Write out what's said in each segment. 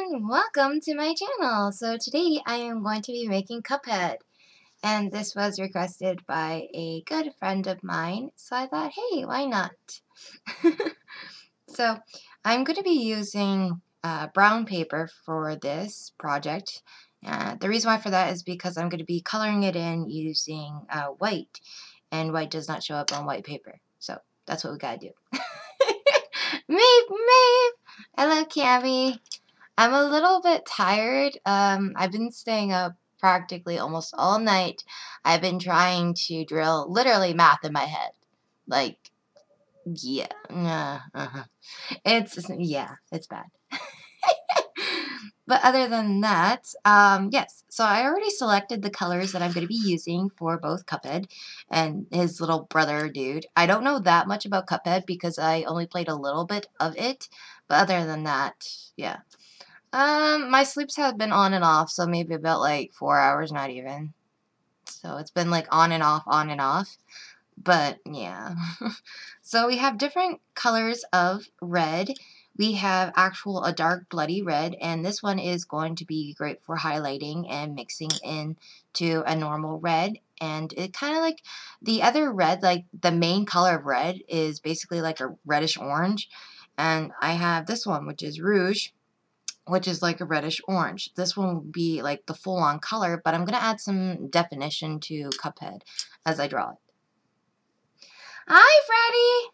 everyone, welcome to my channel. So today I am going to be making Cuphead, and this was requested by a good friend of mine, so I thought, hey, why not? So I'm going to be using brown paper for this project. The reason why for that is because I'm going to be coloring it in using white, and white does not show up on white paper, so that's what we gotta do. Meep! Hello, Cammy. I'm a little bit tired. I've been staying up practically almost all night. I've been trying to drill literally math in my head. Like, yeah. It's bad. But other than that, yes. So I already selected the colors that I'm going to be using for both Cuphead and his little brother dude. I don't know that much about Cuphead because I only played a little bit of it. But other than that, yeah. My sleeps have been on and off, so maybe about like 4 hours, not even. So it's been like on and off, on and off. But yeah. So we have different colors of red. We have a dark bloody red, and this one is going to be great for highlighting and mixing into a normal red. And it kind of like the other red, like the main color of red is basically like a reddish orange. And I have this one, which is rouge, which is like a reddish orange. This one will be like the full-on color, but I'm going to add some definition to Cuphead as I draw it. Hi, Freddy!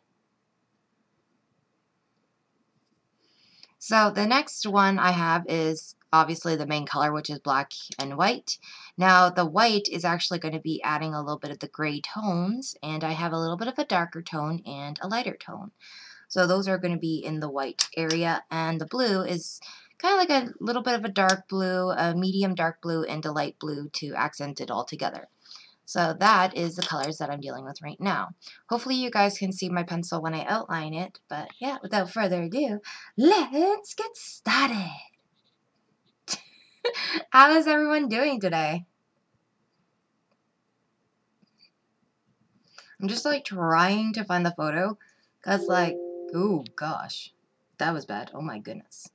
So the next one I have is obviously the main color, which is black and white. Now the white is actually going to be adding a little bit of the gray tones, and I have a little bit of a darker tone and a lighter tone. So those are going to be in the white area, and the blue is kind of like a little bit of a dark blue, a medium dark blue, and a light blue to accent it all together. So that is the colors that I'm dealing with right now. Hopefully you guys can see my pencil when I outline it, but yeah, without further ado, let's get started. How is everyone doing today? I'm just like trying to find the photo, because like, oh gosh, that was bad. Oh my goodness.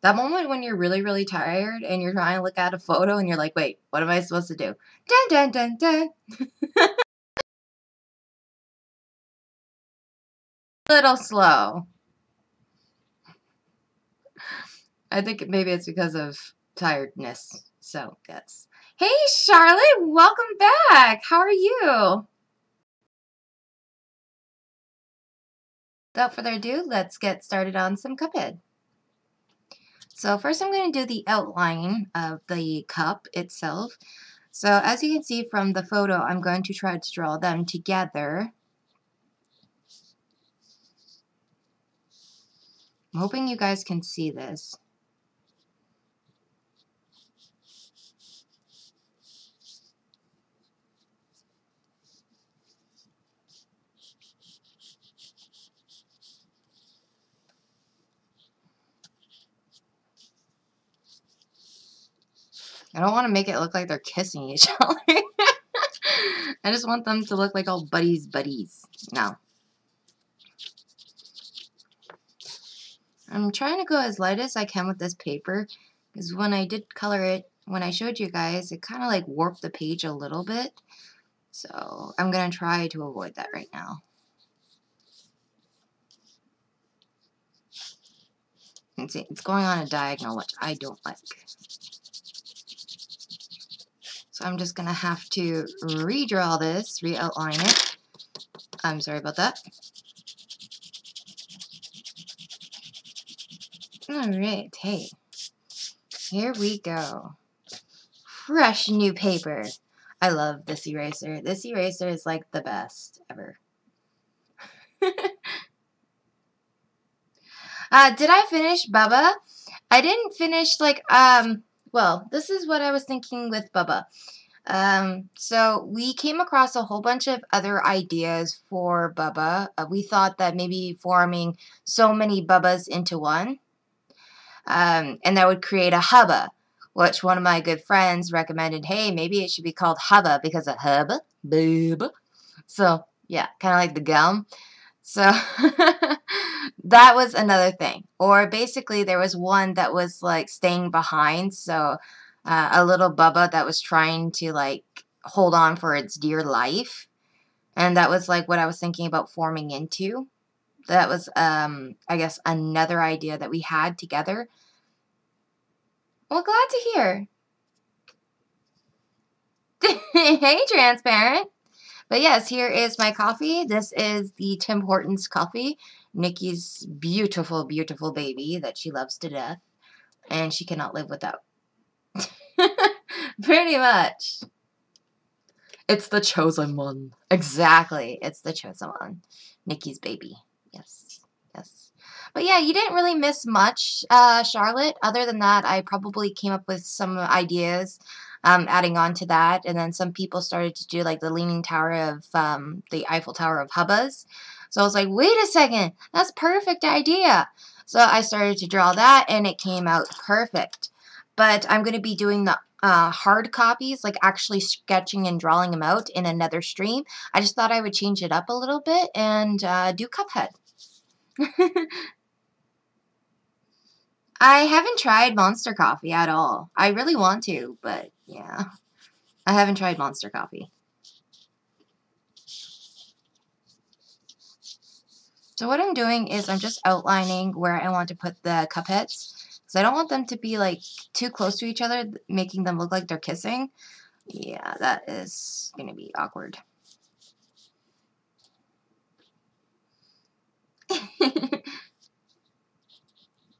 That moment when you're really, really tired and you're trying to look at a photo and you're like, wait, what am I supposed to do? Dun, dun, dun, dun. Little slow. I think maybe it's because of tiredness. So, yes. Hey, Charlotte, welcome back. How are you? Without further ado, let's get started on some Cuphead. So first I'm going to do the outline of the cup itself. So as you can see from the photo, I'm going to try to draw them together. I'm hoping you guys can see this. I don't want to make it look like they're kissing each other. I just want them to look like all buddies. No. I'm trying to go as light as I can with this paper, because when I did color it, when I showed you guys, it kind of like warped the page a little bit. So I'm going to try to avoid that right now. And see, it's going on a diagonal, which I don't like. So I'm just going to have to redraw this, re-outline it. I'm sorry about that. Alright, hey. Here we go. Fresh new paper. I love this eraser. This eraser is like the best ever. Did I finish Bubba? I didn't finish like, well, this is what I was thinking with Bubba. So we came across a whole bunch of other ideas for Bubba. We thought that maybe forming so many Bubbas into one, and that would create a hubba, which one of my good friends recommended, hey, maybe it should be called hubba because of hubba, boob. So, yeah, kind of like the gum. So that was another thing. Or basically there was one that was like staying behind. So a little Bubba that was trying to like hold on for its dear life. And that was like what I was thinking about forming into. That was, I guess, another idea that we had together. Well, glad to hear. Hey, Transparent. But yes, here is my coffee. This is the Tim Hortons coffee. Nikki's beautiful, beautiful baby that she loves to death. And she cannot live without. Pretty much. It's the chosen one. Exactly. It's the chosen one. Nikki's baby. Yes. Yes. But yeah, you didn't really miss much, Charlotte. Other than that, I probably came up with some ideas adding on to that. And then some people started to do like the Leaning Tower of the Eiffel Tower of Hubbas. So I was like, wait a second. That's a perfect idea. So I started to draw that and it came out perfect. But I'm going to be doing the hard copies, like actually sketching and drawing them out in another stream. I just thought I would change it up a little bit and do Cuphead. I haven't tried Monster Coffee at all. I really want to, but yeah. I haven't tried Monster Coffee. So what I'm doing is I'm just outlining where I want to put the Cupheads. Because I don't want them to be like too close to each other, making them look like they're kissing. Yeah, that is going to be awkward.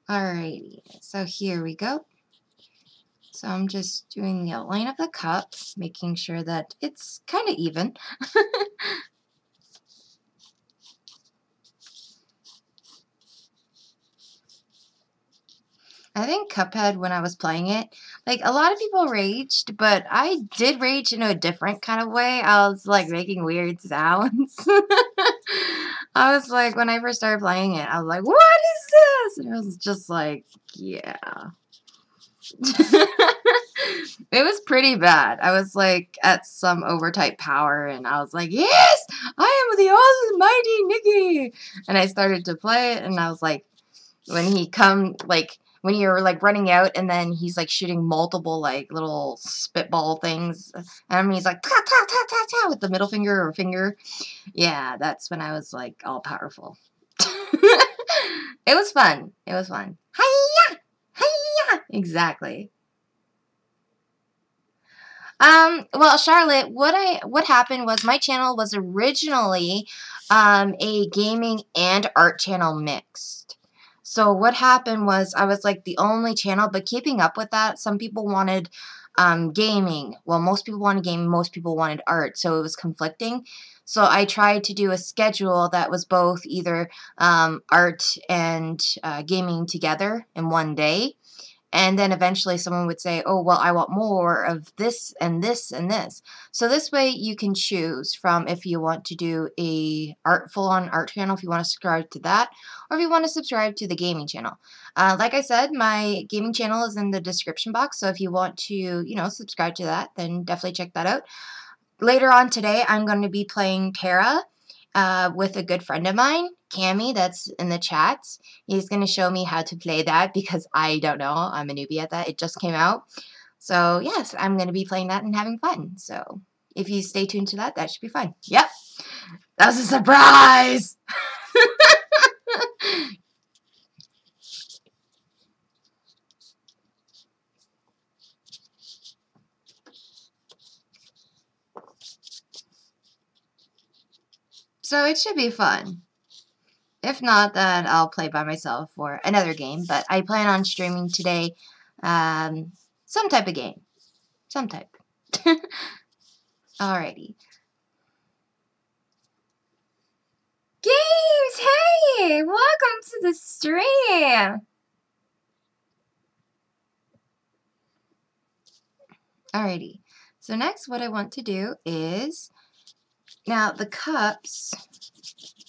Alrighty, so here we go. So I'm just doing the outline of the cup, making sure that it's kind of even. I think Cuphead, when I was playing it, like, a lot of people raged, but I did rage in a different kind of way. I was, like, making weird sounds. I was like, when I first started playing it, I was like, what is this? And it was just like, yeah. It was pretty bad. I was, like, at some overtype power, and I was like, yes! I am the almighty Nikki! And I started to play it, and I was like, when you're like running out and then he's like shooting multiple like little spitball things and he's like ta ta ta ta ta with the middle finger or finger. Yeah, that's when I was like all powerful. It was fun. It was fun. Hiya! Hiya! Exactly. Well, Charlotte, what happened was my channel was originally a gaming and art channel mixed. So what happened was I was like the only channel, but keeping up with that, some people wanted gaming. Well, most people wanted gaming, most people wanted art, so it was conflicting. So I tried to do a schedule that was both either art and gaming together in one day. And then eventually someone would say, oh, well, I want more of this and this and this. So this way you can choose from if you want to do a full-on art channel, if you want to subscribe to that, or if you want to subscribe to the gaming channel. Like I said, my gaming channel is in the description box. So if you want to, you know, subscribe to that, then definitely check that out. Later on today, I'm going to be playing Terra with a good friend of mine, Cammy, that's in the chats. He's going to show me how to play that because I don't know. I'm a newbie at that. It just came out. So, yes, I'm going to be playing that and having fun. So, if you stay tuned to that, that should be fun. Yep. That was a surprise! So, it should be fun. If not, then I'll play by myself for another game. But I plan on streaming today some type of game. Some type. Alrighty. Games! Hey! Welcome to the stream! Alrighty. So next what I want to do is... Now, the cups...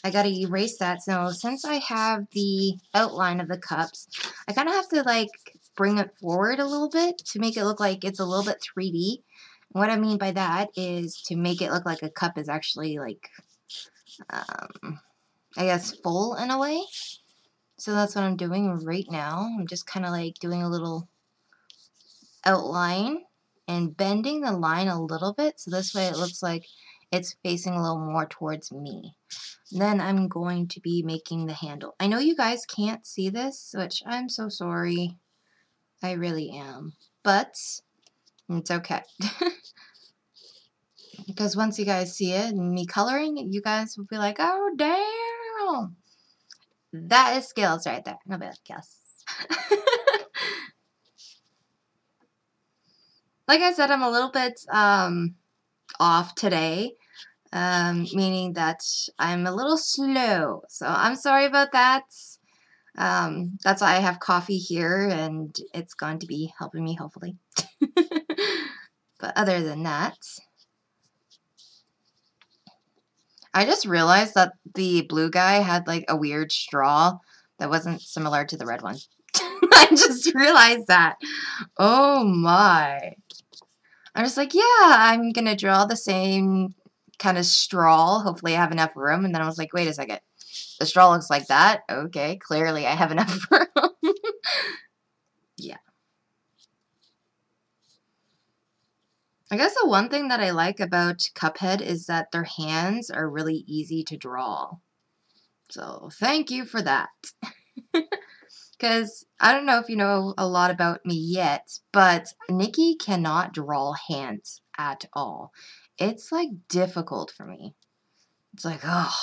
I gotta erase that. So since I have the outline of the cups, I kind of have to like bring it forward a little bit to make it look like it's a little bit 3D. And what I mean by that is to make it look like a cup is actually like I guess, full in a way. So that's what I'm doing right now. I'm just kind of like doing a little outline and bending the line a little bit, so this way it looks like it's facing a little more towards me. Then I'm going to be making the handle. I know you guys can't see this, which I'm so sorry. I really am. But it's okay. Because once you guys see it and me coloring, you guys will be like, oh, damn. That is skills right there. And I'll be like, yes. Like I said, I'm a little bit off today. Meaning that I'm a little slow. So I'm sorry about that. That's why I have coffee here, and it's going to be helping me, hopefully. But other than that, I just realized that the blue guy had like a weird straw that wasn't similar to the red one. I just realized that. Oh my. I'm just like, yeah, I'm going to draw the same kind of straw. Hopefully I have enough room. And then I was like, wait a second. The straw looks like that. Okay, clearly I have enough room. Yeah. I guess the one thing that I like about Cuphead is that their hands are really easy to draw. So thank you for that. Because I don't know if you know a lot about me yet, but Nikki cannot draw hands at all. It's like difficult for me. It's like, oh,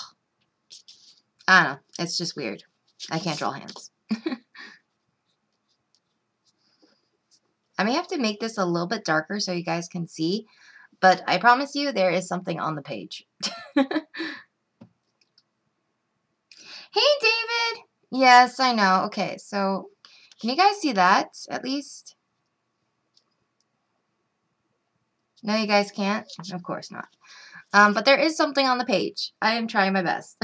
I don't know. It's just weird. I can't draw hands. I may have to make this a little bit darker so you guys can see, but I promise you there is something on the page. Hey, David! Yes, I know. Okay, so can you guys see that at least? No, you guys can't? Of course not. But there is something on the page. I am trying my best.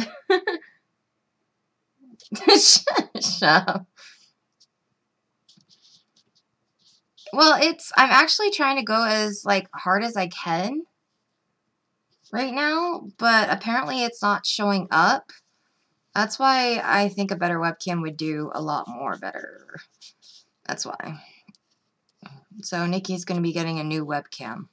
Shut up. Well, I'm actually trying to go as like hard as I can right now, but apparently it's not showing up. That's why I think a better webcam would do a lot more better. That's why. So Nikki's going to be getting a new webcam.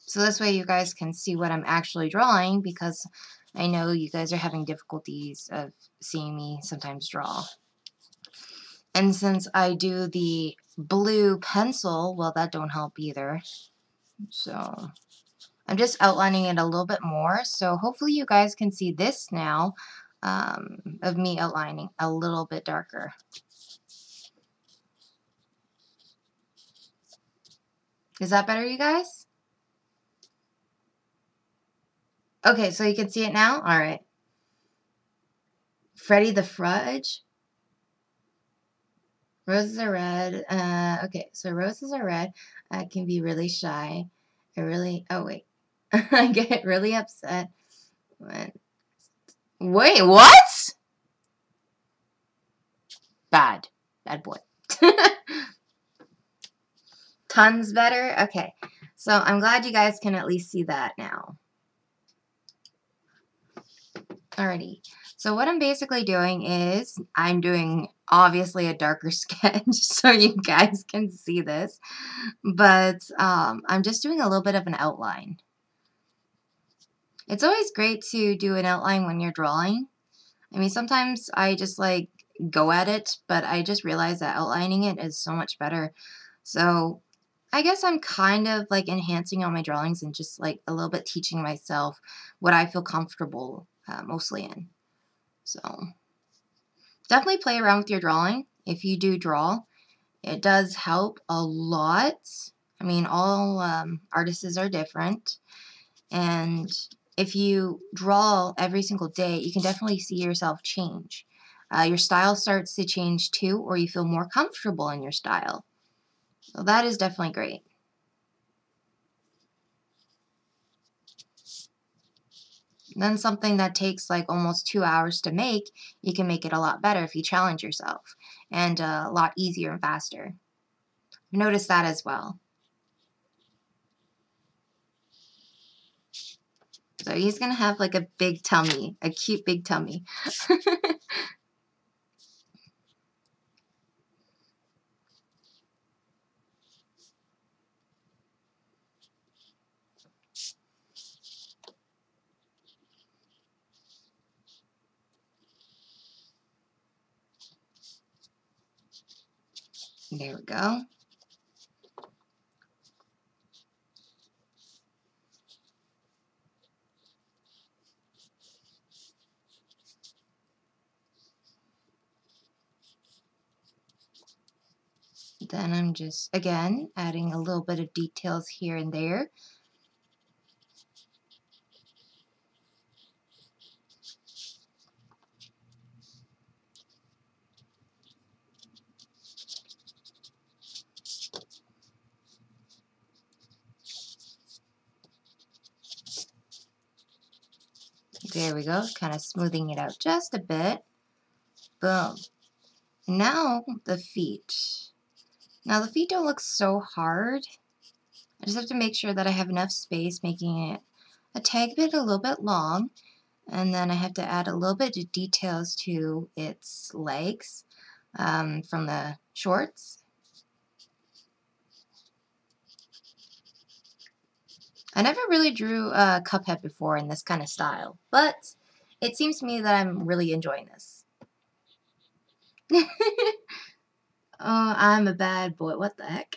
So this way you guys can see what I'm actually drawing, because I know you guys are having difficulties of seeing me sometimes draw. And since I do the blue pencil, well, that don't help either. So I'm just outlining it a little bit more. So hopefully you guys can see this now, of me outlining a little bit darker. Is that better, you guys? Okay, so you can see it now? All right. Freddy the Fudge. Roses are red. Okay, so roses are red. I can be really shy. Oh wait. I get really upset when... Wait, what? Bad. Bad boy. Tons better? Okay. So I'm glad you guys can at least see that now. Alrighty. So what I'm basically doing is I'm doing obviously a darker sketch so you guys can see this. But I'm just doing a little bit of an outline. It's always great to do an outline when you're drawing. I mean, sometimes I just like go at it, but I just realized that outlining it is so much better. So I guess I'm kind of like enhancing on my drawings and just like a little bit teaching myself what I feel comfortable mostly in. So definitely play around with your drawing if you do draw. It does help a lot. I mean, all artists are different. And if you draw every single day, you can definitely see yourself change. Your style starts to change too, or you feel more comfortable in your style. So that is definitely great. Then something that takes like almost 2 hours to make, you can make it a lot better if you challenge yourself, and a lot easier and faster. Notice that as well. So he's gonna have like a big tummy, a cute big tummy. There we go. Then I'm just, again, adding a little bit of details here and there. There we go, kind of smoothing it out just a bit. Boom. Now the feet. Now the feet don't look so hard. I just have to make sure that I have enough space, making it a tag bit a little bit long. And then I have to add a little bit of details to its legs from the shorts. I never really drew a Cuphead before in this kind of style, but it seems to me that I'm really enjoying this. Oh, I'm a bad boy. What the heck?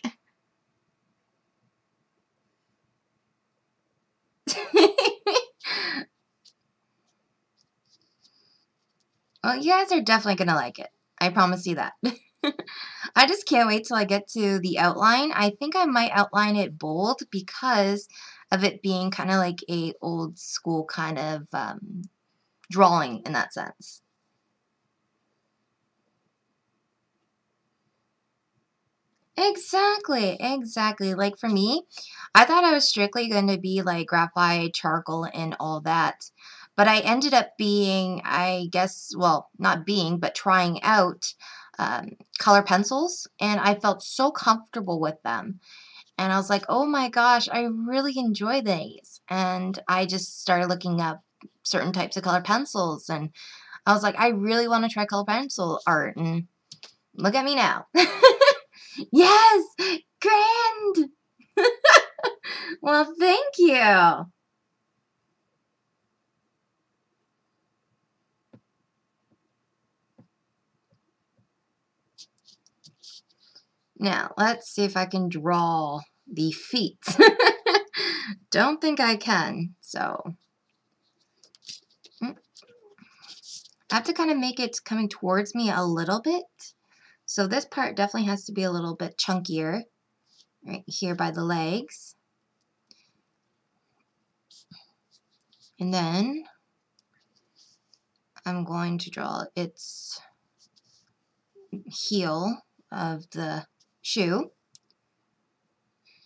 Well, you guys are definitely going to like it. I promise you that. I just can't wait till I get to the outline. I think I might outline it bold because of it being kind of like a old school kind of drawing in that sense. Exactly, exactly. Like for me, I thought I was strictly going to be like graphite, charcoal, and all that. But I ended up being, I guess, well, not being, but trying out color pencils. And I felt so comfortable with them. And I was like, oh my gosh, I really enjoy these. And I just started looking up certain types of color pencils. And I was like, I really want to try color pencil art. And look at me now. Yes! Grand! Well, thank you. Now, let's see if I can draw the feet. Don't think I can, so. I have to kind of make it coming towards me a little bit. So this part definitely has to be a little bit chunkier. Right here by the legs. And then I'm going to draw its heel of the shoe.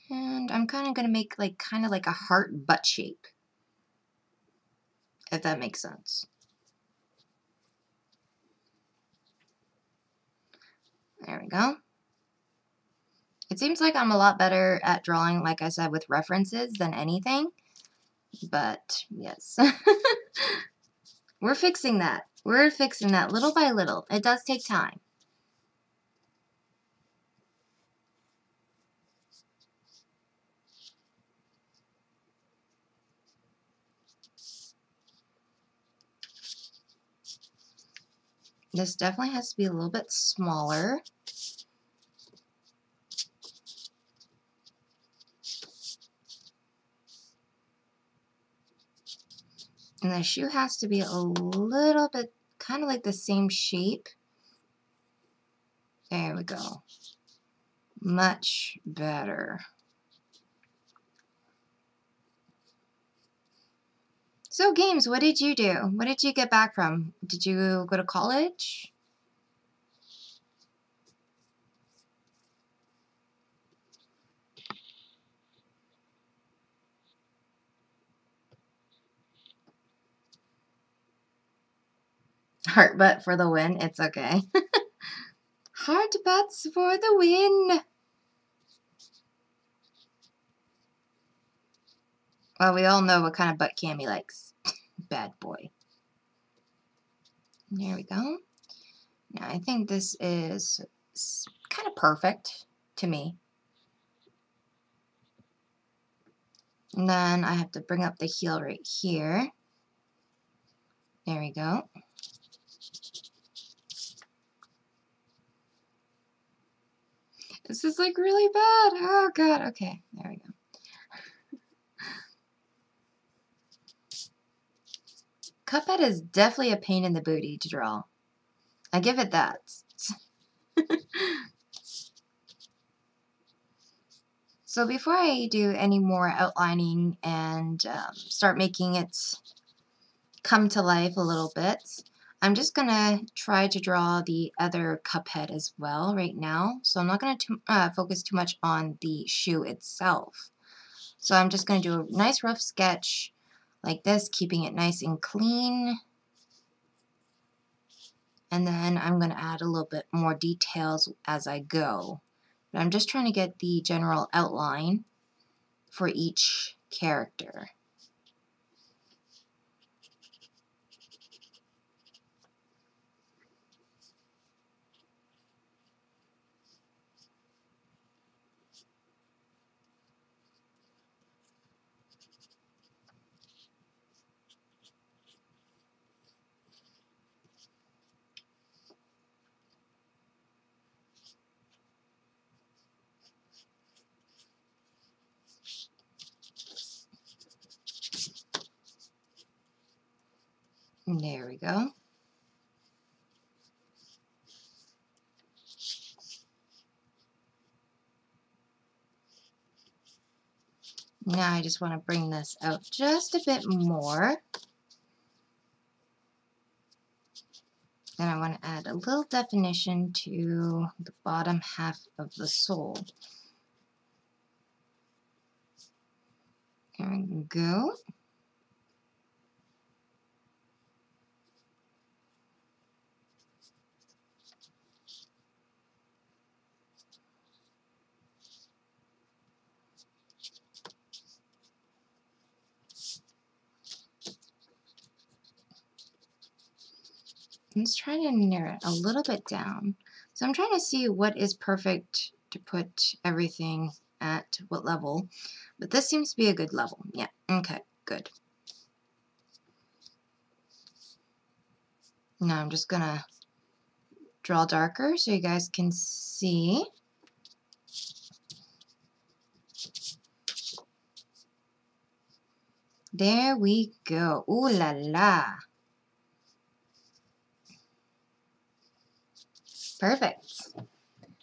And I'm kind of going to make like kind of like a heart butt shape, if that makes sense. There we go. It seems like I'm a lot better at drawing, like I said, with references than anything. But yes, we're fixing that. We're fixing that little by little. It does take time. This definitely has to be a little bit smaller. And the shoe has to be a little bit kind of like the same shape. There we go. Much better. So games, what did you do? What did you get back from? Did you go to college? Heart butt for the win. It's okay. Heart butts for the win. Well, we all know what kind of butt Cammy likes. Bad boy. There we go. Now I think this is kind of perfect to me. And then I have to bring up the heel right here. There we go. This is like really bad. Oh god, okay. There we go. Cuphead is definitely a pain in the booty to draw. I give it that. So before I do any more outlining and start making it come to life a little bit, I'm just going to try to draw the other Cuphead as well right now. So I'm not going to focus too much on the shoe itself. So I'm just going to do a nice rough sketch like this, keeping it nice and clean. And then I'm going to add a little bit more details as I go. But I'm just trying to get the general outline for each character. There we go. Now I just want to bring this out just a bit more. And I want to add a little definition to the bottom half of the sole. There we go. Let's try to narrow it a little bit down. So I'm trying to see what is perfect to put everything at what level. But this seems to be a good level. Yeah, okay, good. Now I'm just going to draw darker so you guys can see. There we go. Ooh la la. Perfect.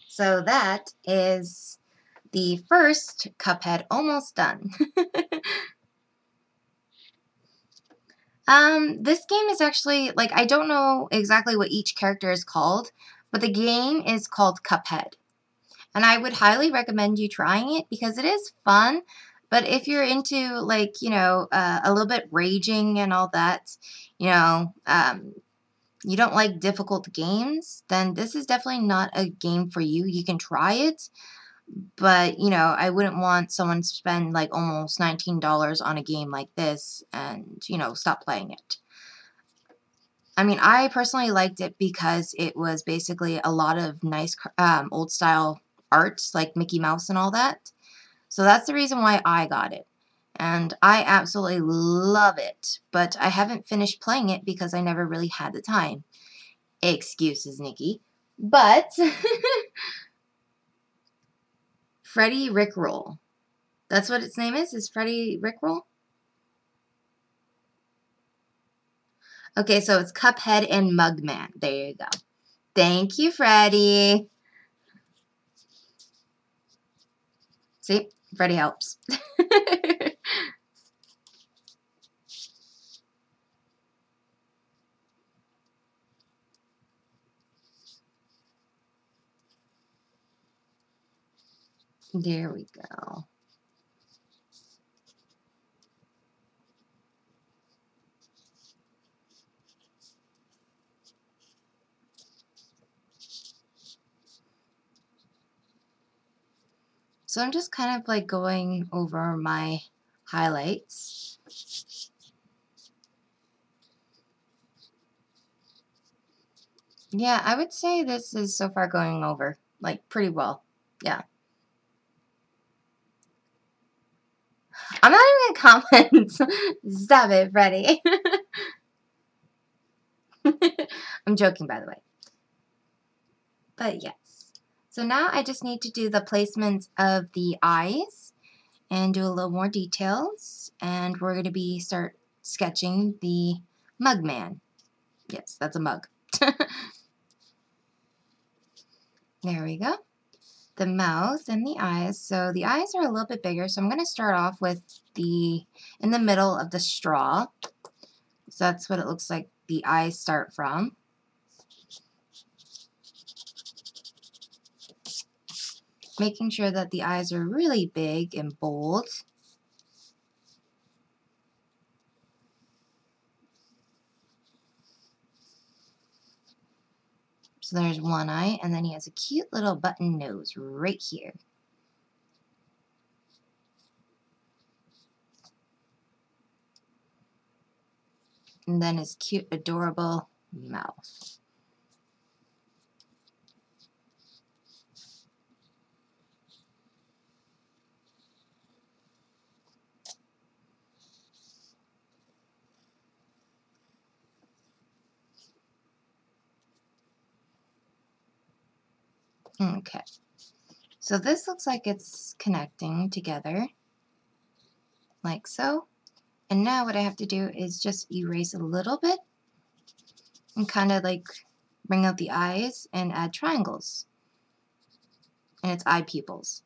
So that is the first Cuphead almost done. This game is actually, like, I don't know exactly what each character is called, but the game is called Cuphead. And I would highly recommend you trying it because it is fun. But if you're into, like, you know, a little bit raging and all that, you know, you don't like difficult games, then this is definitely not a game for you. You can try it, but, you know, I wouldn't want someone to spend like almost $19 on a game like this and, you know, stop playing it. I mean, I personally liked it because it was basically a lot of nice old style arts like Mickey Mouse and all that. So that's the reason why I got it. And I absolutely love it, but I haven't finished playing it because I never really had the time. Excuses, Nikki. But Freddy Rickroll. That's what its name is Freddy Rickroll? Okay, so it's Cuphead and Mugman. There you go. Thank you, Freddy. See? Freddy helps. There we go. So I'm just kind of like going over my highlights. Yeah, I would say this is so far going over, like, pretty well. Yeah. I'm not even gonna comment. Stop it, Freddie. I'm joking, by the way. But yes. So now I just need to do the placements of the eyes and do a little more details. And we're going to start sketching the Mugman. Yes, that's a mug. There we go. The mouth and the eyes. So the eyes are a little bit bigger. So I'm going to start off with in the middle of the straw. So that's what it looks like the eyes start from. Making sure that the eyes are really big and bold. So there's one eye, and then he has a cute little button nose right here. And then his cute, adorable mouth. Okay, so this looks like it's connecting together, like so. And now what I have to do is just erase a little bit and kind of like bring out the eyes and add triangles. And it's eye pupils.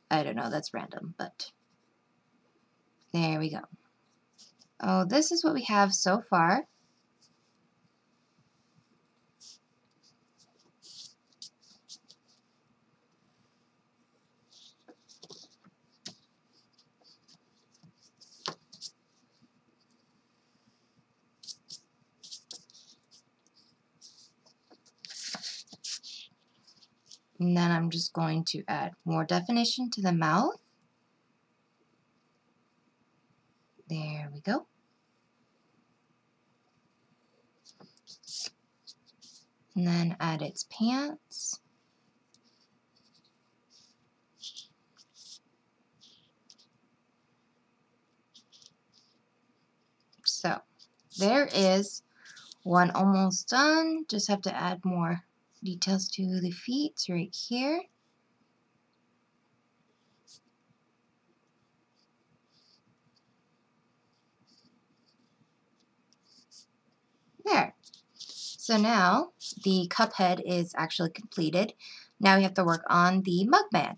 I don't know, that's random, but there we go. Oh, this is what we have so far. And then I'm just going to add more definition to the mouth. There we go. And then add its pants. So there is one almost done. Just have to add more details to the feet right here. There. So now the Cuphead is actually completed. Now we have to work on the Mugman.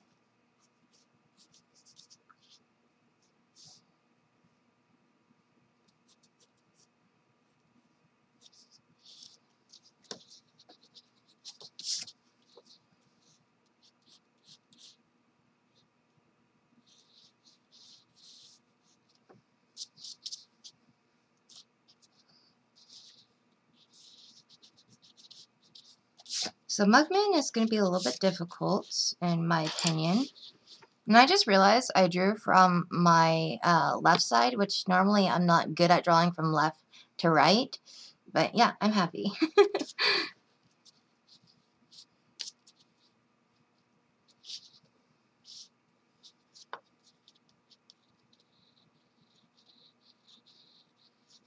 So Mugman is going to be a little bit difficult in my opinion. And I just realized I drew from my left side, which normally I'm not good at drawing from left to right. But yeah, I'm happy.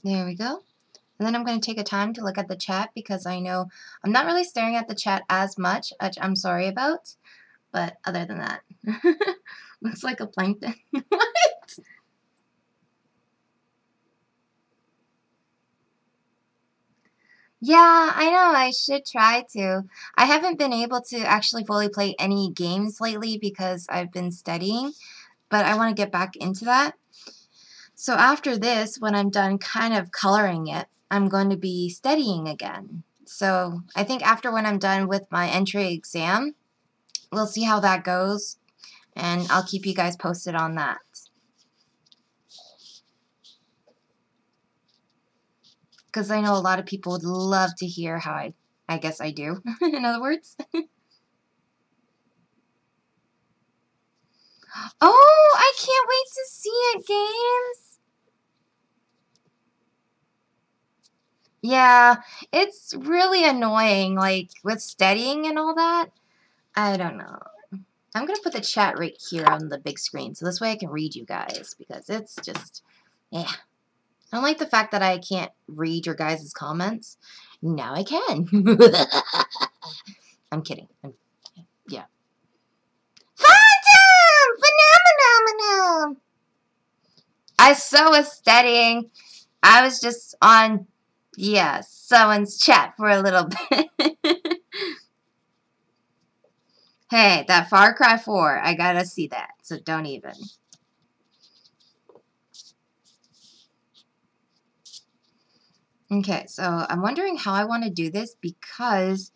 There we go. And then I'm going to take a time to look at the chat because I know I'm not really staring at the chat as much, which I'm sorry about. But other than that, looks like a plankton. What? Yeah, I know. I should try to. I haven't been able to actually fully play any games lately because I've been studying, but I want to get back into that. So after this, when I'm done kind of coloring it, I'm going to be studying again. So I think after when I'm done with my entry exam, we'll see how that goes, and I'll keep you guys posted on that. Because I know a lot of people would love to hear how I guess I do, in other words. Oh, I can't wait to see it, games. Yeah, it's really annoying, like, with studying and all that. I don't know. I'm going to put the chat right here on the big screen, so this way I can read you guys, because it's just, yeah. I don't like the fact that I can't read your guys' comments. Now I can. I'm kidding. Yeah. Phantom! Phenomenal! I so was studying. I was just on, yeah, someone's chat for a little bit. Hey, that Far Cry 4, I gotta see that, so don't even. Okay, so I'm wondering how I want to do this because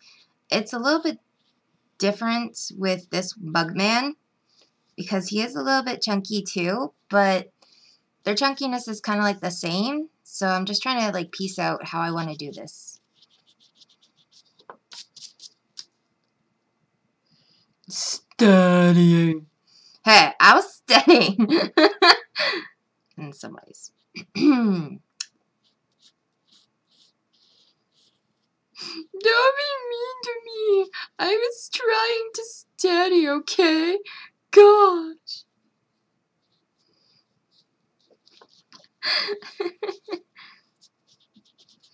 it's a little bit different with this Mugman because he is a little bit chunky too, but their chunkiness is kind of like the same, so I'm just trying to like piece out how I want to do this. Studying. Hey, I was studying. In some ways. Don't be mean to me. I was trying to study, okay? Gosh.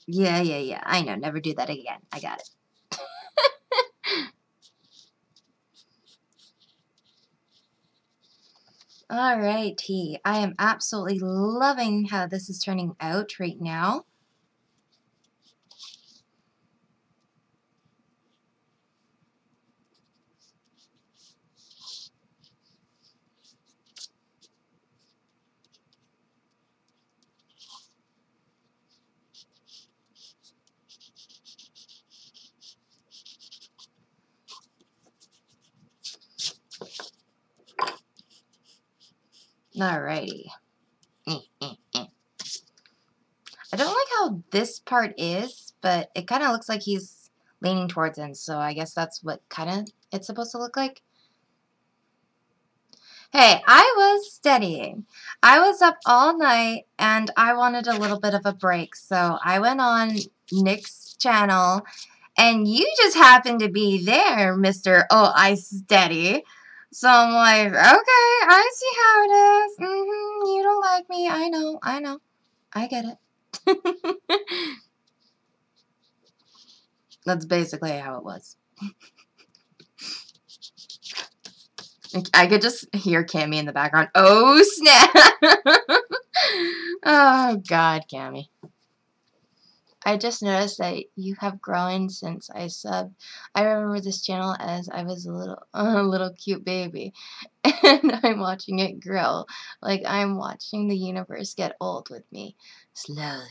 Yeah. I know. Never do that again. I got it. Alrighty. I am absolutely loving how this is turning out right now. Alrighty. I don't like how this part is, but it kind of looks like he's leaning towards him, so I guess that's what kind of it's supposed to look like. Hey, I was studying. I was up all night, and I wanted a little bit of a break, so I went on Nick's channel, and you just happened to be there, Mr. Oh, I Study. So I'm like, okay, I see how it is. You don't like me. I know. I get it. That's basically how it was. I could just hear Cammy in the background. Oh, snap. Oh, God, Cammy. I just noticed that you have grown since I subbed. I remember this channel as I was a little cute baby, and I'm watching it grow. Like I'm watching the universe get old with me, slowly.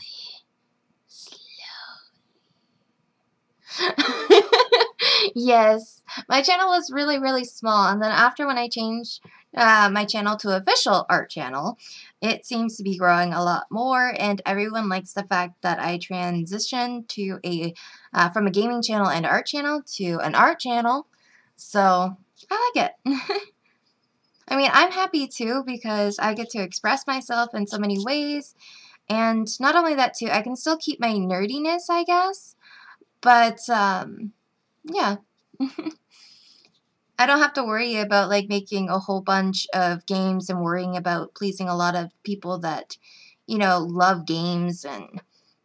Yes, my channel was really small, and then after when I changed my channel to official art channel, it seems to be growing a lot more, and everyone likes the fact that I transitioned to from a gaming channel and art channel to an art channel, so I like it. I mean, I'm happy too because I get to express myself in so many ways, and not only that too, I can still keep my nerdiness, I guess, but yeah. I don't have to worry about like making a whole bunch of games and worrying about pleasing a lot of people that, you know, love games and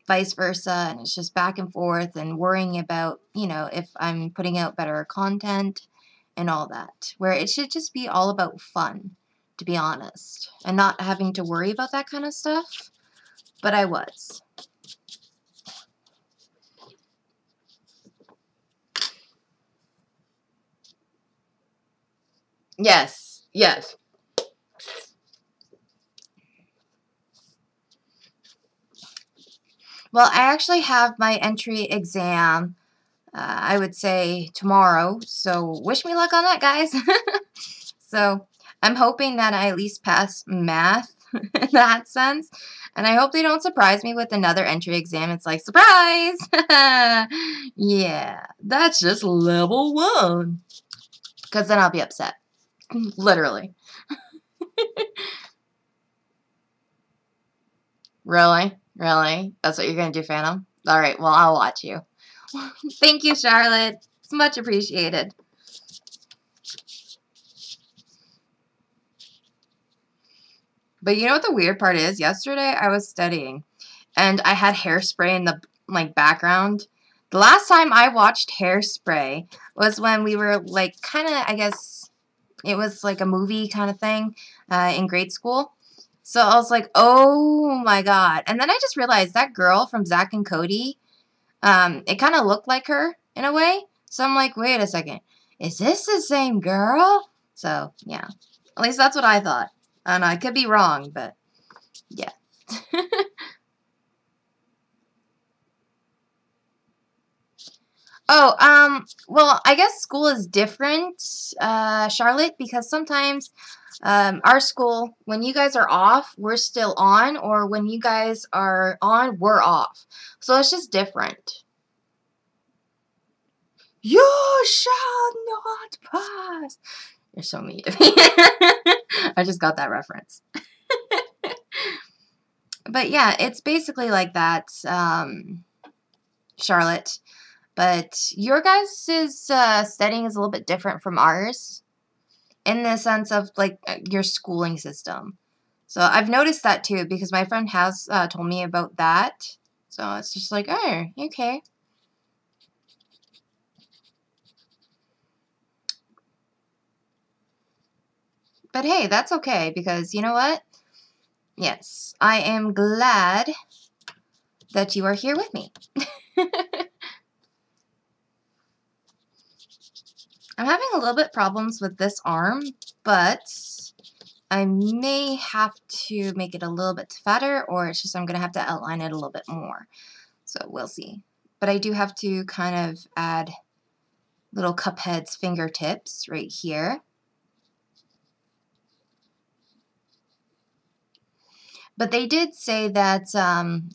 vice versa, and it's just back and forth and worrying about, you know, if I'm putting out better content and all that, where it should just be all about fun, to be honest, and not having to worry about that kind of stuff, but I was. Yes. Well, I actually have my entry exam, I would say tomorrow, so wish me luck on that, guys. So I'm hoping that I at least pass math in that sense, and I hope they don't surprise me with another entry exam. It's like, surprise! Yeah, that's just level 1. Because then I'll be upset. Literally. Really? Really? That's what you're going to do, Phantom? Alright, well, I'll watch you. Thank you, Charlotte. It's much appreciated. But you know what the weird part is? Yesterday, I was studying, and I had Hairspray in the background. The last time I watched Hairspray was when we were kind of, I guess, it was like a movie kind of thing in grade school. So I was like, oh my god. And then I just realized that girl from Zack and Cody, it kind of looked like her in a way. So I'm like, wait a second. Is this the same girl? So, yeah. At least that's what I thought. And I could be wrong, but yeah. Oh, well, I guess school is different, Charlotte, because sometimes our school, when you guys are off, we're still on, or when you guys are on, we're off. So it's just different. You shall not pass. You're so mean to me. I just got that reference. But yeah, it's basically like that, Charlotte. But your guys' studying is a little bit different from ours in the sense of your schooling system. So I've noticed that too because my friend has told me about that. So it's just like, oh, okay. But hey, that's okay because you know what? Yes, I am glad that you are here with me. I'm having a little bit problems with this arm, but I may have to make it a little bit fatter, or it's just I'm going to have to outline it a little bit more. So we'll see. But I do have to kind of add little Cuphead's fingertips right here. But they did say that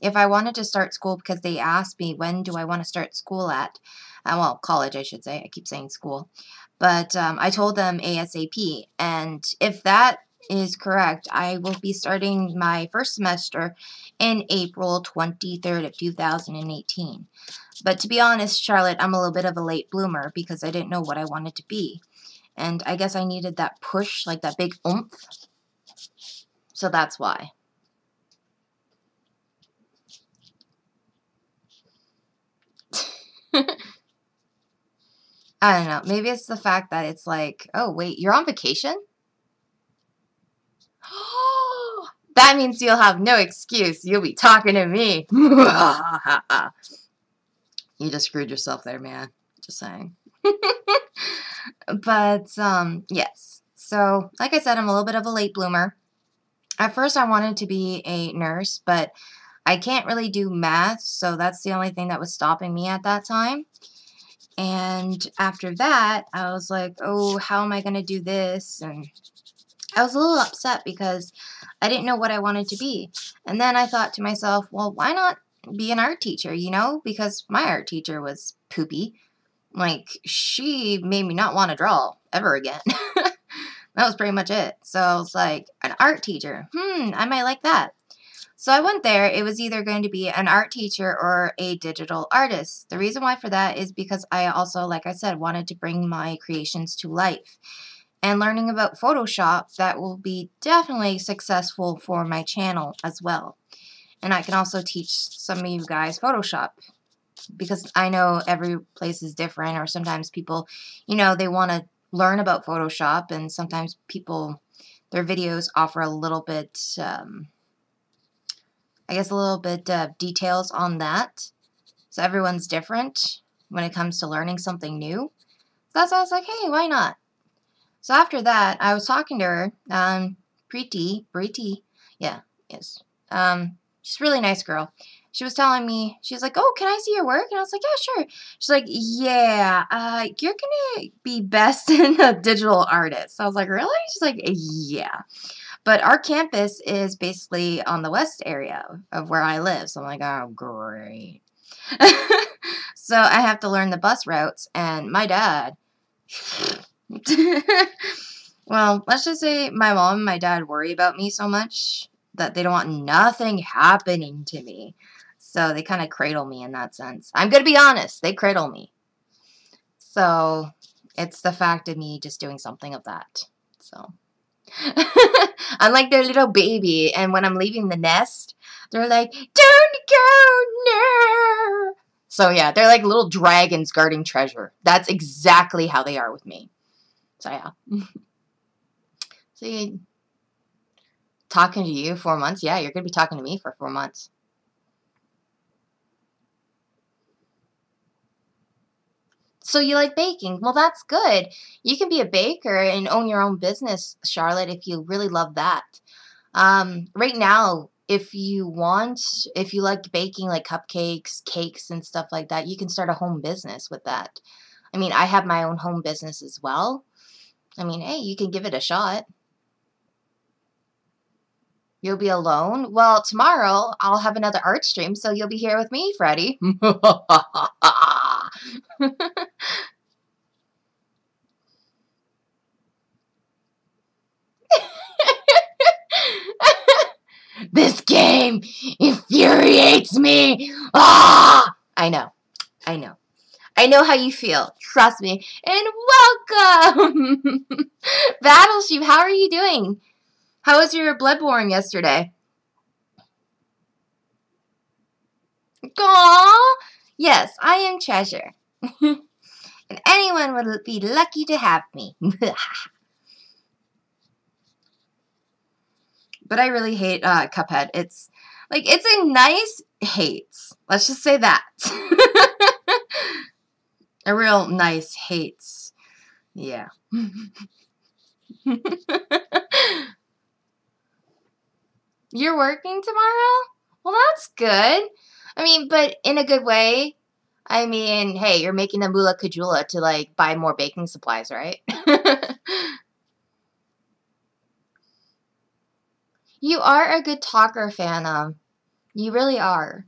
if I wanted to start school, because they asked me when do I want to start school at, well, college I should say, I keep saying school, but I told them ASAP, and if that is correct, I will be starting my first semester in April 23rd of 2018. But to be honest, Charlotte, I'm a little bit of a late bloomer because I didn't know what I wanted to be, and I guess I needed that push, like that big oomph, so that's why. I don't know. Maybe it's the fact that it's like, oh, wait, you're on vacation? That means you'll have no excuse. You'll be talking to me. You just screwed yourself there, man. Just saying. But, yes. So, like I said, I'm a little bit of a late bloomer. At first, I wanted to be a nurse, but I can't really do math, so that's the only thing that was stopping me at that time. And after that, I was like, oh, how am I going to do this? And I was a little upset because I didn't know what I wanted to be. And then I thought to myself, well, why not be an art teacher, you know? Because my art teacher was poopy. Like, she made me not want to draw ever again. That was pretty much it. So I was like, an art teacher. I might like that. So I went there. It was either going to be an art teacher or a digital artist. The reason why for that is because I also, like I said, wanted to bring my creations to life. And learning about Photoshop, that will be definitely successful for my channel as well. And I can also teach some of you guys Photoshop. Because I know every place is different, or sometimes people, you know, they want to learn about Photoshop, and sometimes people, their videos offer a little bit, I guess a little bit of details on that. So everyone's different when it comes to learning something new. So that's why I was like, hey, why not? So after that, I was talking to her, Preeti, yeah, yes. She's a really nice girl. She was telling me, she was like, oh, can I see your work? And I was like, yeah, sure. She's like, yeah, you're going to be best in a digital artist. So I was like, really? She's like, yeah. But our campus is basically on the west area of where I live. So I'm like, oh, great. So I have to learn the bus routes. And my dad, Well, let's just say my mom and my dad worry about me so much that they don't want nothing happening to me. So they kind of cradle me in that sense. I'm going to be honest. They cradle me. So it's the fact of me just doing something of that. So I'm like their little baby. And when I'm leaving the nest, they're like, don't go, no. So yeah, they're like little dragons guarding treasure. That's exactly how they are with me. So yeah. So you talking to you 4 months? Yeah, you're going to be talking to me for 4 months. So you like baking? Well, that's good. You can be a baker and own your own business, Charlotte, if you really love that. Right now, if you like baking like cupcakes, cakes, and stuff like that, you can start a home business with that. I mean, I have my own home business as well. I mean, hey, you can give it a shot. You'll be alone? Well, tomorrow I'll have another art stream, so you'll be here with me, Freddie. This game infuriates me. Ah! I know. I know. I know how you feel. Trust me. And welcome! Battleship, how are you doing? How was your Bloodborne yesterday? Aww! Yes, I am Treasure. And anyone would be lucky to have me. But I really hate Cuphead. It's a nice hate. Let's just say that. A real nice hate. Yeah. You're working tomorrow? Well, that's good. I mean, but in a good way. I mean, hey, you're making a moolah kajula to, like, buy more baking supplies, right? You are a good talker, Phantom. You really are.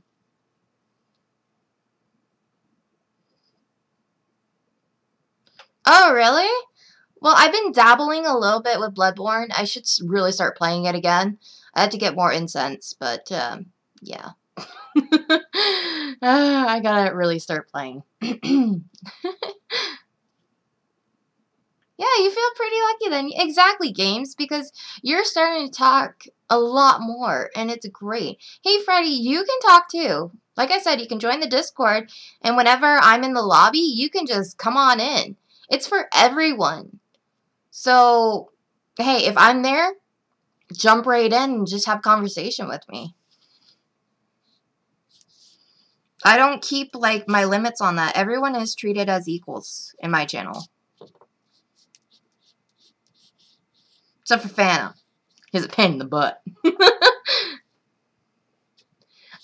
Oh, really? Well, I've been dabbling a little bit with Bloodborne. I should really start playing it again. I had to get more incense, but, yeah. I gotta really start playing. Yeah, you feel pretty lucky then. Exactly, Games, because you're starting to talk a lot more, and it's great. Hey, Freddie, you can talk too. Like I said, you can join the Discord, and whenever I'm in the lobby, you can just come on in. It's for everyone. So, hey, if I'm there, jump right in and just have conversation with me. I don't keep, like, my limits on that. Everyone is treated as equals in my channel. Except for Phantom. He's a pain in the butt.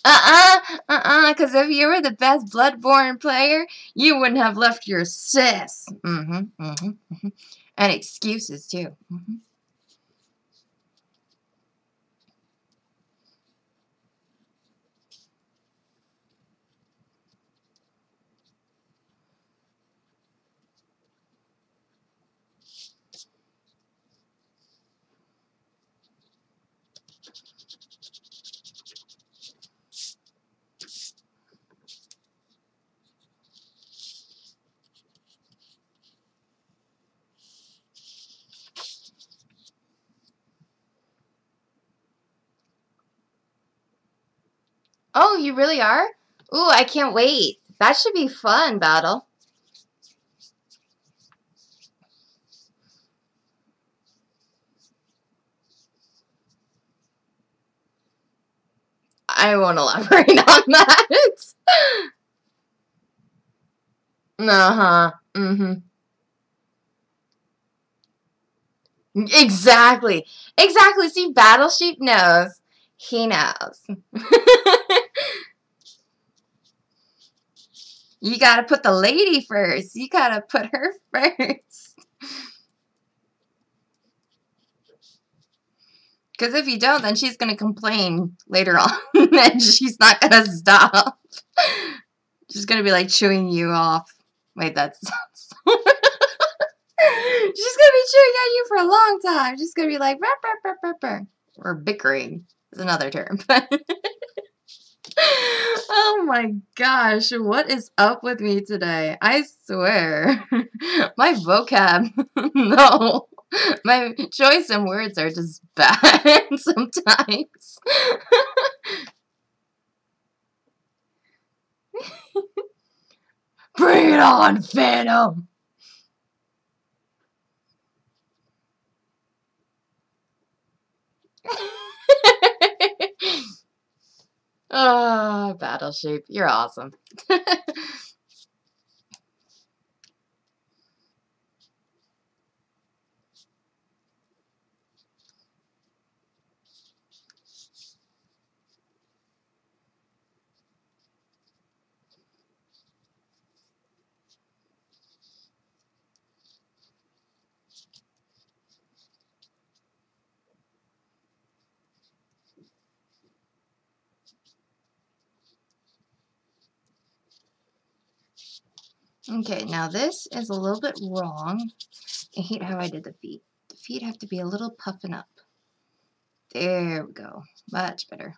Because if you were the best Bloodborne player, you wouldn't have left your sis. And excuses, too. Oh, you really are? Ooh, I can't wait. That should be fun, Battle. I won't elaborate on that. Uh-huh. Exactly. Exactly. See, Battleship knows. He knows. You gotta put the lady first. You gotta put her first. Because if you don't, then she's gonna complain later on. And she's not gonna stop. She's gonna be like chewing you off. Wait, that's... She's gonna be chewing at you for a long time. She's gonna be like, burr, burr, burr, burr, burr. Or bickering is another term. Oh my gosh, what is up with me today? I swear. My vocab, no. My choice in words are just bad sometimes. Bring it on, Phantom! Oh, Battle Sheep, you're awesome. Okay, now this is a little bit wrong. I hate how I did the feet. The feet have to be a little puffing up. There we go. Much better.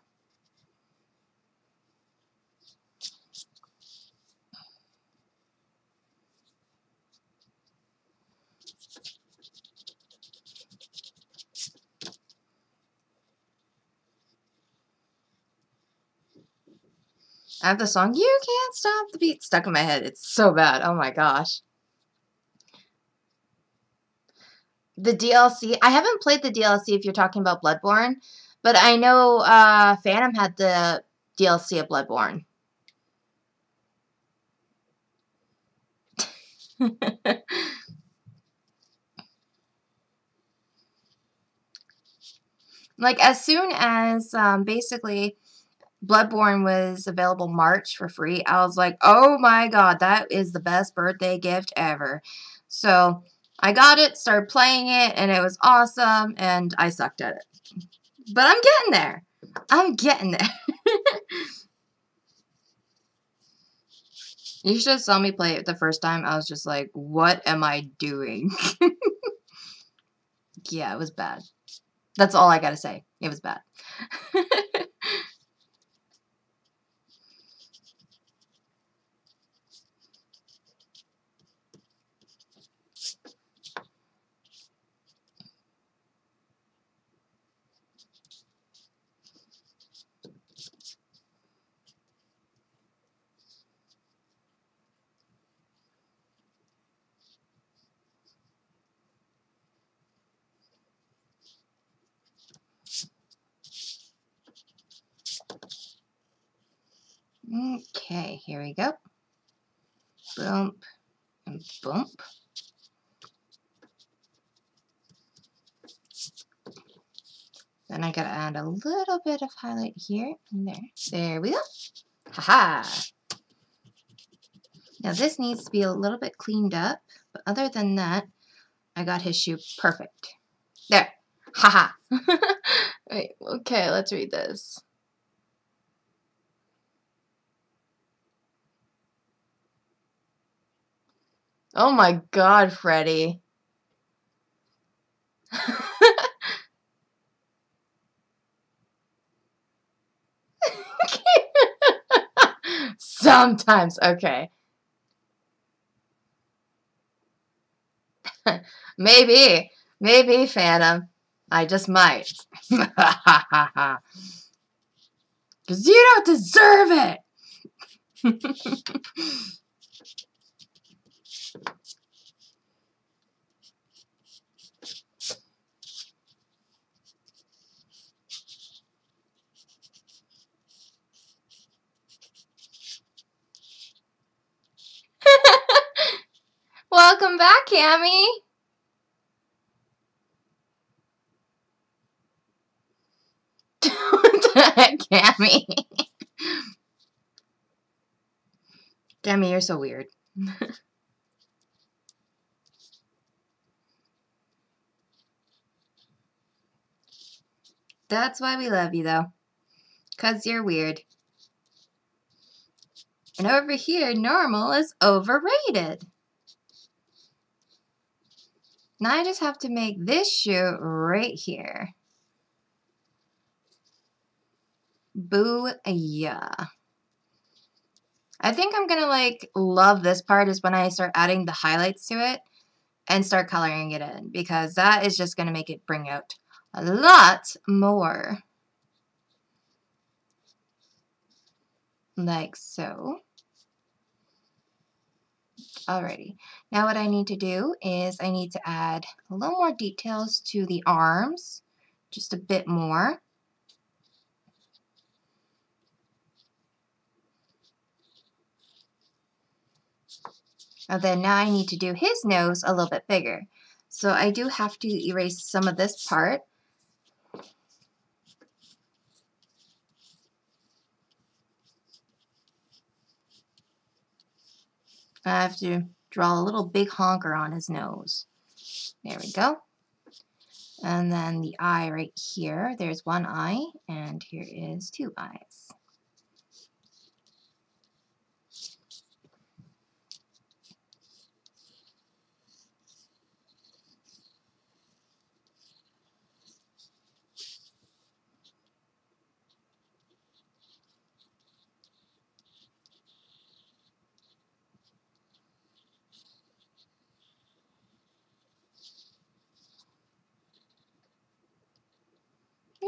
I have the song "You Can't Stop the Beat" stuck in my head. It's so bad. Oh my gosh. The DLC. I haven't played the DLC if you're talking about Bloodborne, but I know Phantom had the DLC of Bloodborne. Like, as soon as basically Bloodborne was available March for free, I was like, oh my god, that is the best birthday gift ever. So I got it, started playing it, and it was awesome, and I sucked at it. But I'm getting there. I'm getting there. You should have saw me play it the first time. I was just like, what am I doing? Yeah, it was bad. That's all I gotta say. It was bad. Okay, here we go. Bump and bump. Then I gotta add a little bit of highlight here and there. There we go. Haha! Now this needs to be a little bit cleaned up, but other than that, I got his shoe perfect. There. Haha! Wait, okay, let's read this. Oh my god, Freddy. Sometimes, okay. Maybe. Maybe, Phantom. I just might. Because you don't deserve it! Welcome back, Cammy. What the heck, Cammy? Cammy, you're so weird. That's why we love you, though. 'Cause you're weird. And over here, normal is overrated. Now I just have to make this shoe right here. Boo, yeah. I think I'm gonna like love this part is when I start adding the highlights to it and start coloring it in, because that is just gonna make it bring out a lot more. Like so. Alrighty. Now what I need to do is I need to add a little more details to the arms. Just a bit more. And then now I need to do his nose a little bit bigger. So I do have to erase some of this part. I have to draw a little big honker on his nose. There we go. And then the eye right here. There's one eye, and here is two eyes.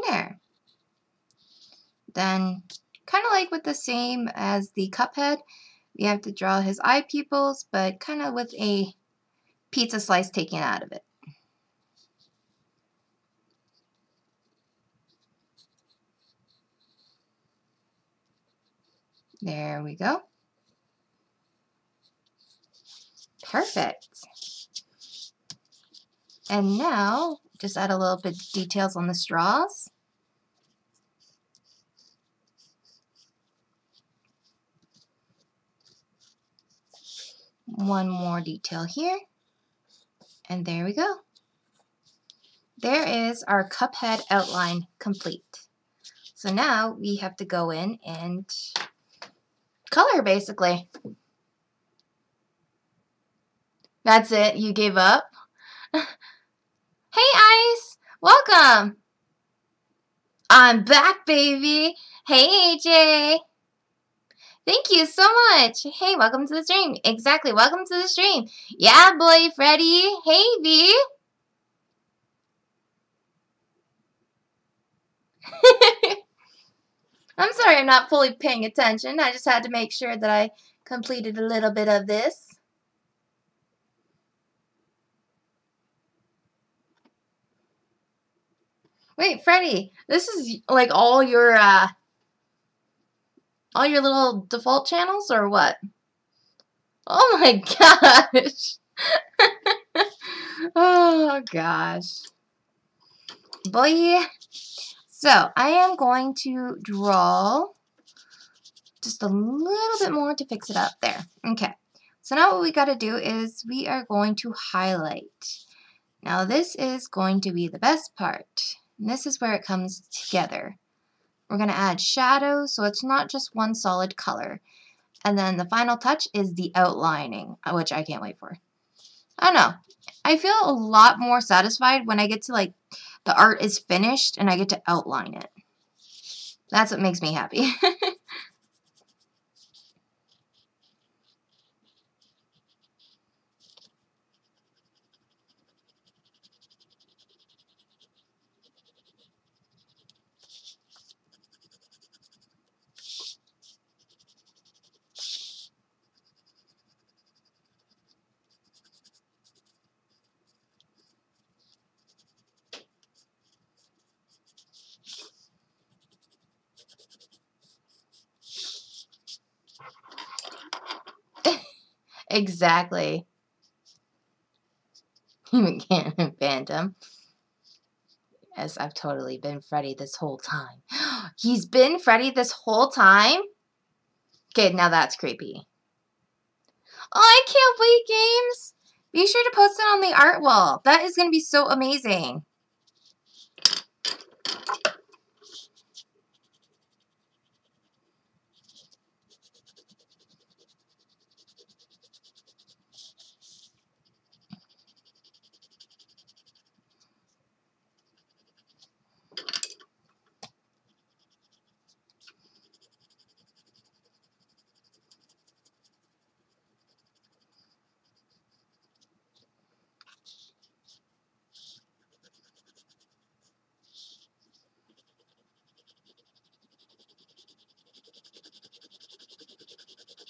There. Then, kind of like with the same as the Cuphead, we have to draw his eye pupils, but kind of with a pizza slice taken out of it. There we go. Perfect. And now, just add a little bit of details on the straws. One more detail here. And there we go. There is our Cuphead outline complete. So now we have to go in and color, basically. That's it? You gave up? Hey, Ice! Welcome! I'm back, baby! Hey, AJ! Thank you so much! Hey, welcome to the stream. Exactly, welcome to the stream. Yeah, boy, Freddy! Hey, V! I'm sorry I'm not fully paying attention. I just had to make sure that I completed a little bit of this. Wait, Freddy, this is like all your little default channels or what? Oh my gosh. Oh gosh. Boy. So, I am going to draw just a little bit more to fix it up there. Okay. So now what we got to do is we are going to highlight. Now this is going to be the best part. And this is where it comes together. We're going to add shadows, so it's not just one solid color. And then the final touch is the outlining, which I can't wait for. I don't know. I feel a lot more satisfied when I get to, like, the art is finished and I get to outline it. That's what makes me happy. Exactly. You can't Phantom. Yes, I've totally been Freddy this whole time. He's been Freddy this whole time? Okay, now that's creepy. Oh, I can't wait, games! Be sure to post it on the art wall. That is going to be so amazing.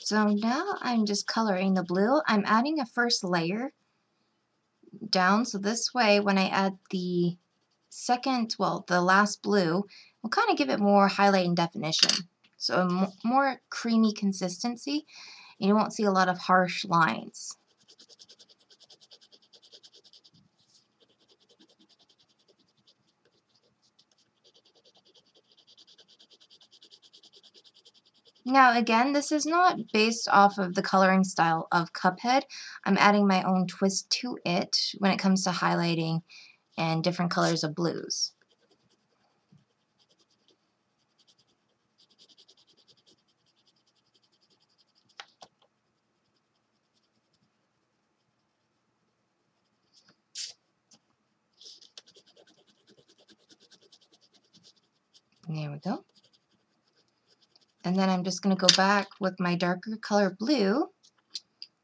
So now I'm just coloring the blue. I'm adding a first layer down, so this way when I add the second, well, the last blue, we'll kind of give it more highlight and definition. So a more creamy consistency, and you won't see a lot of harsh lines. Now again, this is not based off of the coloring style of Cuphead. I'm adding my own twist to it when it comes to highlighting and different colors of blues. There we go. And then I'm just going to go back with my darker color blue,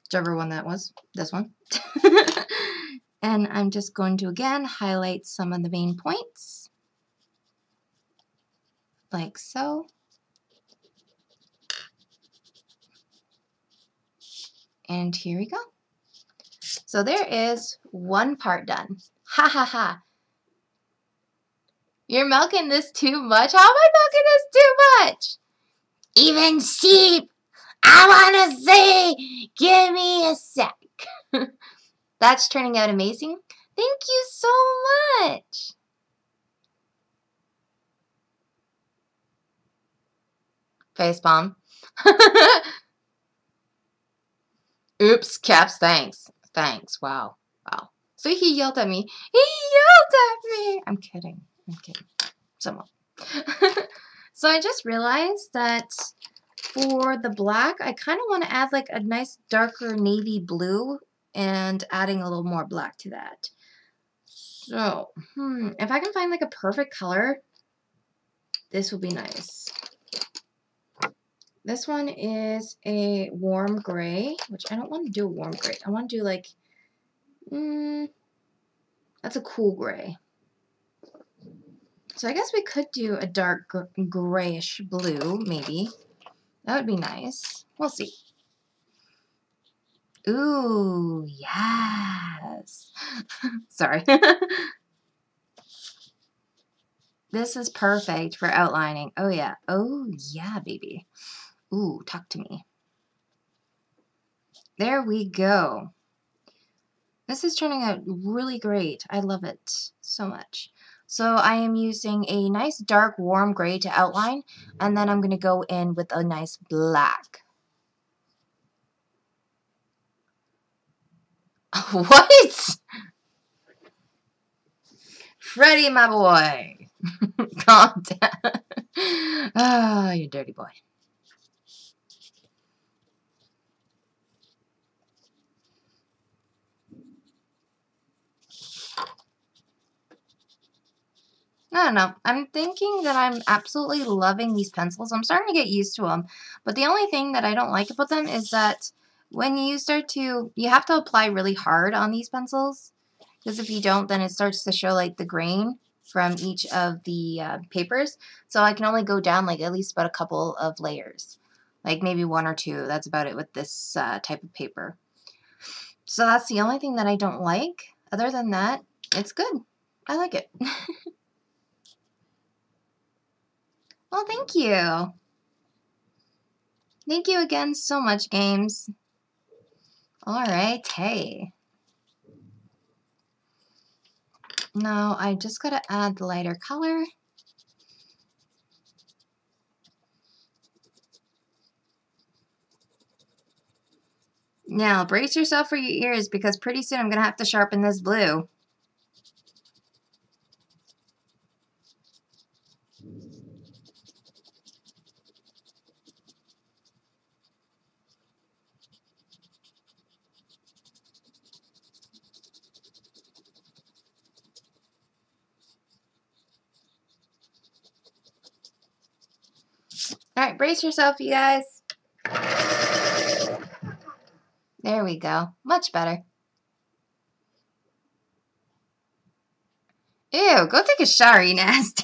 whichever one that was, this one. And I'm just going to again highlight some of the main points, like so. And here we go. So there is one part done. Ha ha ha. You're milking this too much? How am I milking this too much? Even sheep, I want to see, give me a sec. That's turning out amazing. Thank you so much. Facepalm. Oops, Caps, thanks. Thanks, wow, wow. So he yelled at me. He yelled at me. I'm kidding. I'm kidding. Somewhat. So I just realized that for the black, I kind of want to add like a nice darker navy blue and adding a little more black to that. So, if I can find like a perfect color, this will be nice. This one is a warm gray, which I don't want to do a warm gray. I want to do like, that's a cool gray. So I guess we could do a dark grayish blue, maybe. That would be nice. We'll see. Ooh, yes. Sorry. This is perfect for outlining. Oh, yeah. Oh, yeah, baby. Ooh, talk to me. There we go. This is turning out really great. I love it so much. So I am using a nice dark warm gray to outline, and then I'm going to go in with a nice black. What? Freddy, my boy. Calm down. Ah, you dirty boy. I don't know. I'm thinking that I'm absolutely loving these pencils. I'm starting to get used to them. But the only thing that I don't like about them is that when you start to, you have to apply really hard on these pencils. Because if you don't, then it starts to show like the grain from each of the papers. So I can only go down like at least about a couple of layers. Like maybe one or two. That's about it with this type of paper. So that's the only thing that I don't like. Other than that, it's good. I like it. Well, thank you. Thank you again so much, games. Alright, hey. Now I just gotta add the lighter color. Now brace yourself for your ears because pretty soon I'm gonna have to sharpen this blue. Alright, brace yourself, you guys. There we go. Much better. Ew, go take a shower, you nasty.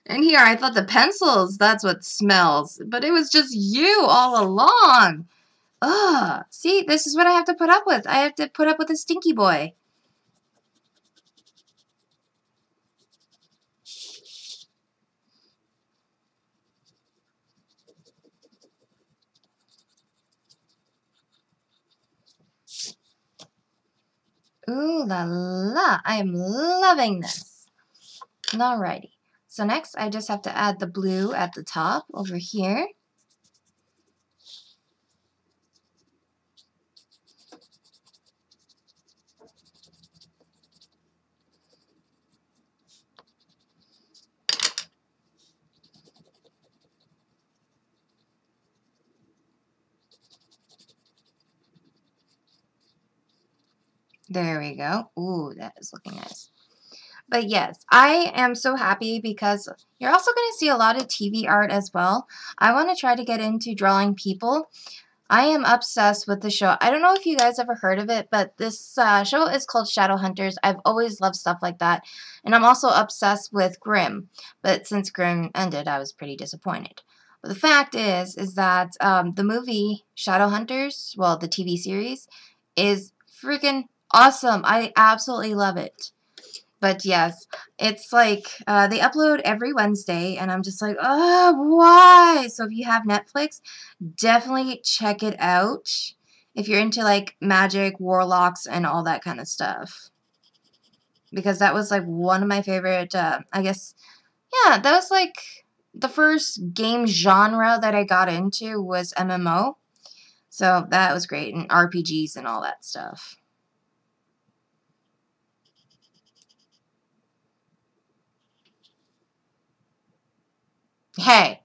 And here, I thought the pencils, that's what smells. But it was just you all along. Ugh. See, this is what I have to put up with. I have to put up with a stinky boy. Ooh la la. I am loving this. Alrighty. So next, I just have to add the blue at the top over here. There we go. Ooh, that is looking nice. But yes, I am so happy because you're also going to see a lot of TV art as well. I want to try to get into drawing people. I am obsessed with the show. I don't know if you guys ever heard of it, but this show is called Shadowhunters. I've always loved stuff like that. And I'm also obsessed with Grimm. But since Grimm ended, I was pretty disappointed. But the fact is that the movie Shadowhunters, well, the TV series, is freaking awesome. I absolutely love it. But yes, it's like they upload every Wednesday, and I'm just like, oh, why? So if you have Netflix, definitely check it out if you're into like magic, warlocks, and all that kind of stuff. Because that was like one of my favorite, I guess, yeah, that was like the first game genre that I got into was MMO. So that was great, and RPGs and all that stuff. Hey,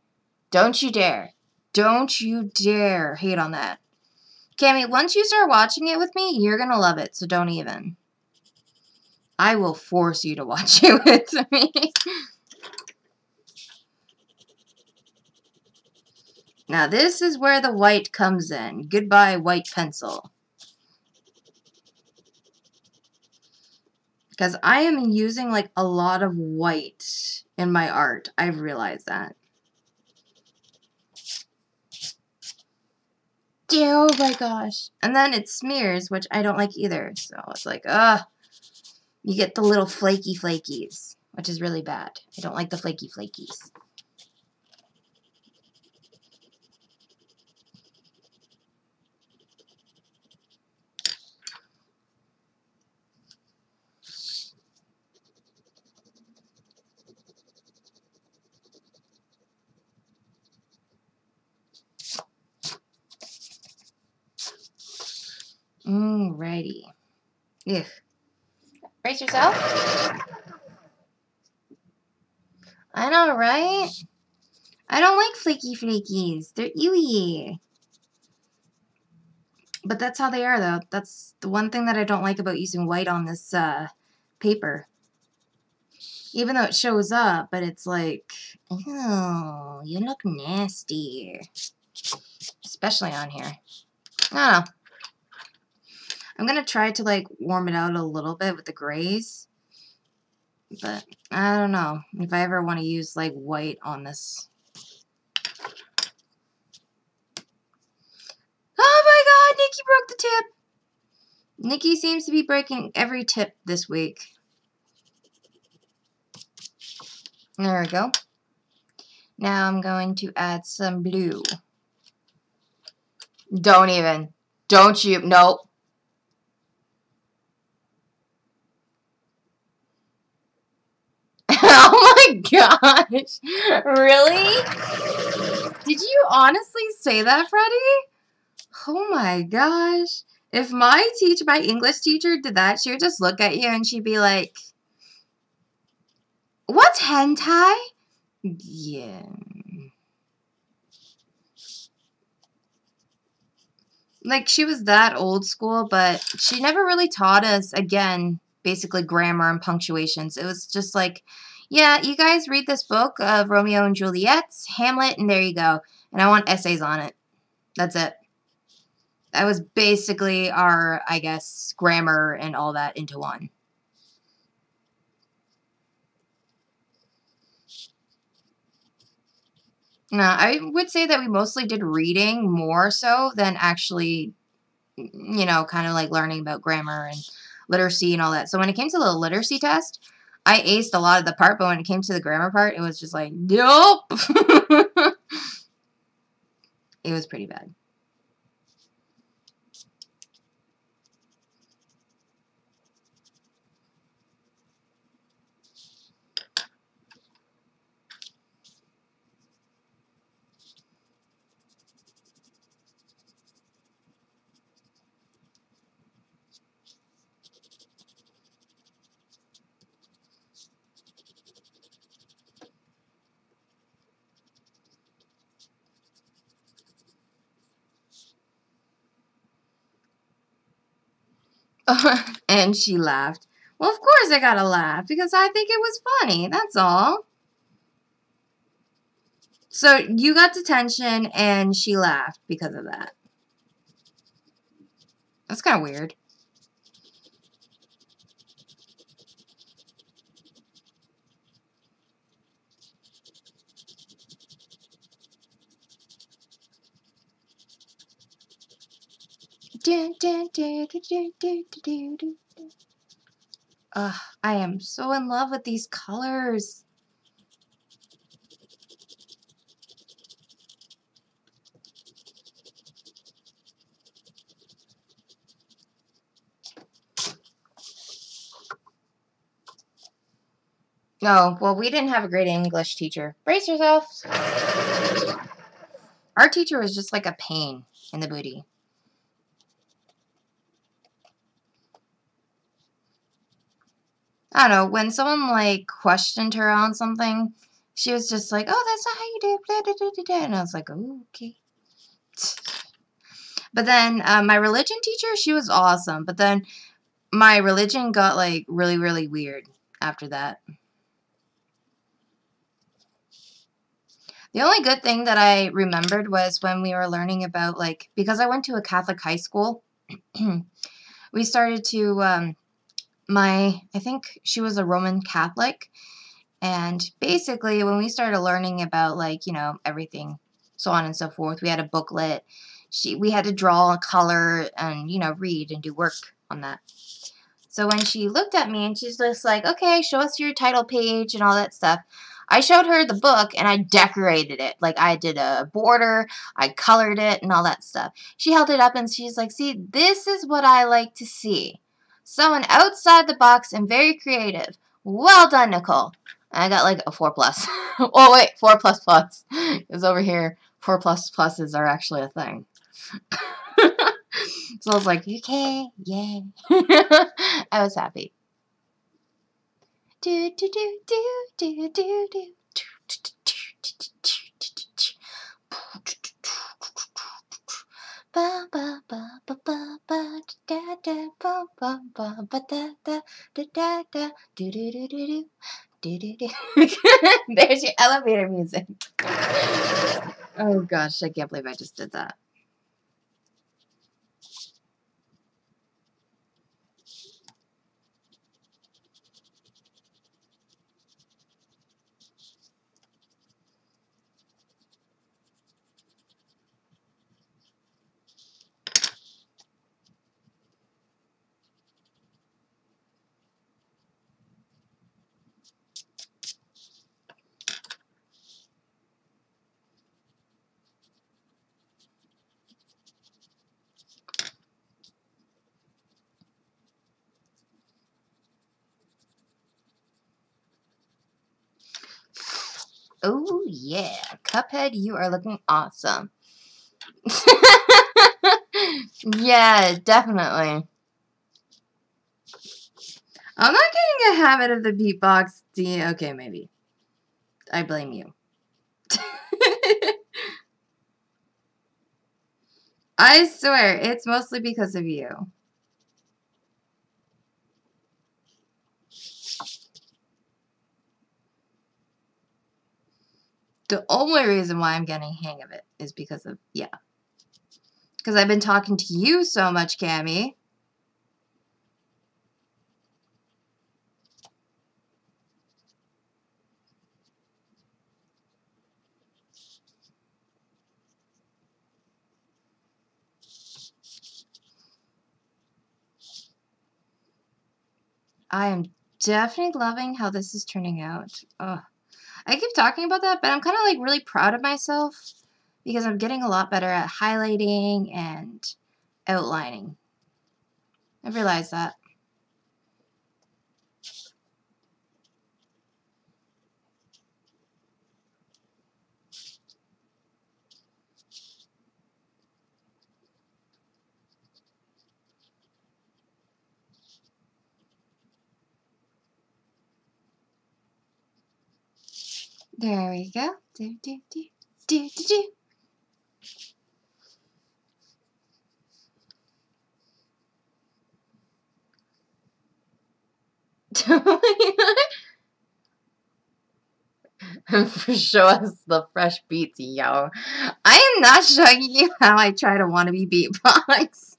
don't you dare. Don't you dare hate on that. Cammy, once you start watching it with me, you're going to love it, so don't even. I will force you to watch it with me. Now, this is where the white comes in. Goodbye, white pencil. Because I am using, like, a lot of white in my art. I've realized that. Oh my gosh. And then it smears, which I don't like either. So it's like, ugh. You get the little flaky flakies, which is really bad. I don't like the flaky flakies. Alrighty. Ugh. Brace yourself. I know, right? I don't like flaky flakies. They're ewy. But that's how they are, though. That's the one thing that I don't like about using white on this paper. Even though it shows up, but it's like, oh, you look nasty. Especially on here. I don't know. I'm going to try to, like, warm it out a little bit with the grays. But I don't know if I ever want to use, like, white on this. Oh my god, Nikki broke the tip. Nikki seems to be breaking every tip this week. There we go. Now I'm going to add some blue. Don't even. Don't you. Nope. Oh my gosh. Really? Did you honestly say that, Freddie? Oh my gosh. If my English teacher did that, she would just look at you and she'd be like, what's hentai? Yeah. Like, she was that old school, but she never really taught us, again, basically grammar and punctuations. It was just like, yeah, you guys read this book of Romeo and Juliet's Hamlet, and there you go. And I want essays on it. That's it. That was basically our, I guess, grammar and all that into one. No, I would say that we mostly did reading more so than actually, you know, kind of like learning about grammar and literacy and all that. So when it came to the literacy test, I aced a lot of the part, but when it came to the grammar part, it was just like, nope. It was pretty bad. And she laughed. Well, of course I gotta laugh because I think it was funny. That's all. So you got detention and she laughed because of that. That's kind of weird. Ugh, I am so in love with these colors. Oh, well, we didn't have a great English teacher. Brace yourselves. Our teacher was just like a pain in the booty. I don't know, when someone like questioned her on something, she was just like, oh, that's not how you do it, blah, blah, blah, blah, blah. And I was like, oh, okay. But then my religion teacher, she was awesome. But then my religion got like really, really weird after that. The only good thing that I remembered was when we were learning about, like, because I went to a Catholic high school, we started to, I think she was a Roman Catholic, and basically when we started learning about, like, you know, everything, so on and so forth, we had a booklet, we had to draw a color and, you know, read and do work on that. So when she looked at me and she's just like, okay, show us your title page and all that stuff, I showed her the book and I decorated it. Like I did a border, I colored it and all that stuff. She held it up and she's like, see, this is what I like to see. Someone outside the box and very creative. Well done, Nicole. And I got like a 4+. Oh, wait, 4++. Because over here, 4++s are actually a thing. So I was like, okay, yay. I was happy. Do do do do do do do. Ba ba ba ba ba ba da da ba ba ba ba da da da da da do do do do do do do. There's your elevator music. Oh gosh, I can't believe I just did that. Oh yeah, Cuphead, you are looking awesome. Yeah, definitely. I'm not getting a habit of the beatbox. Okay, maybe. I blame you. I swear, it's mostly because of you. The only reason why I'm getting a hang of it is because of, yeah. Because I've been talking to you so much, Cammy. I am definitely loving how this is turning out. Ugh. I keep talking about that, but I'm kind of like really proud of myself because I'm getting a lot better at highlighting and outlining. I've realized that. There we go. Do, do, do, do, do, do. Show us the fresh beats, yo. I am not showing you how I try to wannabe beatbox.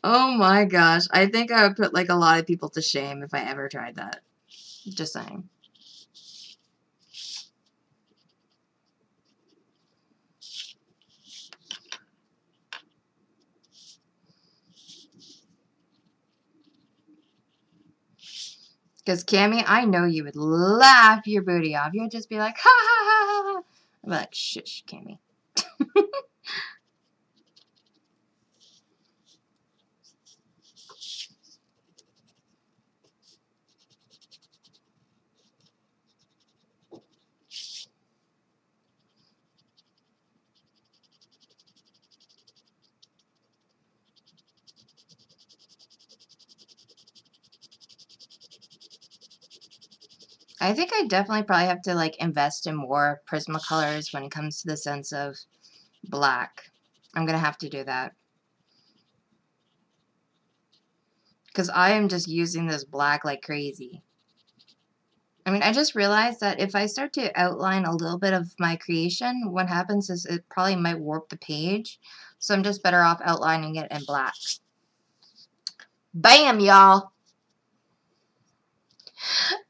Oh my gosh. I think I would put like a lot of people to shame if I ever tried that. Just saying. Because Cammy, I know you would laugh your booty off. You would just be like, ha ha ha ha ha. I'd be like, shush, Cammy. I think I definitely probably have to like invest in more Prismacolors when it comes to the sense of black. I'm gonna have to do that. Because I am just using this black like crazy. I mean, I just realized that if I start to outline a little bit of my creation, what happens is it probably might warp the page. So I'm just better off outlining it in black. Bam, y'all!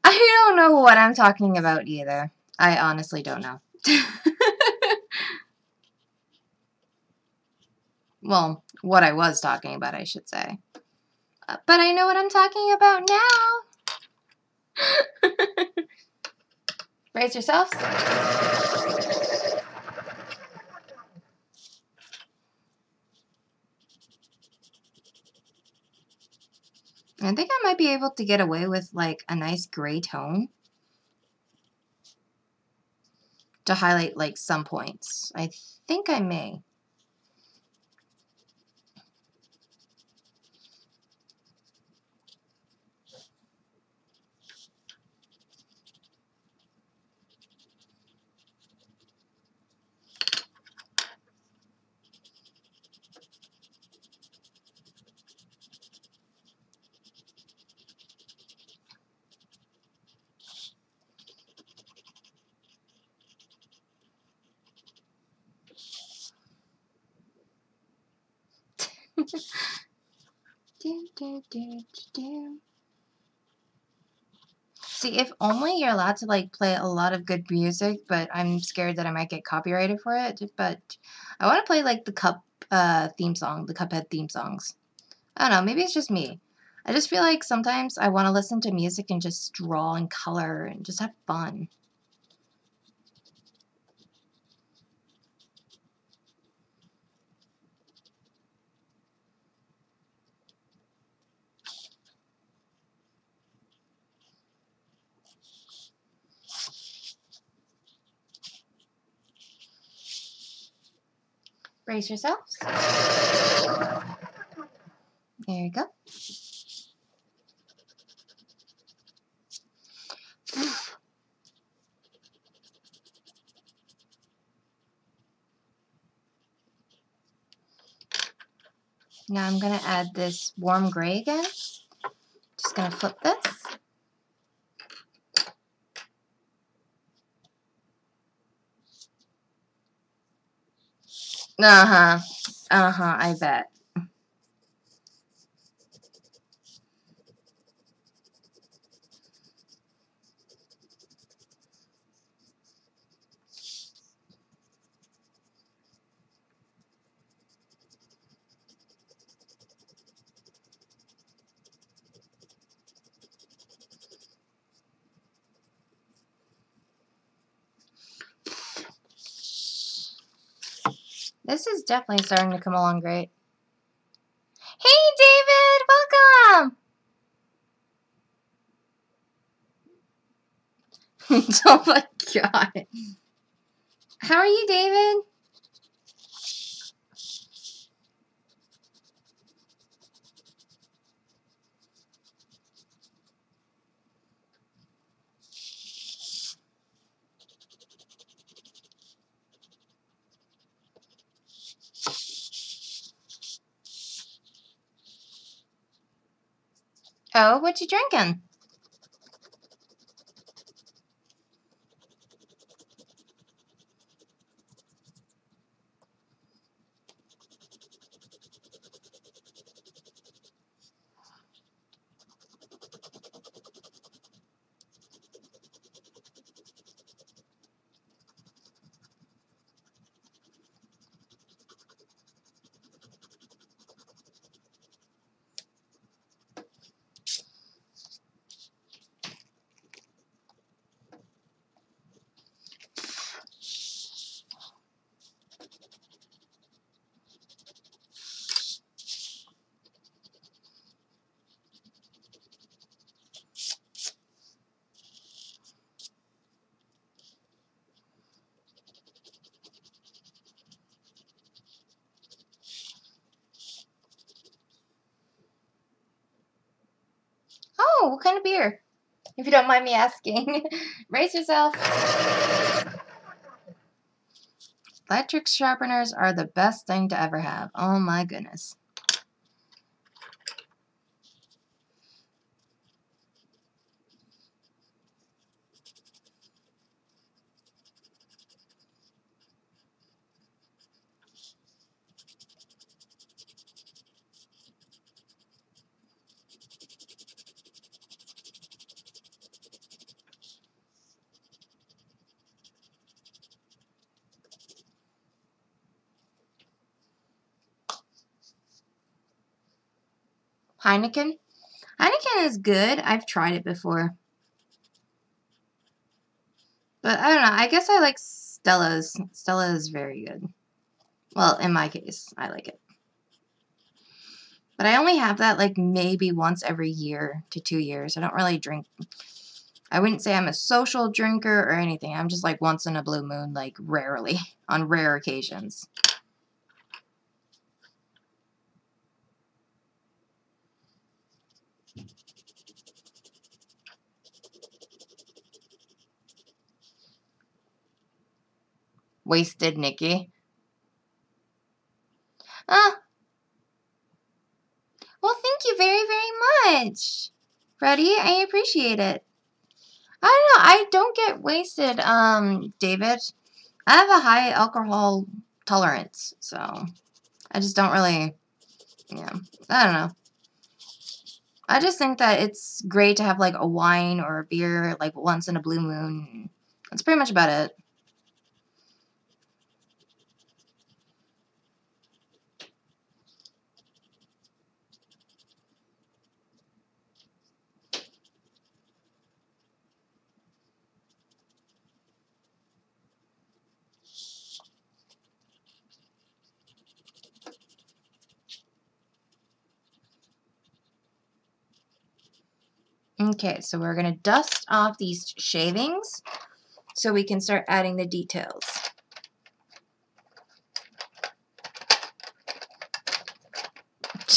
I don't know what I'm talking about either. I honestly don't know. Well, what I was talking about, I should say. But I know what I'm talking about now. Brace yourselves. I think I might be able to get away with like a nice gray tone to highlight like some points. I think I may. See, if only you're allowed to like play a lot of good music, but I'm scared that I might get copyrighted for it. But I want to play like the theme song, the Cuphead theme songs. I don't know, maybe it's just me. I just feel like sometimes I want to listen to music and just draw and color and just have fun. Brace yourselves. There you go. Now I'm going to add this warm gray again. Just going to flip this. Uh-huh. Uh-huh, I bet. This is definitely starting to come along great. Hey, David! Welcome! Oh my god. How are you, David? Oh, what you drinking? Oh, what kind of beer? If you don't mind me asking. Brace yourself. Electric sharpeners are the best thing to ever have. Oh my goodness. Heineken? Heineken is good. I've tried it before. But I don't know. I guess I like Stella's. Stella is very good. Well, in my case, I like it. But I only have that like maybe once every year to 2 years. I don't really drink. I wouldn't say I'm a social drinker or anything. I'm just like once in a blue moon, like rarely, on rare occasions. Wasted Nikki. Ah, well, thank you very, very much, Freddie. I appreciate it. I don't know. I don't get wasted, David. I have a high alcohol tolerance, so I just don't really, yeah, I don't know. I just think that it's great to have like a wine or a beer like once in a blue moon. That's pretty much about it. Okay, so we're going to dust off these shavings so we can start adding the details.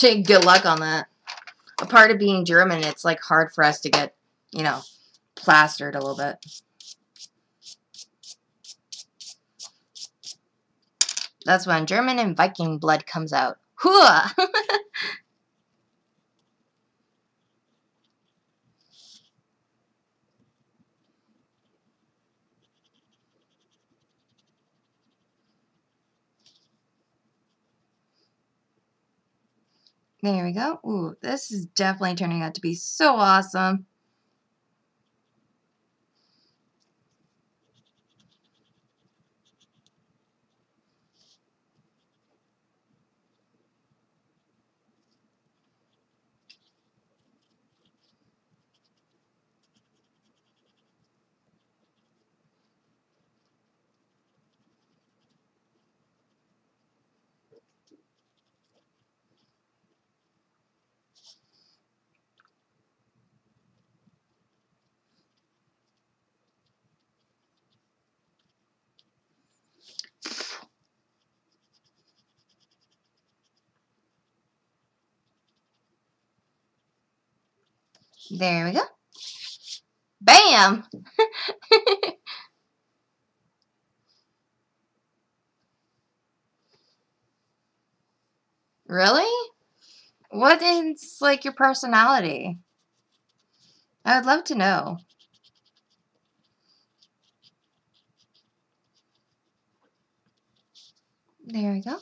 Good luck on that. A part of being German, it's like hard for us to get, you know, plastered a little bit. That's when German and Viking blood comes out. Hooah! There we go. Ooh, this is definitely turning out to be so awesome. There we go. Bam! Really? What is, like, your personality? I would love to know. There we go.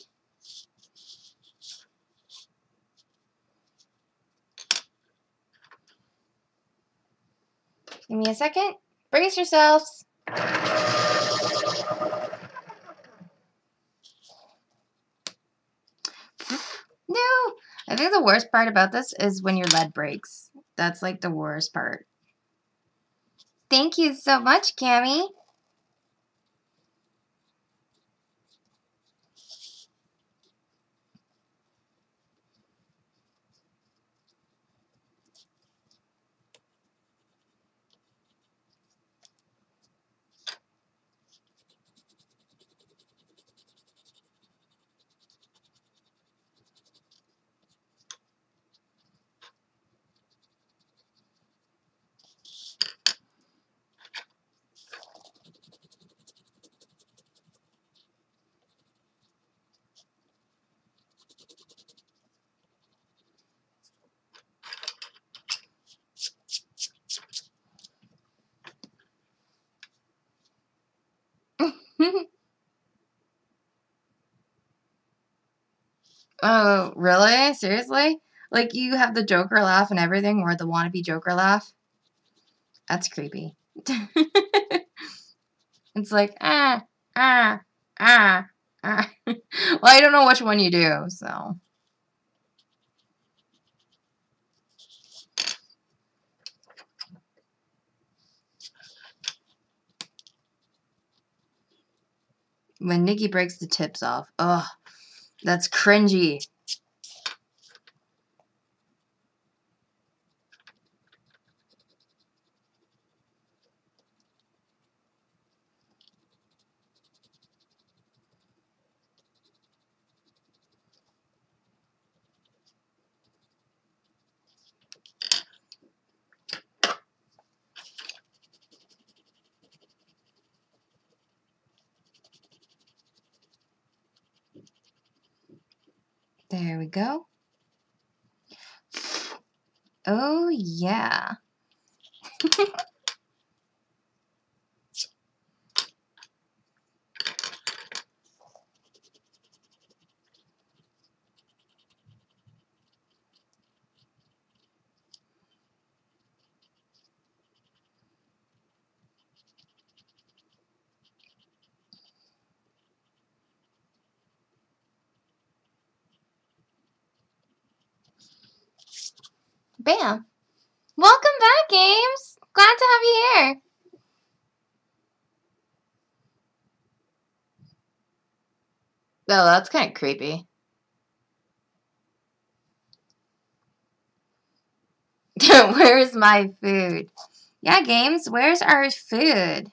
Give me a second. Brace yourselves. No! I think the worst part about this is when your lead breaks. That's like the worst part. Thank you so much, Cammie. Oh, really? Seriously? Like, you have the Joker laugh and everything, or the wannabe Joker laugh? That's creepy. It's like, ah, ah, ah, ah. Well, I don't know which one you do, so. When Nikki breaks the tips off. Ugh, that's cringy. There we go. Oh, yeah. Bam. Welcome back, Games. Glad to have you here. Oh, that's kind of creepy. Where's my food? Yeah, Games, where's our food?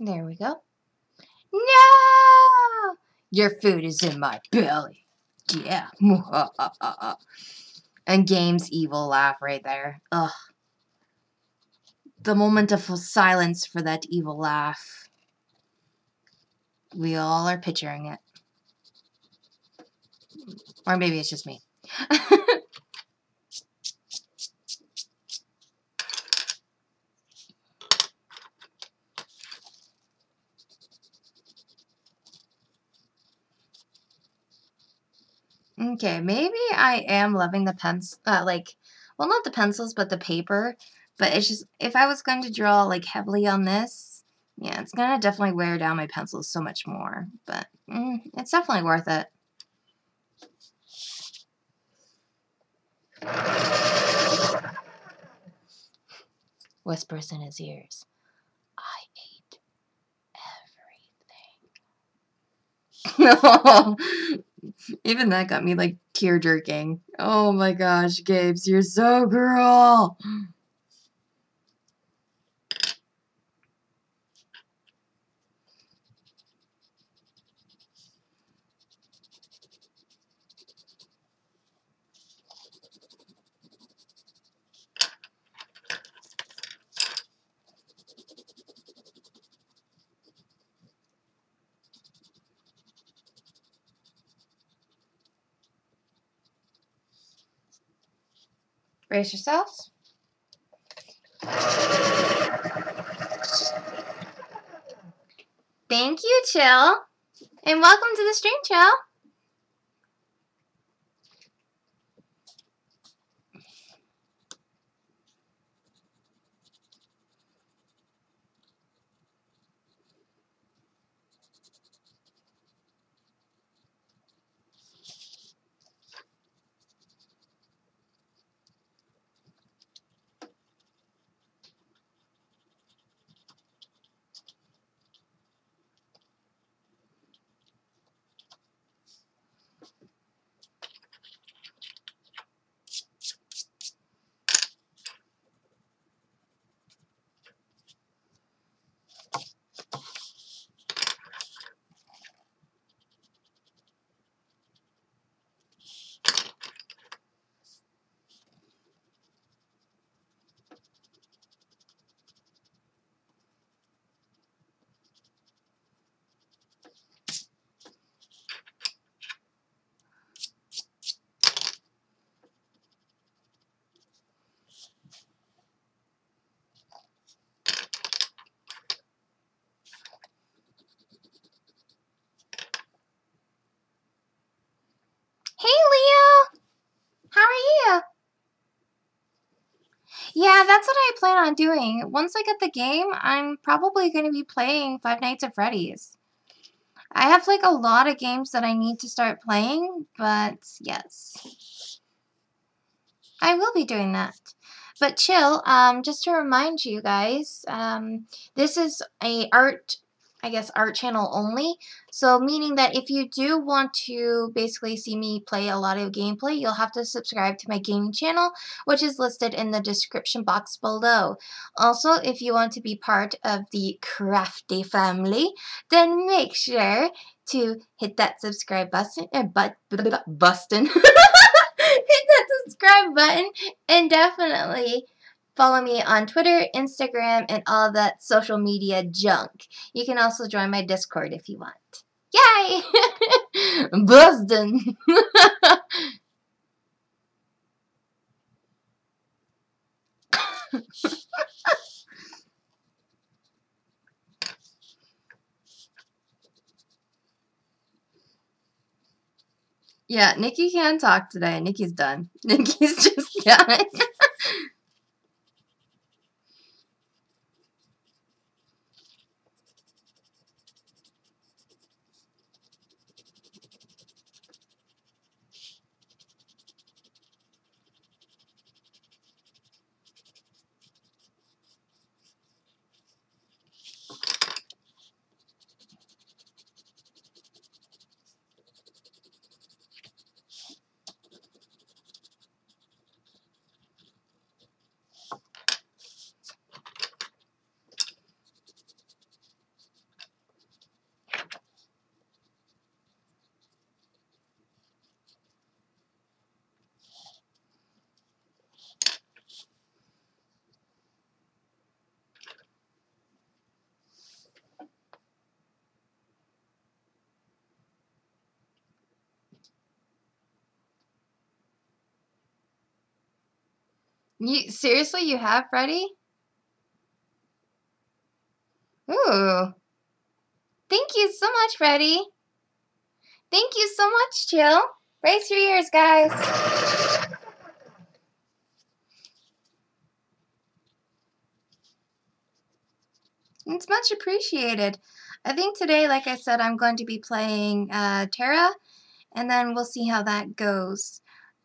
There we go. No! Your food is in my belly. Yeah. And Game's evil laugh right there. Ugh. The moment of silence for that evil laugh. We all are picturing it. Or maybe it's just me. Okay, maybe I am loving the pens, like, well, not the pencils, but the paper. But it's just, if I was going to draw like heavily on this, yeah, it's going to definitely wear down my pencils so much more. But it's definitely worth it. Whispers in his ears. I ate everything. Even that got me like tear jerking. Oh my gosh, Gabes, you're so cruel. Brace yourselves. Thank you, Chill. And welcome to the stream, Chill. Hey, Leo. How are you? Yeah, that's what I plan on doing. Once I get the game, I'm probably going to be playing Five Nights at Freddy's. I have like a lot of games that I need to start playing, but yes, I will be doing that. But chill, just to remind you guys, this is a art channel only. So meaning that if you do want to basically see me play a lot of gameplay, you'll have to subscribe to my gaming channel, which is listed in the description box below. Also, if you want to be part of the Crafty family, then make sure to hit that subscribe button, bustin'. Hit that subscribe button and definitely follow me on Twitter, Instagram, and all that social media junk. You can also join my Discord if you want. Yay! Bustin'. Yeah, Nikki can't talk today. Nikki's done. Nikki's just done. You seriously, you have Freddy? Ooh. Thank you so much, Freddy. Thank you so much, Chill. Brace your ears, guys. It's much appreciated. I think today, like I said, I'm going to be playing Terra, and then we'll see how that goes.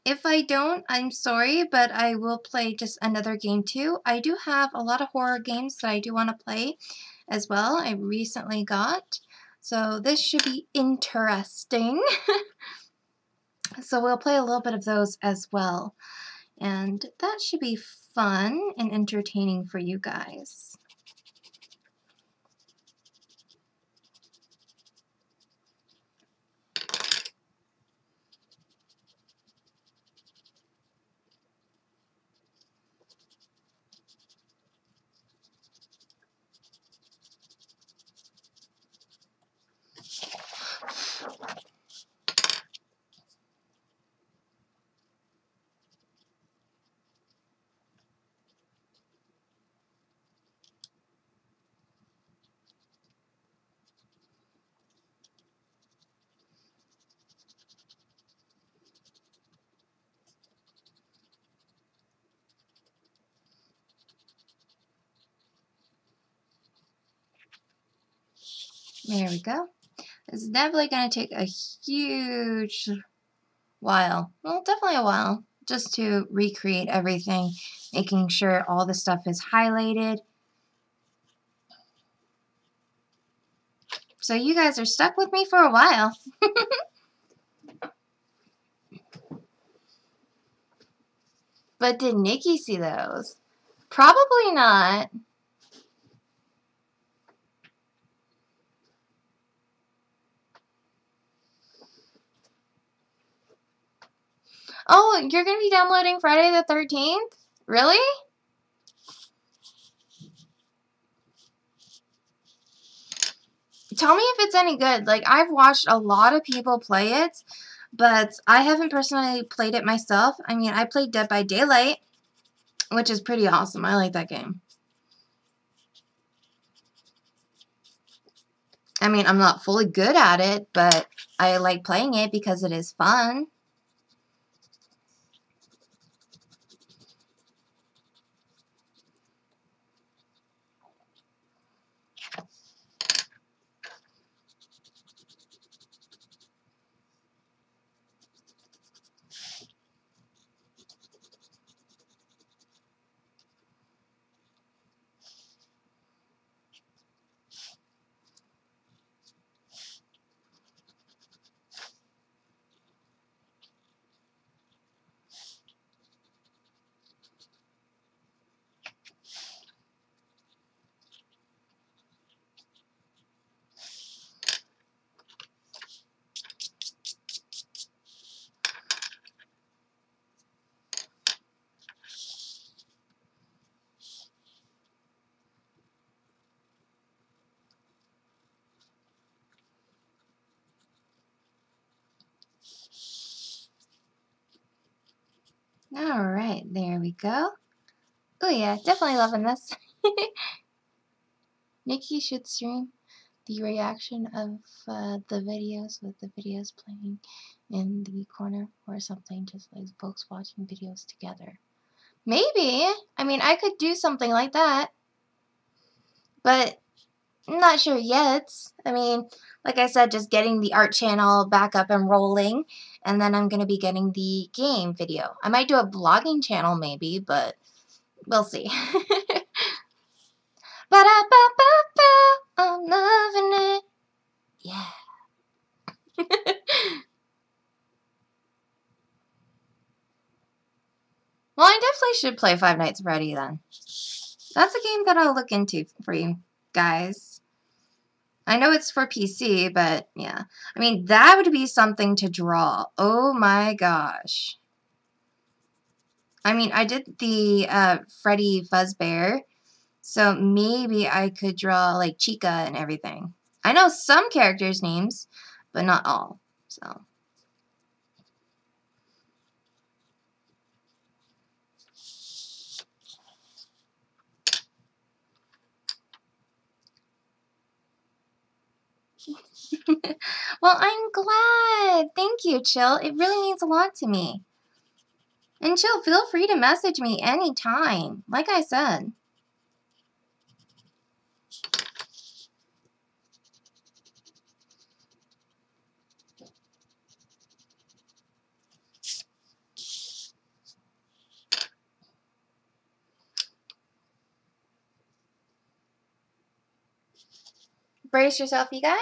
If I don't, I'm sorry, but I will play just another game too. I do have a lot of horror games that I do want to play as well. I recently got. So this should be interesting. So we'll play a little bit of those as well. And that should be fun and entertaining for you guys. There we go. It's definitely going to take a huge while. Well, definitely a while. Just to recreate everything. Making sure all the stuff is highlighted. So you guys are stuck with me for a while. But did Nikki see those? Probably not. Oh, you're going to be downloading Friday the 13th? Really? Tell me if it's any good. Like, I've watched a lot of people play it, but I haven't personally played it myself. I mean, I played Dead by Daylight, which is pretty awesome. I like that game. I mean, I'm not fully good at it, but I like playing it because it is fun. Alright, there we go. Oh yeah, definitely loving this. Nikki should stream the reaction of the videos with the videos playing in the corner or something, just like folks watching videos together. Maybe. I mean, I could do something like that. But I'm not sure yet. I mean, like I said, just getting the art channel back up and rolling. And then I'm going to be getting the game video. I might do a vlogging channel maybe, but we'll see. Ba-da-ba-ba-ba, I'm loving it. Yeah. Well, I definitely should play Five Nights at Freddy then. That's a game that I'll look into for you guys. I know it's for PC, but yeah. I mean, that would be something to draw. Oh my gosh. I mean, I did the Freddy Fazbear, so maybe I could draw like Chica and everything. I know some characters' names, but not all. So. Well, I'm glad. Thank you, Chill. It really means a lot to me. And Chill, feel free to message me anytime. Like I said. Brace yourself, you guys.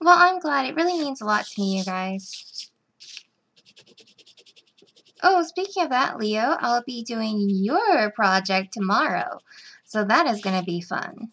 Well, I'm glad. It really means a lot to me, you guys. Oh, speaking of that, Leo, I'll be doing your project tomorrow. So that is going to be fun.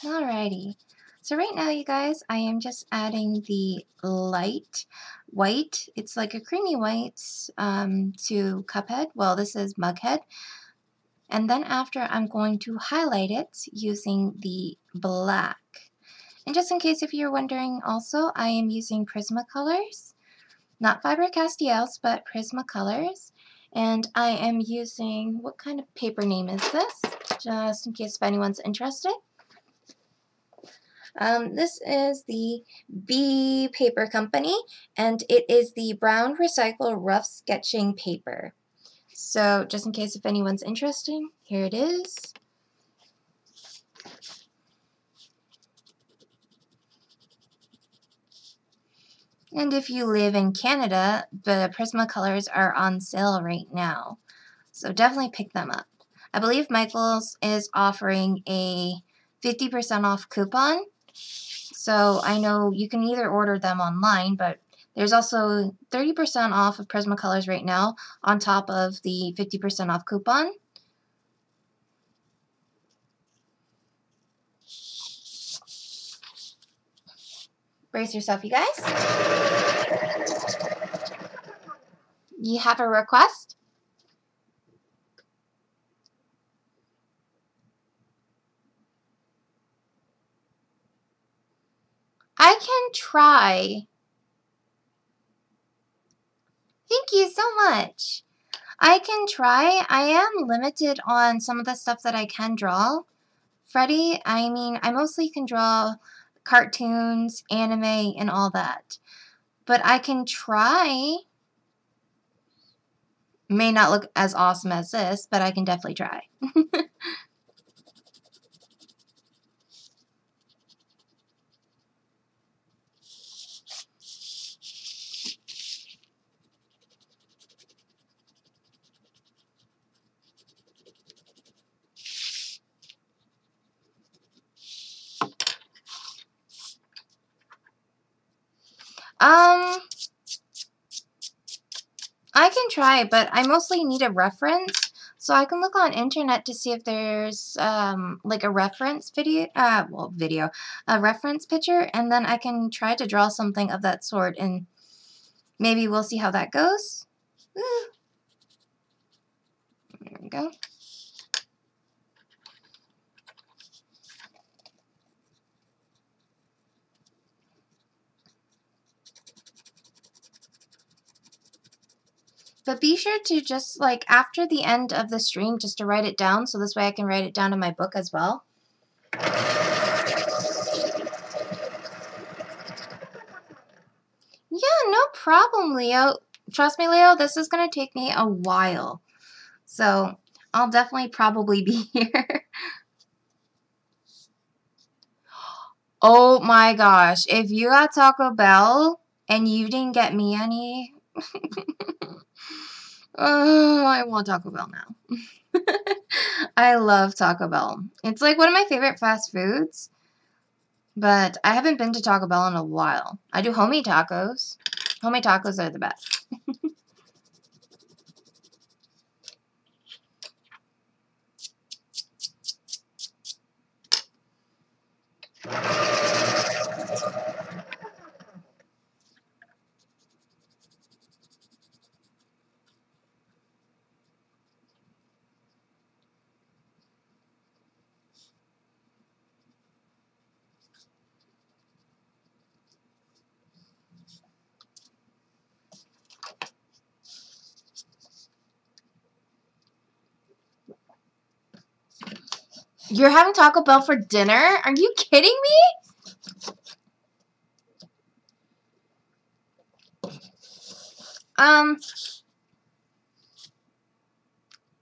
Alrighty. So right now, you guys, I am just adding the light white. It's like a creamy white to Cuphead. Well, this is Mughead. And then after, I'm going to highlight it using the black. And just in case if you're wondering also, I am using Prismacolors. Not Faber-Castells, but Prismacolors. And I am using, what kind of paper name is this? Just in case if anyone's interested. This is the B Paper Company, and it is the brown recycle rough sketching paper. So just in case if anyone's interested, here it is. And if you live in Canada, the Prismacolors are on sale right now. So definitely pick them up. I believe Michael's is offering a 50% off coupon. So I know you can either order them online, but there's also 30% off of Prismacolors right now on top of the 50% off coupon. Brace yourself, you guys. You have a request? I can try. Thank you so much. I can try. I am limited on some of the stuff that I can draw. Freddie, I mean, I mostly can draw cartoons, anime, and all that. But I can try. May not look as awesome as this, but I can definitely try. I can try, but I mostly need a reference. So I can look on internet to see if there's like a reference video, a reference picture, and then I can try to draw something of that sort, and maybe we'll see how that goes. Woo. There we go. But be sure to just, like, after the end of the stream, just to write it down, so this way I can write it down in my book as well. Yeah, no problem, Leo. Trust me, Leo, this is going to take me a while. So, I'll definitely probably be here. Oh my gosh, if you got Taco Bell and you didn't get me any... Oh, I want Taco Bell now. I love Taco Bell. It's like one of my favorite fast foods, but I haven't been to Taco Bell in a while. I do homemade tacos. Homemade tacos are the best. You're having Taco Bell for dinner? Are you kidding me?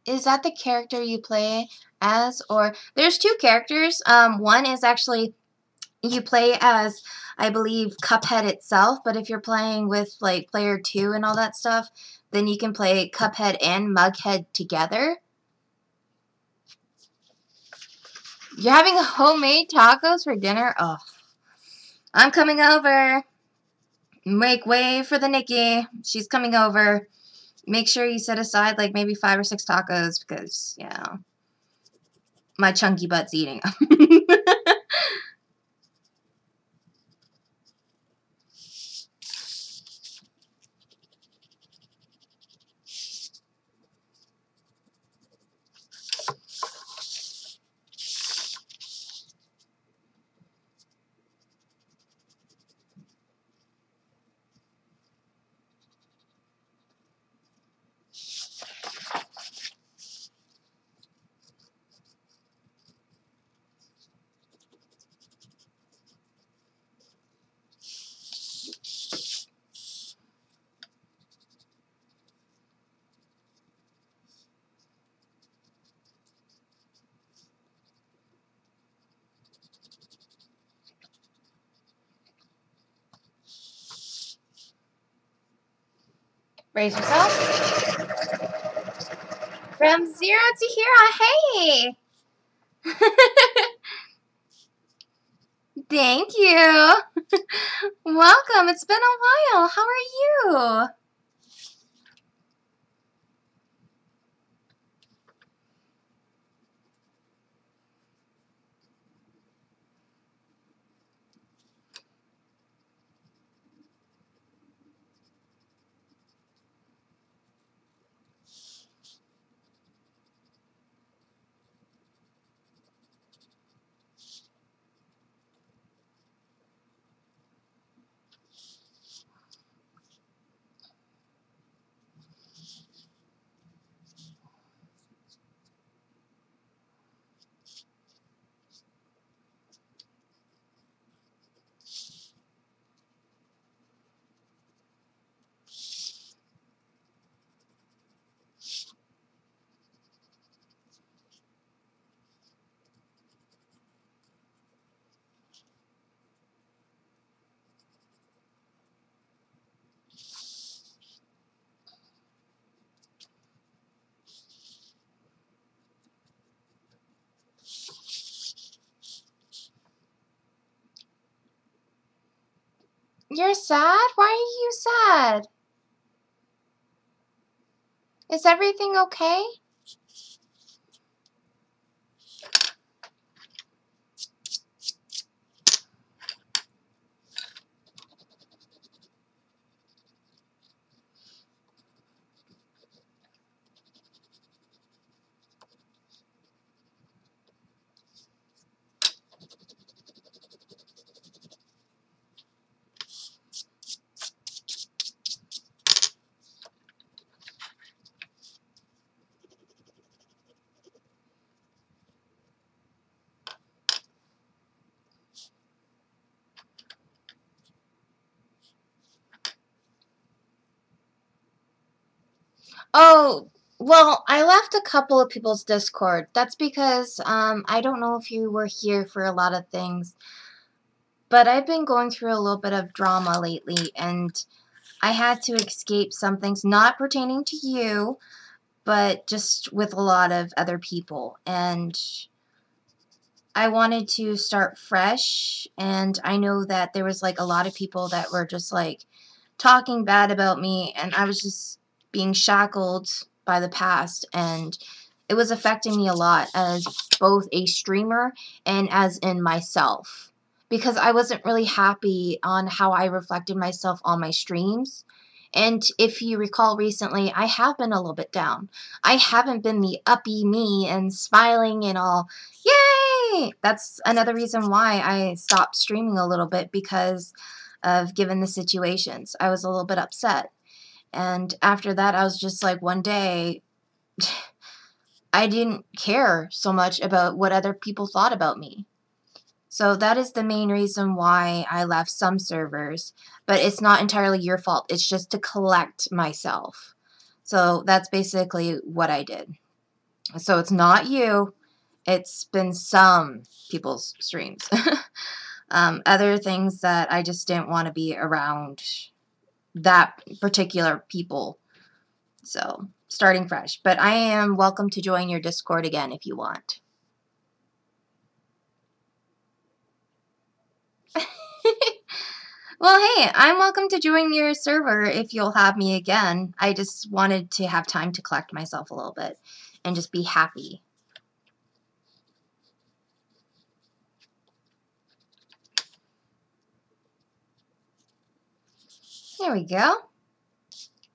Is that the character you play as? Or there's two characters. One is actually you play as, I believe, Cuphead itself, but if you're playing with like player 2 and all that stuff, then you can play Cuphead and Mughead together. You're having homemade tacos for dinner? Oh, I'm coming over. Make way for the Nikki. She's coming over. Make sure you set aside like maybe 5 or 6 tacos because, yeah, my chunky butt's eating them. Raise yourself. From 0 to hero. Hey! Thank you. Welcome. It's been a while. How are you? You're sad? Why are you sad? Is everything okay? Oh, well, I left a couple of people's Discord. That's because I don't know if you were here for a lot of things, but I've been going through a little bit of drama lately, and I had to escape some things not pertaining to you, but just with a lot of other people. And I wanted to start fresh, and I know that there was like a lot of people that were just like talking bad about me, and I was just being shackled by the past, and it was affecting me a lot as both a streamer and as in myself, because I wasn't really happy on how I reflected myself on my streams. And if you recall recently, I have been a little bit down. I haven't been the uppy me and smiling and all, yay! That's another reason why I stopped streaming a little bit, because of given the situations. I was a little bit upset. And after that, I was just like, one day, I didn't care so much about what other people thought about me. So that is the main reason why I left some servers, but it's not entirely your fault. It's just to collect myself. So that's basically what I did. So it's not you. It's been some people's streams. Other things that I just didn't want to be around that particular people. So starting fresh. But I am welcome to join your Discord again if you want. Well, hey, I'm welcome to join your server if you'll have me again. I just wanted to have time to collect myself a little bit and just be happy. There we go.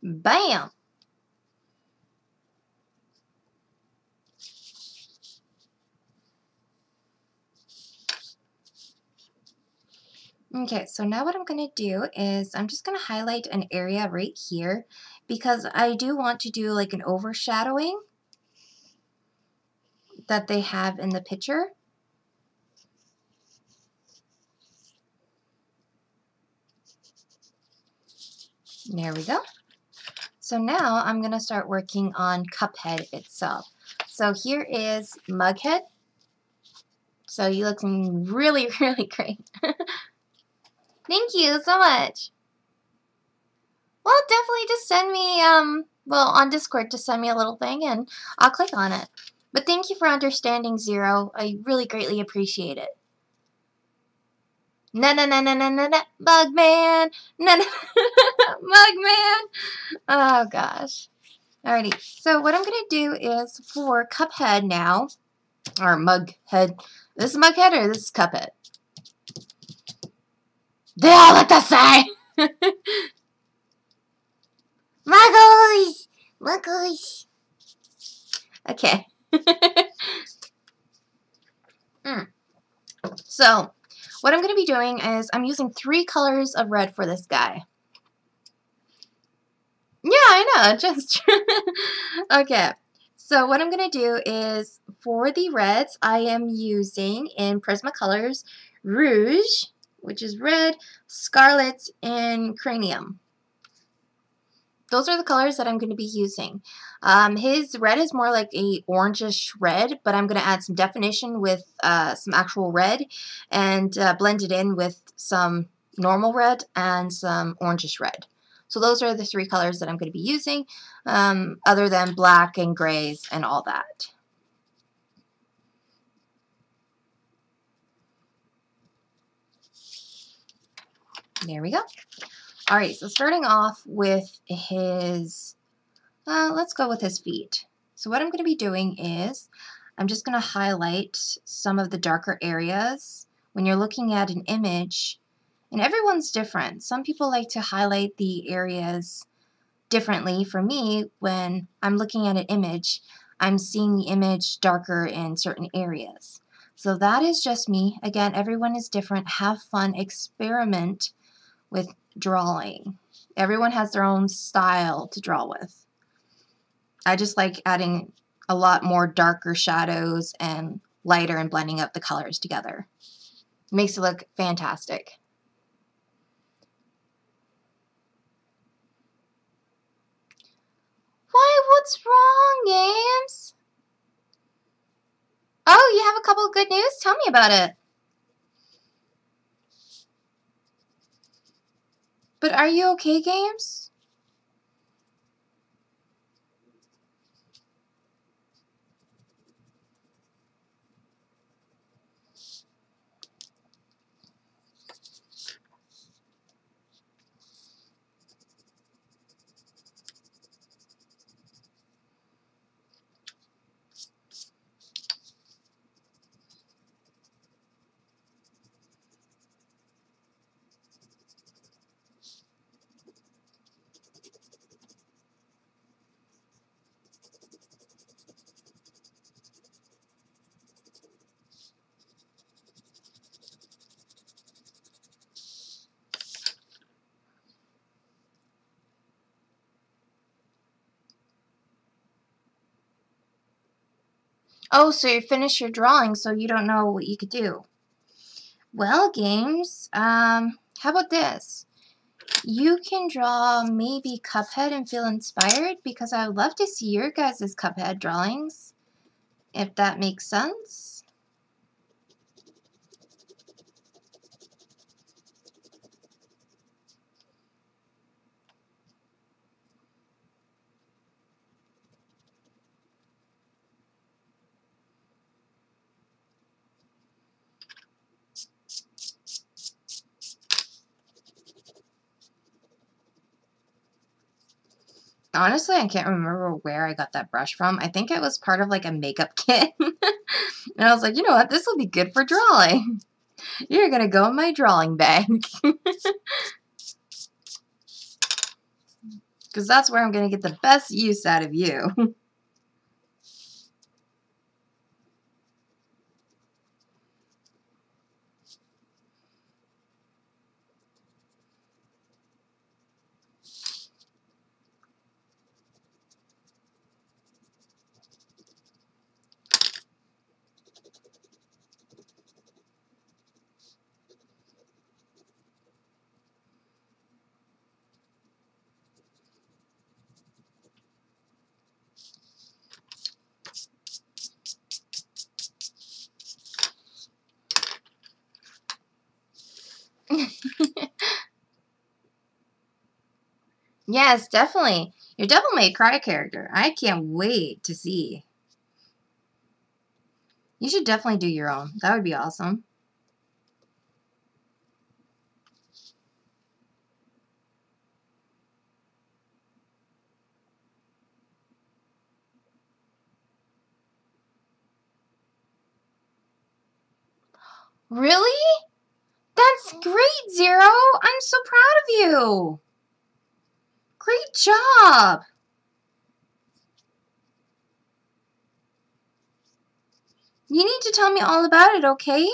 Bam! Okay, so now what I'm going to do is I'm just going to highlight an area right here, because I do want to do like an overshadowing that they have in the picture. There we go. So now I'm going to start working on Cuphead itself. So here is Mughead. So you look really, really great. Thank you so much. Well, definitely just send me, well, on Discord, just send me a little thing and I'll click on it. But thank you for understanding, Zero. I really greatly appreciate it. Mugman! Mugman! Oh, gosh. Alrighty, so what I'm going to do is for Cuphead now, or Mughead. This is Mughead or this is Cuphead? They all look the same! Muggles! Muggles! Okay. So, what I'm going to be doing is I'm using 3 colors of red for this guy. Yeah, I know, just okay. So what I'm going to do is, for the reds, I am using in Prismacolors Rouge, which is red, Scarlet, and Cranium. Those are the colors that I'm going to be using. His red is more like a orangish red, but I'm going to add some definition with some actual red and blend it in with some normal red and some orangish red. So those are the 3 colors that I'm going to be using, other than black and grays and all that. There we go. All right, so starting off with his, let's go with his feet. So what I'm going to be doing is I'm just going to highlight some of the darker areas. When you're looking at an image, and everyone's different. Some people like to highlight the areas differently. For me, when I'm looking at an image, I'm seeing the image darker in certain areas. So that is just me. Again, everyone is different. Have fun, experiment with drawing. Everyone has their own style to draw with. I just like adding a lot more darker shadows and lighter and blending up the colors together. It makes it look fantastic. Why, what's wrong, Games? Oh, you have a couple of good news? Tell me about it. But are you okay, Games? Oh, so you finished your drawing, so you don't know what you could do. Well, Games, how about this? You can draw maybe Cuphead and feel inspired, because I would love to see your guys' Cuphead drawings, if that makes sense. Honestly, I can't remember where I got that brush from. I think it was part of like a makeup kit. And I was like, you know what? This will be good for drawing. You're going to go in my drawing bag. Because that's where I'm going to get the best use out of you. Yes, definitely. Your Devil May Cry character. I can't wait to see. You should definitely do your own. That would be awesome. Really? That's great, Zero. I'm so proud of you. Great job. You need to tell me all about it, okay?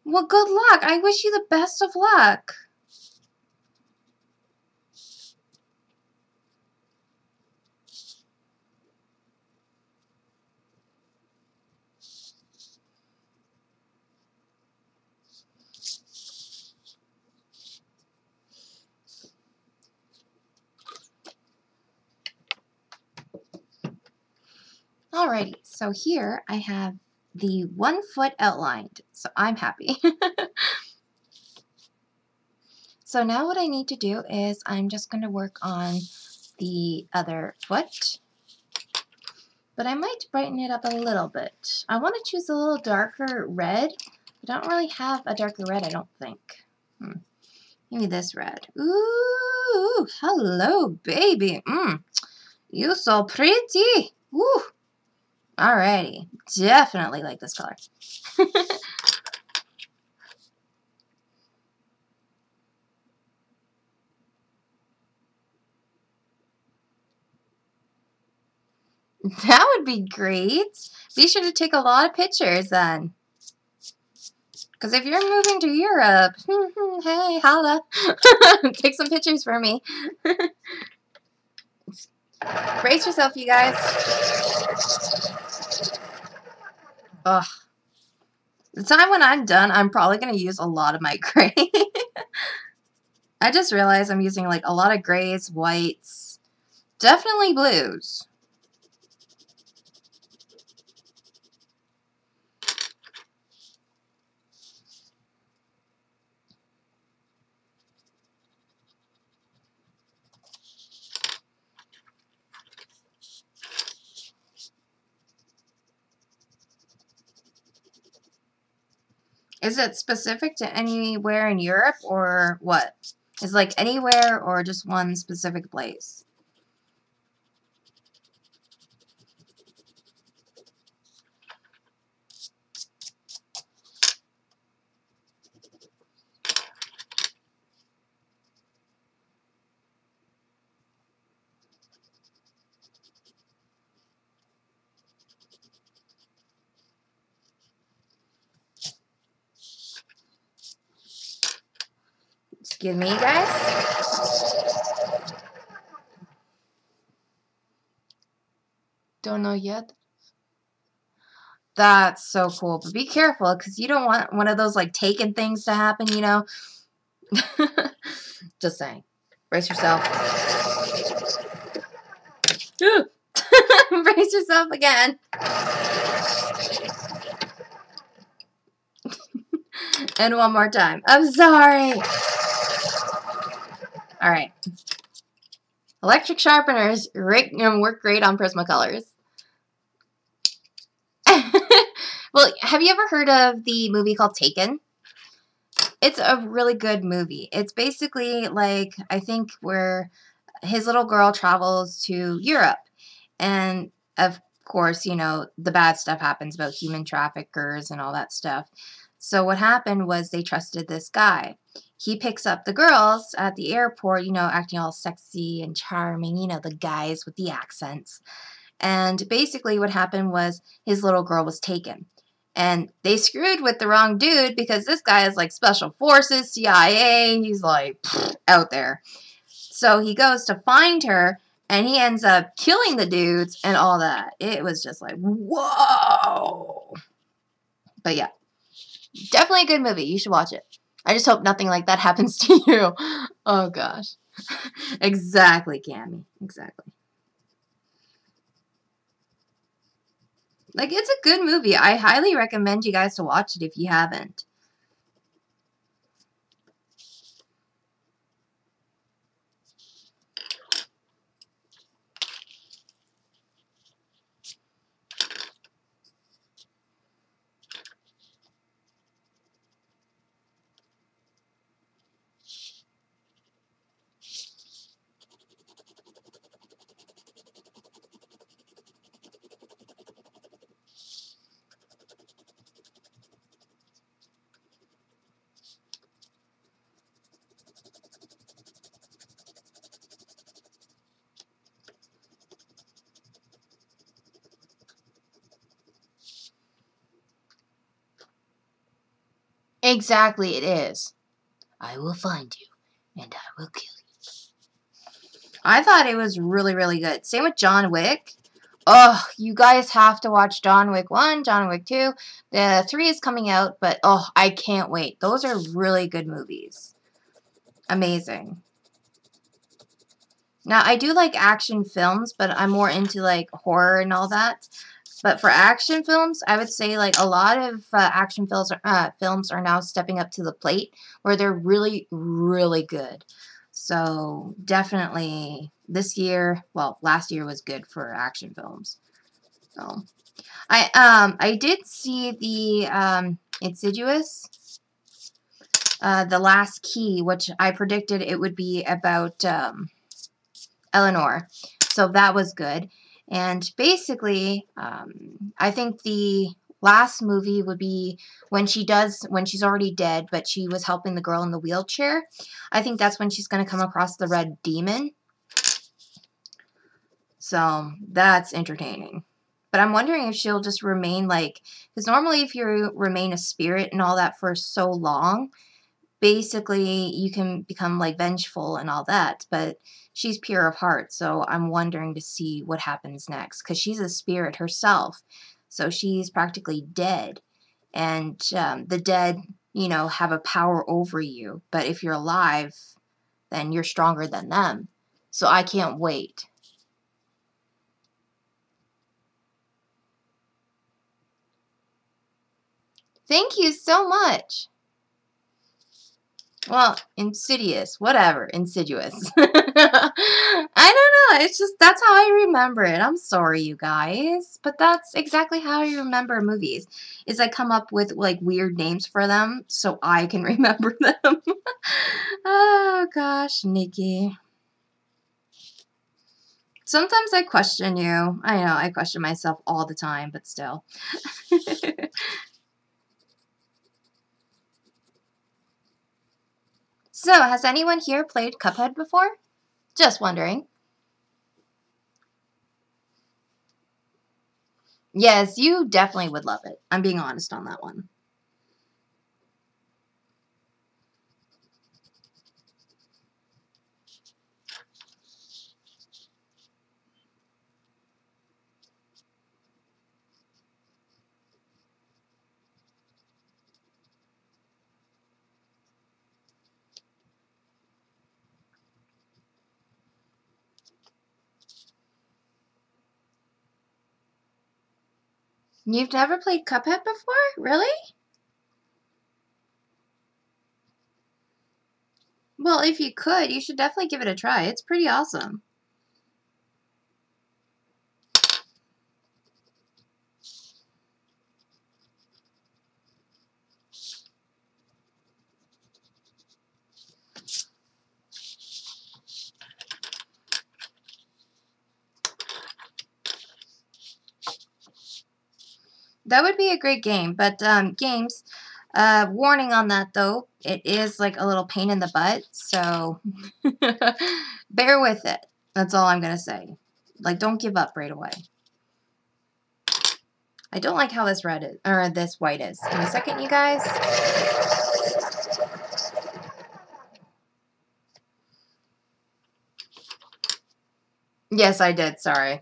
Well, good luck. I wish you the best of luck. Alrighty, so here I have the 1 foot outlined, so I'm happy. So now what I need to do is I'm just going to work on the other foot, but I might brighten it up a little bit. I want to choose a little darker red. I don't really have a darker red, I don't think. Maybe this red. Ooh, hello, baby. You so pretty. Woo. Alrighty, definitely like this color. That would be great. Be sure to take a lot of pictures then. Because if you're moving to Europe, hey, holla. Take some pictures for me. Brace yourself, you guys. Ugh. The time when I'm done, I'm probably going to use a lot of my gray. I just realized I'm using like a lot of grays, whites, definitely blues. Is it specific to anywhere in Europe or what? Is it like anywhere or just one specific place? Excuse me, guys. Don't know yet. That's so cool. But be careful, because you don't want one of those, like, taken things to happen, you know? Just saying. Brace yourself. Brace yourself again. And one more time. I'm sorry. All right. Electric sharpeners work great on Prismacolors. Well, have you ever heard of the movie called Taken? It's a really good movie. It's basically like, I think, where his little girl travels to Europe. And of course, you know, the bad stuff happens about human traffickers and all that stuff. So what happened was they trusted this guy. He picks up the girls at the airport, you know, acting all sexy and charming, you know, the guys with the accents. And basically what happened was his little girl was taken. And they screwed with the wrong dude because this guy is like special forces, CIA, he's like out there. So he goes to find her and he ends up killing the dudes and all that. It was just like, whoa. But yeah, definitely a good movie. You should watch it. I just hope nothing like that happens to you. Oh gosh. Exactly, Cammy. Exactly. Like, it's a good movie. I highly recommend you guys to watch it if you haven't. Exactly, it is. I will find you, and I will kill you. I thought it was really, really good. Same with John Wick. Oh, you guys have to watch John Wick 1, John Wick 2. The 3 is coming out, but oh, I can't wait. Those are really good movies. Amazing. Now, I do like action films, but I'm more into, like, horror and all that. But for action films, I would say, like, a lot of action films are now stepping up to the plate where they're really, really good. So, definitely this year, well, last year was good for action films. So, I did see the Insidious, The Last Key, which I predicted it would be about Eleanor. So that was good. And basically, I think the last movie would be when she's already dead, but she was helping the girl in the wheelchair. I think that's when she's going to come across the red demon. So that's entertaining. But I'm wondering if she'll just remain like, because normally if you remain a spirit and all that for so long, basically you can become like vengeful and all that, but she's pure of heart, so I'm wondering to see what happens next, because she's a spirit herself, so she's practically dead, and the dead, you know, have a power over you, but if you're alive, then you're stronger than them, so I can't wait. Thank you so much. Well, insidious, whatever, insidious. I don't know, it's just, that's how I remember it. I'm sorry, you guys, but that's exactly how I remember movies, is I come up with, like, weird names for them so I can remember them. Oh, gosh, Nikki. Sometimes I question you. I know, I question myself all the time, but still. So, has anyone here played Cuphead before? Just wondering. Yes, you definitely would love it. I'm being honest on that one. You've never played Cuphead before? Really? Well, if you could, you should definitely give it a try. It's pretty awesome. That would be a great game, but games, warning on that though, it is like a little pain in the butt, so bear with it. That's all I'm gonna say. Like, don't give up right away. I don't like how this red is, or this white is. Give me a second, you guys. Yes, I did. Sorry.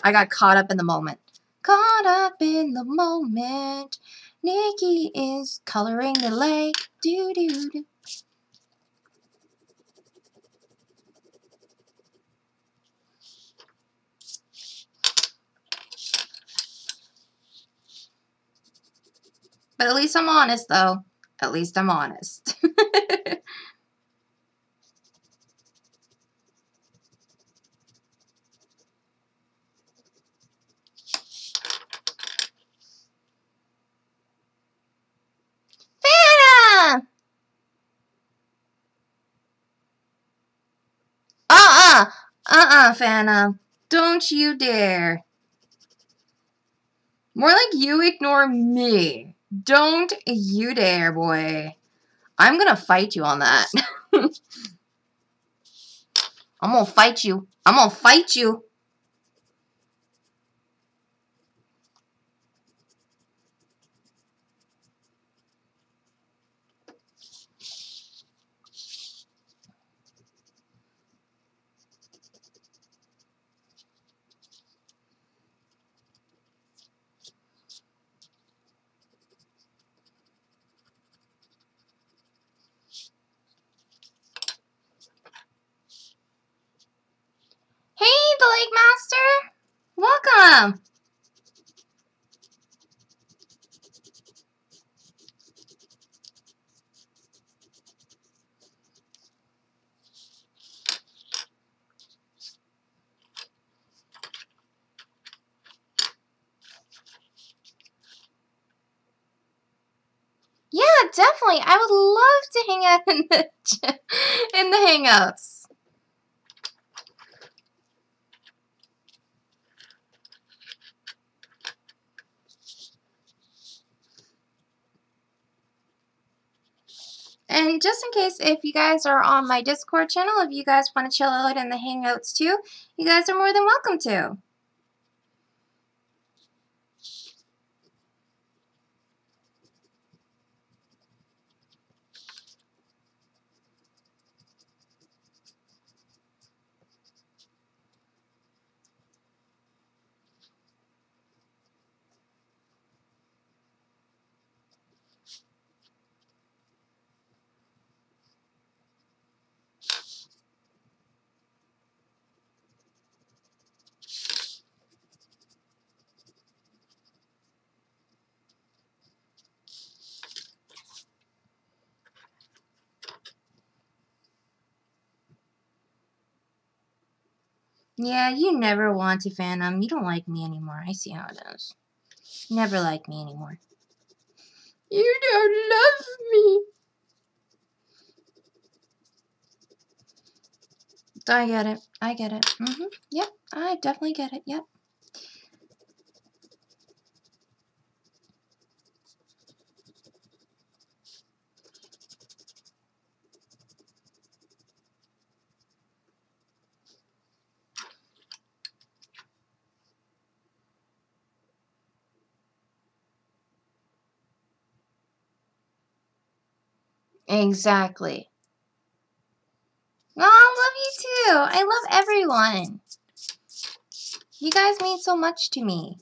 I got caught up in the moment. Caught up in the moment. Nikki is coloring the lake. Do do do. But at least I'm honest, though. At least I'm honest. Fanta! Fanta. Don't you dare. More like you ignore me. Don't you dare, boy. I'm gonna fight you on that. I'm gonna fight you. I'm gonna fight you. Hey, the Lake Master. Welcome. Yeah, definitely. I would love to hang out in the in the hangouts. And just in case, if you guys are on my Discord channel, if you guys want to chill out in the hangouts too, you guys are more than welcome to. Yeah, you never want to, Phantom. You don't like me anymore. I see how it is. Never like me anymore. You don't love me. I get it. I get it. Yep, I definitely get it. Yep. Exactly. Oh, I love you too. I love everyone. You guys mean so much to me.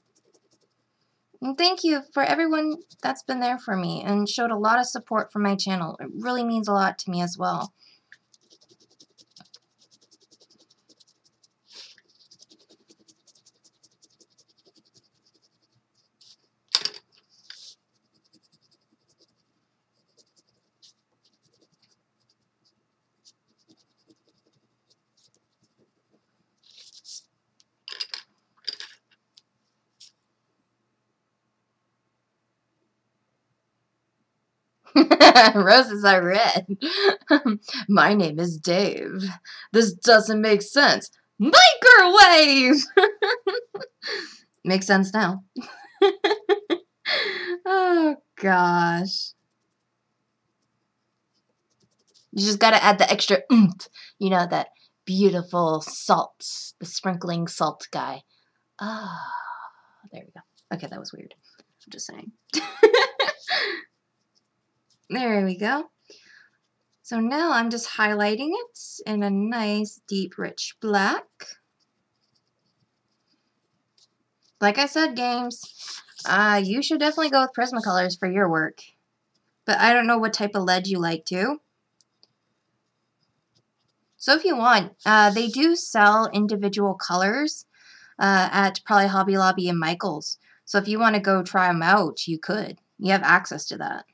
And thank you for everyone that's been there for me and showed a lot of support for my channel. It really means a lot to me as well. Roses are red. My name is Dave. This doesn't make sense. Microwave! Makes sense now. Oh, gosh. You just gotta add the extra oomph. You know, that beautiful salt. The sprinkling salt guy. Ah, there we go. Okay, that was weird. I'm just saying. There we go. So now I'm just highlighting it in a nice, deep, rich black. Like I said, games, you should definitely go with Prismacolors for your work. But I don't know what type of lead you like too. So if you want, they do sell individual colors at probably Hobby Lobby and Michael's. So if you want to go try them out, you could. You have access to that.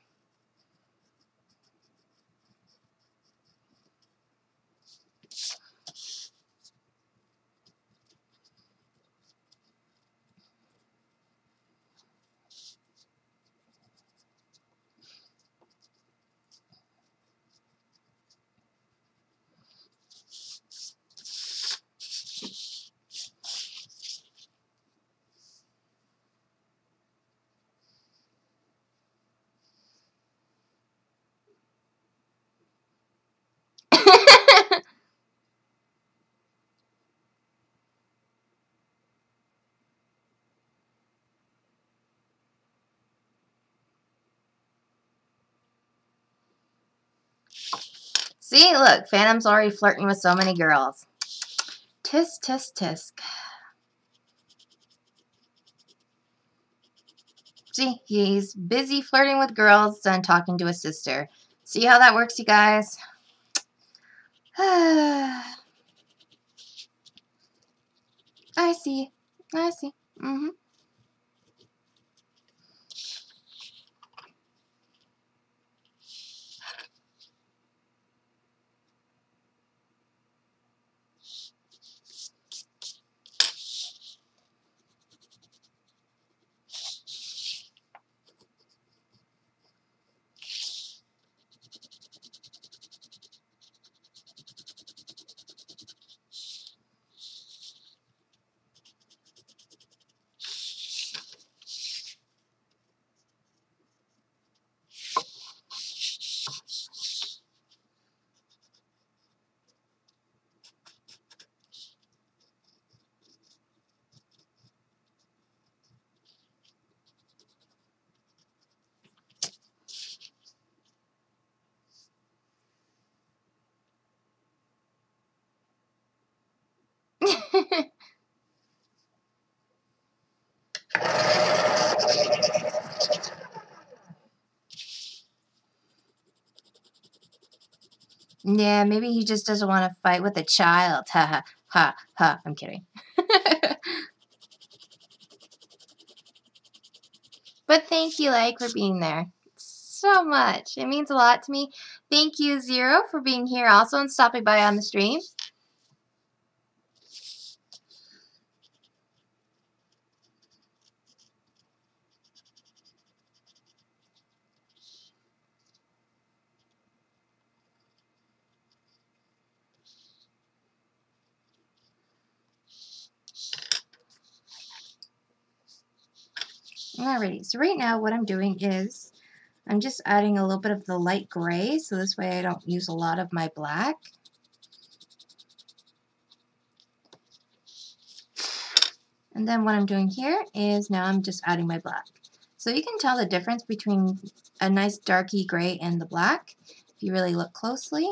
See, look, Phantom's already flirting with so many girls. Tisk, tisk, tisk. See, he's busy flirting with girls and talking to his sister. See how that works, you guys? I see. I see. Yeah, maybe he just doesn't want to fight with a child. Ha ha ha ha. I'm kidding. But thank you, like, for being there so much. It means a lot to me. Thank you, Zero, for being here also and stopping by on the stream. Alrighty, so right now what I'm doing is I'm just adding a little bit of the light gray, so this way I don't use a lot of my black. And then what I'm doing here is now I'm just adding my black. So you can tell the difference between a nice darky gray and the black if you really look closely.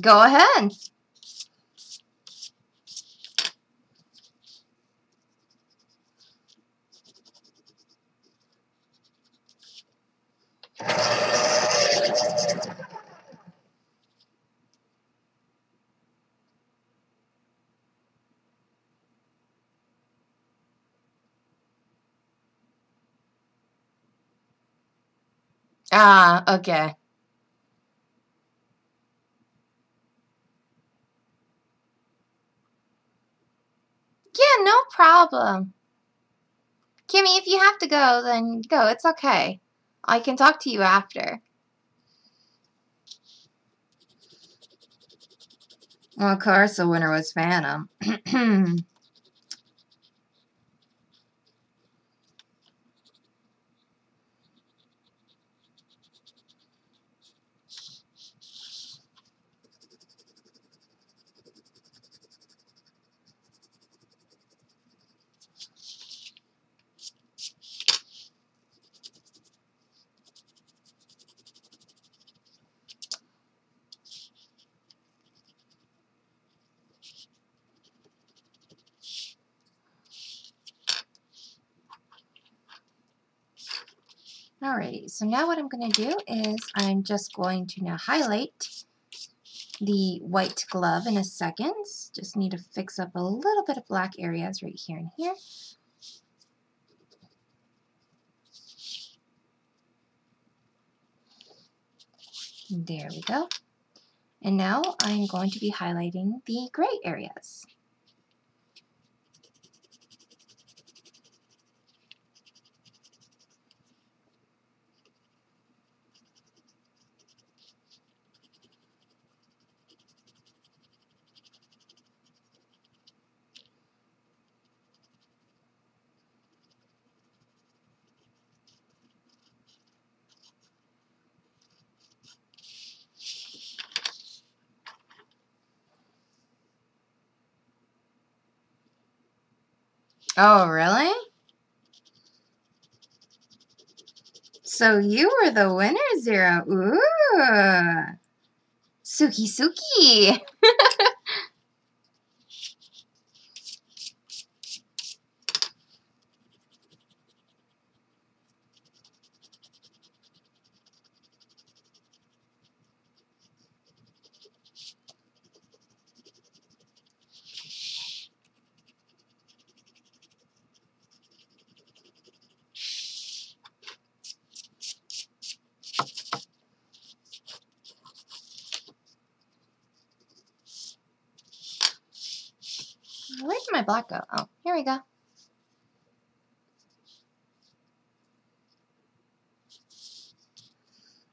Go ahead. Ah, okay. Yeah, no problem. Kimmy, if you have to go, then go. It's okay. I can talk to you after. Well, of course, the winner was Phantom. Alrighty, so now what I'm going to do is I'm just going to now highlight the white glove in a second. Just need to fix up a little bit of black areas right here and here. There we go. And now I'm going to be highlighting the gray areas. Oh, really? So you were the winner, Zero. Ooh. Suki Suki. Where did my black go? Oh, here we go.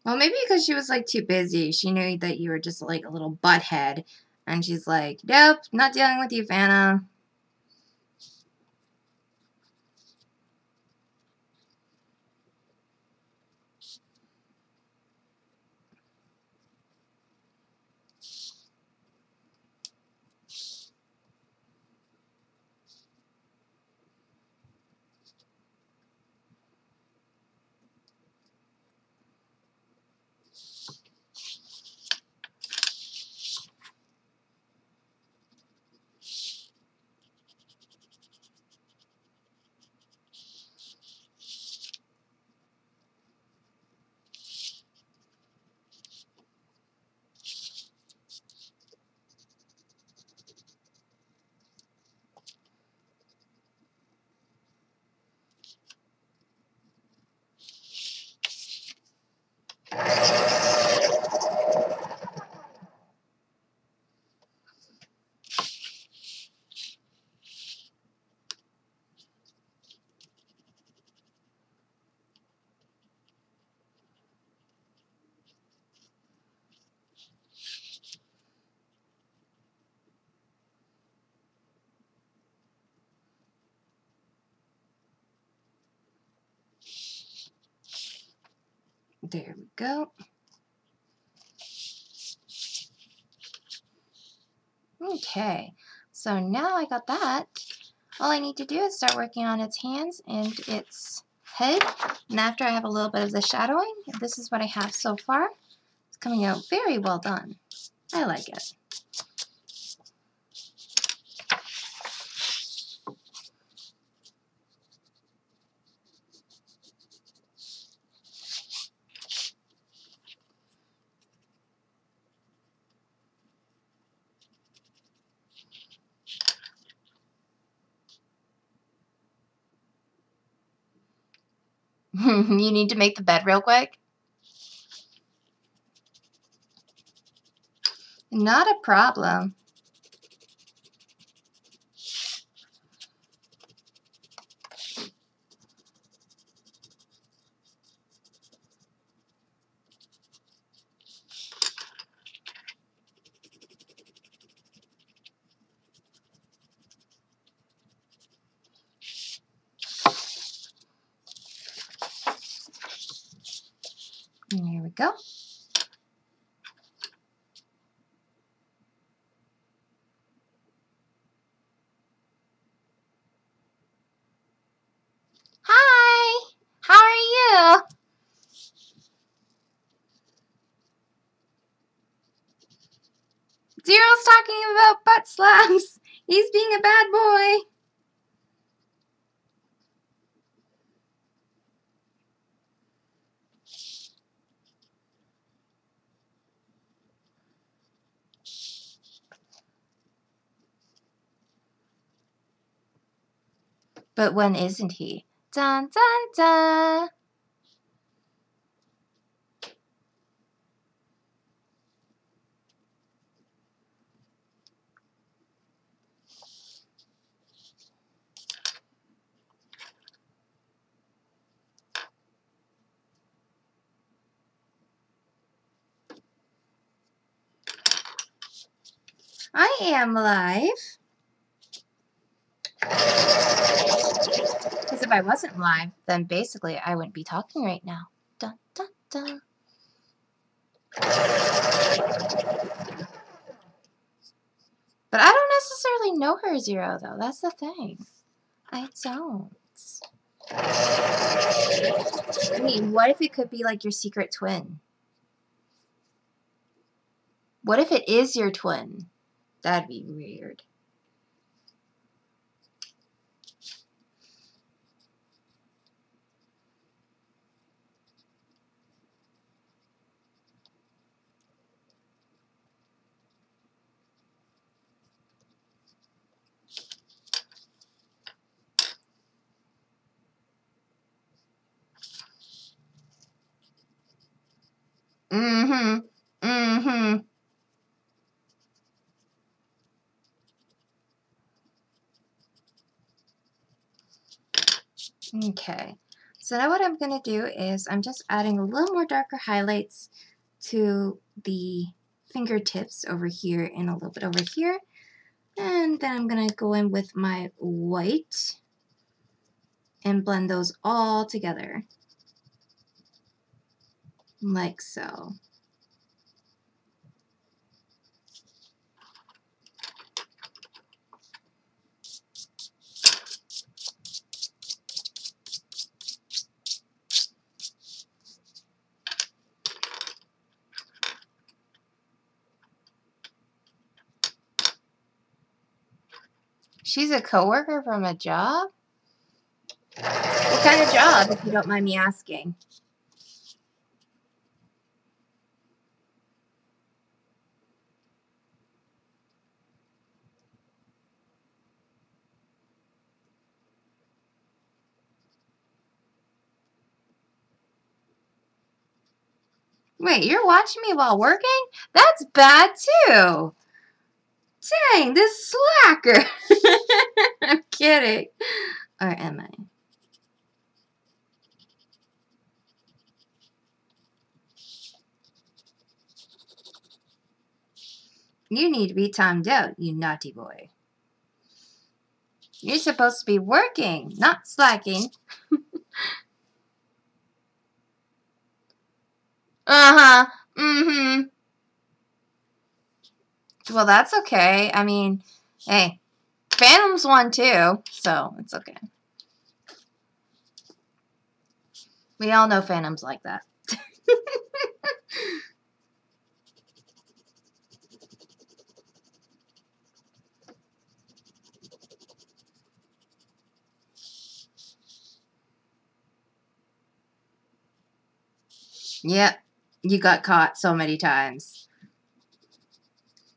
Well, maybe because she was like too busy. She knew that you were just like a little butthead. And she's like, nope, not dealing with you, Fana. There we go. Okay, so now I got that. All I need to do is start working on its hands and its head. And after I have a little bit of the shadowing, this is what I have so far. It's coming out very well done. I like it. You need to make the bed real quick? Not a problem. And here we go. Hi! How are you? Zero's talking about butt slaps. He's being a bad boy. But when isn't he? Dun dun dun! I am live. Because if I wasn't live, then basically I wouldn't be talking right now. Dun dun dun. But I don't necessarily know her, Zero, though. That's the thing. I don't. I mean, what if it could be like your secret twin? What if it is your twin? That'd be weird. Mm-hmm. Mm-hmm. Okay. So now what I'm going to do is I'm just adding a little more darker highlights to the fingertips over here and a little bit over here. And then I'm going to go in with my white and blend those all together. Like so. She's a coworker from a job? What kind of job, if you don't mind me asking? Wait, you're watching me while working? That's bad too. Dang, this slacker. I'm kidding. Or am I? You need to be timed out, you naughty boy. You're supposed to be working, not slacking. Uh-huh. Mm-hmm. Well, that's okay. I mean, hey, Phantom's one too, so it's okay. We all know Phantom's like that. Yep. You got caught so many times.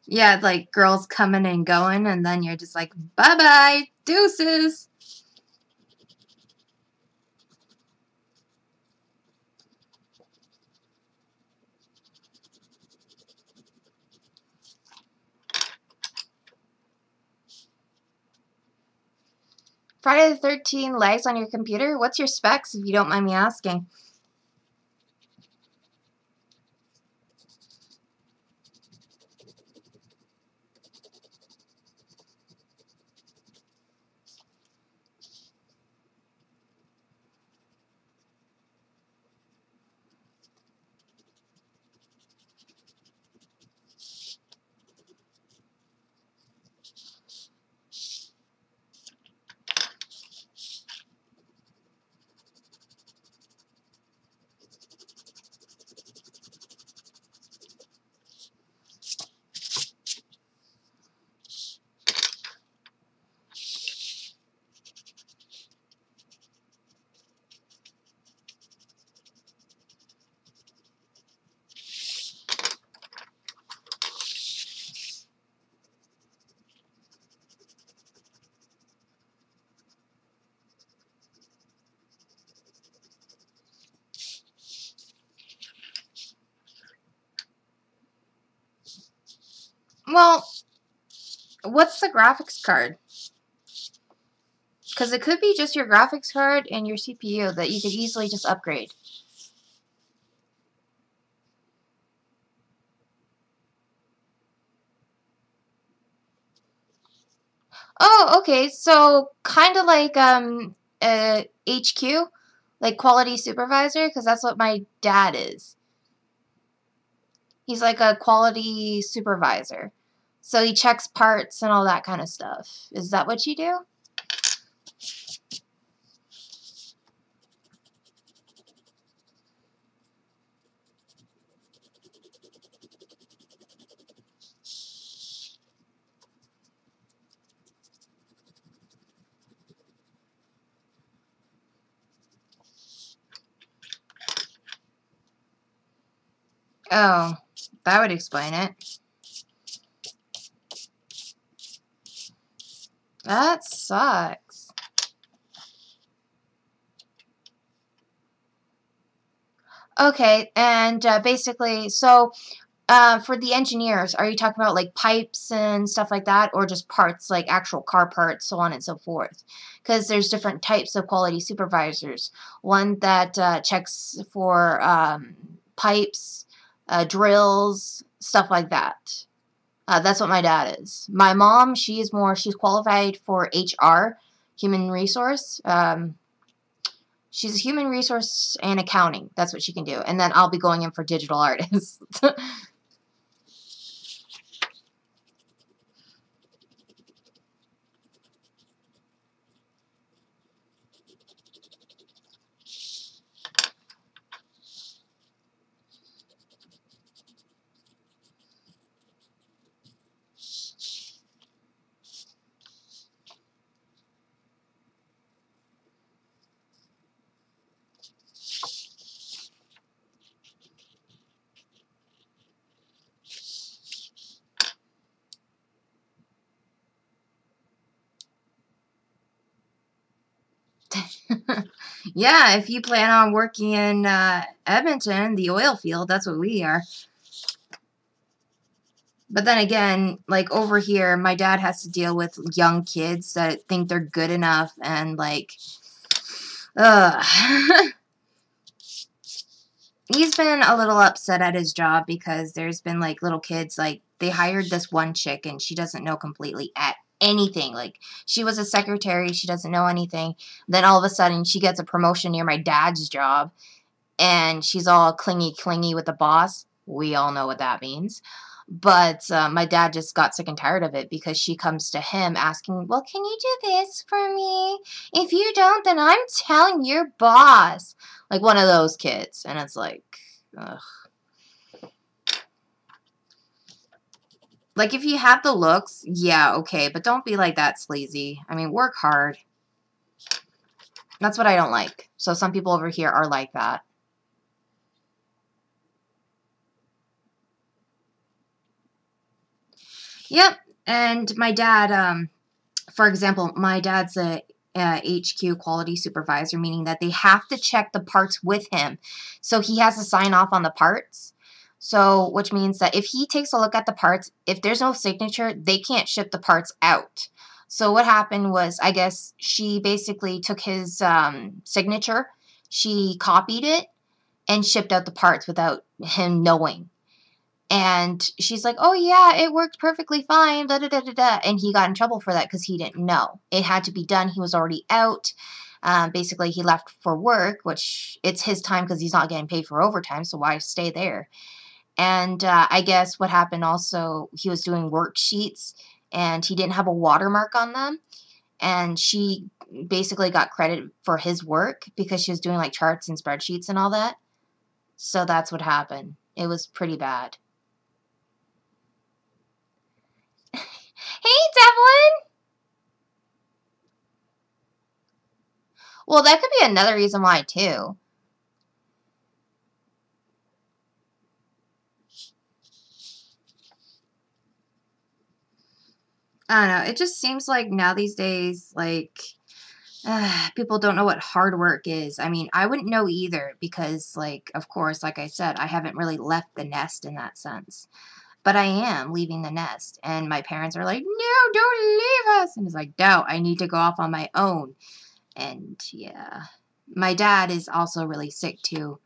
Yeah, like girls coming and going, and then you're just like, bye-bye, deuces. Friday the 13th lags on your computer? What's your specs, if you don't mind me asking? Well, what's the graphics card? Because it could be just your graphics card and your CPU that you could easily just upgrade. Oh, okay. So kind of like HQ, like quality supervisor, because that's what my dad is. He's like a quality supervisor. So he checks parts and all that kind of stuff. Is that what you do? Oh, that would explain it. That sucks. Okay, and basically, so for the engineers, are you talking about like pipes and stuff like that, or just parts, like actual car parts, so on and so forth? Because there's different types of quality supervisors. One that checks for pipes, drills, stuff like that. That's what my dad is. My mom, she's qualified for HR, human resource. She's a human resource and accounting. That's what she can do. And then I'll be going in for digital artist. Yeah, if you plan on working in Edmonton, the oil field, that's what we are. But then again, like over here, my dad has to deal with young kids that think they're good enough and like, ugh. He's been a little upset at his job because there's been like little kids, like they hired this one chick and she doesn't know completely at anything. Like she was a secretary, she doesn't know anything. Then all of a sudden she gets a promotion near my dad's job. and she's all clingy with the boss. We all know what that means. But my dad just got sick and tired of it because she comes to him asking, well, can you do this for me? If you don't, then I'm telling your boss. Like one of those kids. And it's like, ugh. Like, if you have the looks, yeah, okay, but don't be like that sleazy. I mean, work hard. That's what I don't like. So some people over here are like that. Yep, and my dad, for example, my dad's a HQ quality supervisor, meaning that they have to check the parts with him. So he has to sign off on the parts. So, which means that if he takes a look at the parts, if there's no signature, they can't ship the parts out. So what happened was, I guess she basically took his signature, she copied it, and shipped out the parts without him knowing. And she's like, oh yeah, it worked perfectly fine, da da da da da. And he got in trouble for that because he didn't know. It had to be done. He was already out. Basically, he left for work, which it's his time because he's not getting paid for overtime, so why stay there? And I guess what happened also, he was doing worksheets and he didn't have a watermark on them. And she basically got credit for his work because she was doing like charts and spreadsheets and all that. So that's what happened. It was pretty bad. Hey, Devlin! Well, that could be another reason why, too. I don't know. It just seems like now these days, like, people don't know what hard work is. I mean, I wouldn't know either because, like, of course, like I said, I haven't really left the nest in that sense. But I am leaving the nest. And my parents are like, no, don't leave us. And it's like, no, I need to go off on my own. And, yeah. My dad is also really sick, too.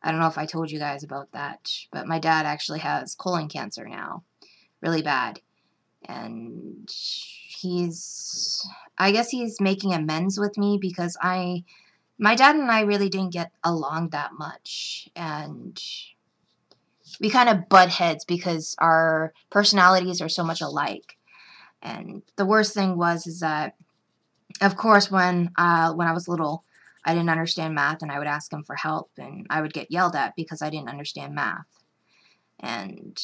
I don't know if I told you guys about that. But my dad actually has colon cancer now. Really bad. And I guess he's making amends with me because my dad and I really didn't get along that much. And we kind of butt heads because our personalities are so much alike. And the worst thing is that, of course, when I was little, I didn't understand math and I would ask him for help and I would get yelled at because I didn't understand math. And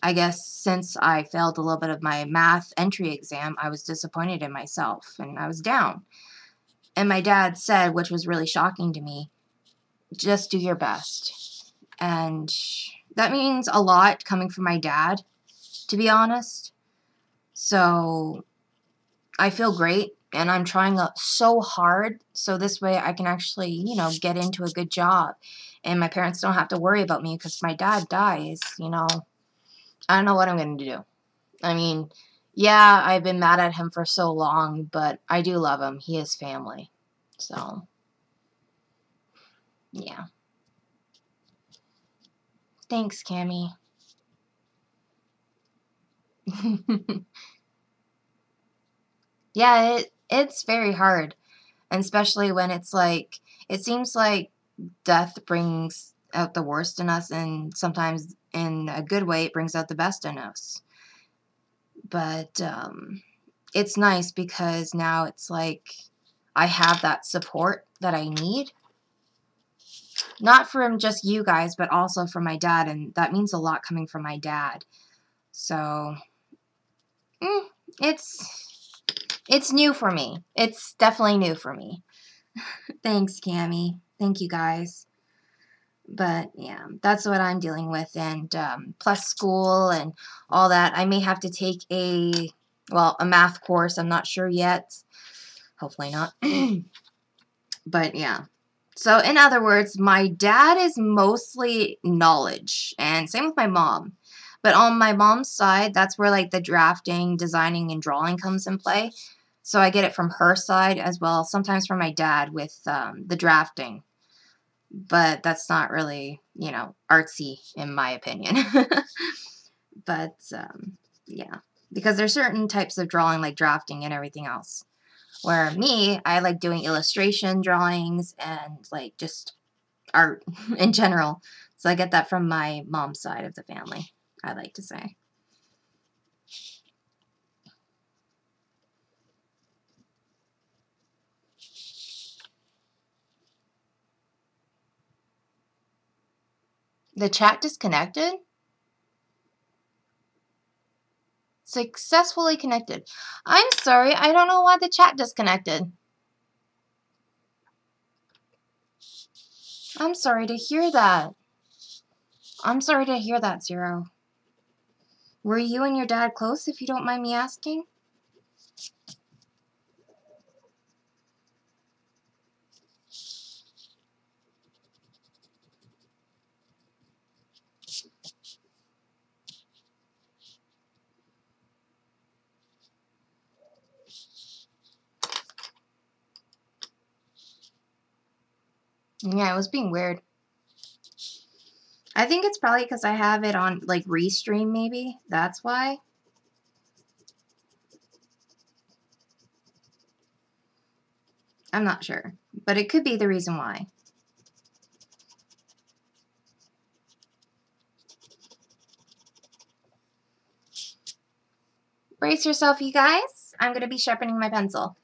I guess since I failed a little bit of my math entry exam, I was disappointed in myself and I was down. And my dad said, which was really shocking to me, just do your best. And that means a lot coming from my dad, to be honest. So I feel great and I'm trying so hard so this way I can actually, you know, get into a good job. And my parents don't have to worry about me because my dad dies, you know. I don't know what I'm going to do. I mean, yeah, I've been mad at him for so long, but I do love him. He is family. So, yeah. Thanks, Cammy. Yeah, it's very hard. And especially when it's like, it seems like death brings out the worst in us, and sometimes in a good way, it brings out the best in us. But it's nice because now it's like I have that support that I need. Not from just you guys, but also from my dad, and that means a lot coming from my dad. So, it's new for me. It's definitely new for me. Thanks, Cammy. Thank you, guys. But, yeah, that's what I'm dealing with. And plus school and all that. I may have to take a math course. I'm not sure yet. Hopefully not. But, yeah. So, in other words, my dad is mostly knowledge. And same with my mom. But on my mom's side, that's where, like, the drafting, designing, and drawing comes in play. So I get it from her side as well, sometimes from my dad with the drafting. But that's not really, you know, artsy in my opinion. But, yeah. Because there's certain types of drawing like drafting and everything else. Where me, I like doing illustration drawings and like just art in general. So I get that from my mom's side of the family, I like to say. The chat disconnected? Successfully connected. I'm sorry, I don't know why the chat disconnected. I'm sorry to hear that. I'm sorry to hear that, Zero. Were you and your dad close, if you don't mind me asking? Yeah, it was being weird. I think it's probably because I have it on, like, Restream, maybe. That's why. I'm not sure. But it could be the reason why. Brace yourself, you guys. I'm going to be sharpening my pencil.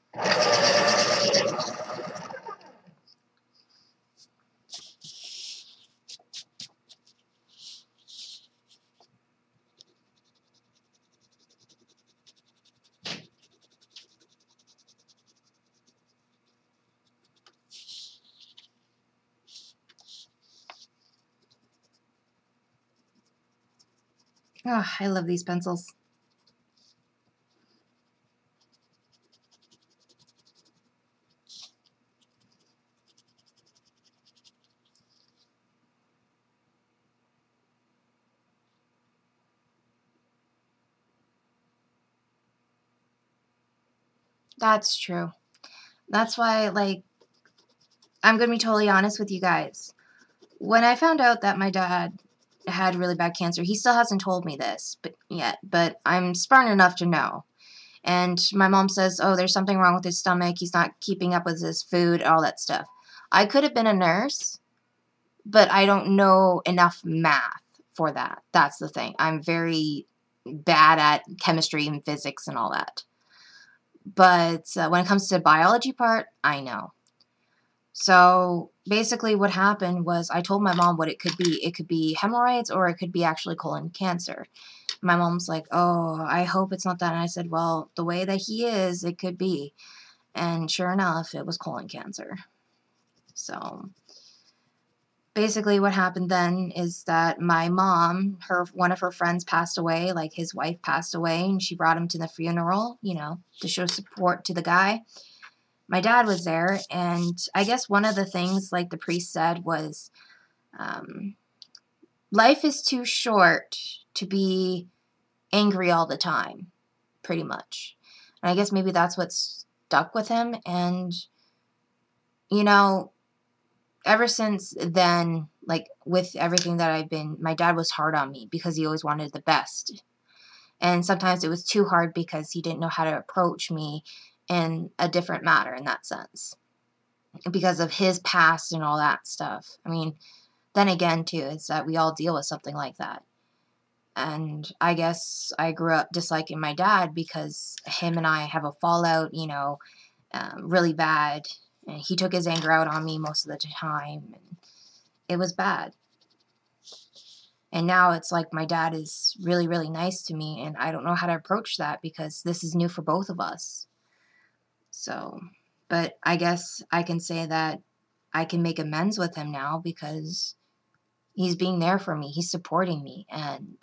Oh, I love these pencils. That's true. That's why, like, I'm going to be totally honest with you guys. When I found out that my dad had really bad cancer, he still hasn't told me this yet, but I'm smart enough to know. And my mom says, oh, there's something wrong with his stomach. He's not keeping up with his food, all that stuff. I could have been a nurse, but I don't know enough math for that. That's the thing. I'm very bad at chemistry and physics and all that. But when it comes to the biology part, I know. So basically what happened was I told my mom what it could be. It could be hemorrhoids or it could be actually colon cancer. My mom's like, oh, I hope it's not that. And I said, well, the way that he is, it could be. And sure enough, it was colon cancer. So basically what happened then is that my mom, one of her friends passed away, like his wife passed away, and she brought him to the funeral, you know, to show support to the guy. My dad was there, and I guess one of the things, like the priest said, was life is too short to be angry all the time, pretty much. And I guess maybe that's what stuck with him. And, you know, ever since then, like with everything that I've been, my dad was hard on me because he always wanted the best. And sometimes it was too hard because he didn't know how to approach me in a different manner in that sense. Because of his past and all that stuff. I mean, then again, too, it's that we all deal with something like that. And I guess I grew up disliking my dad because him and I have a fallout, you know, really bad. And he took his anger out on me most of the time. And it was bad. And now it's like my dad is really, really nice to me. And I don't know how to approach that because this is new for both of us. So, but I guess I can say that I can make amends with him now because he's being there for me. He's supporting me. And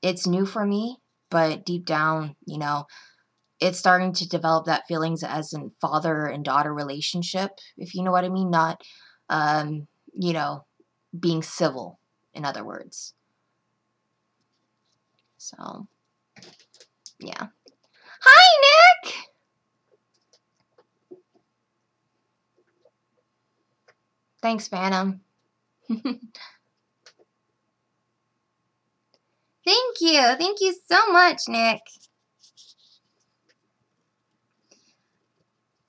it's new for me, but deep down, you know, it's starting to develop that feelings as a father and daughter relationship, if you know what I mean. Not, you know, being civil, in other words. So, yeah. Hi, Nick! Thanks, Phantom. Thank you. Thank you so much, Nick.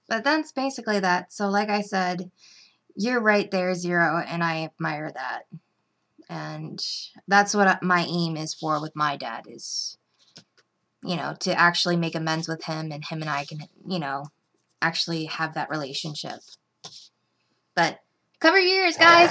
But that's basically that. So like I said, You're right there, Zero, and I admire that. And that's what my aim is for with my dad is, you know, to actually make amends with him, and him and I can, you know, actually have that relationship. But cover your ears, guys.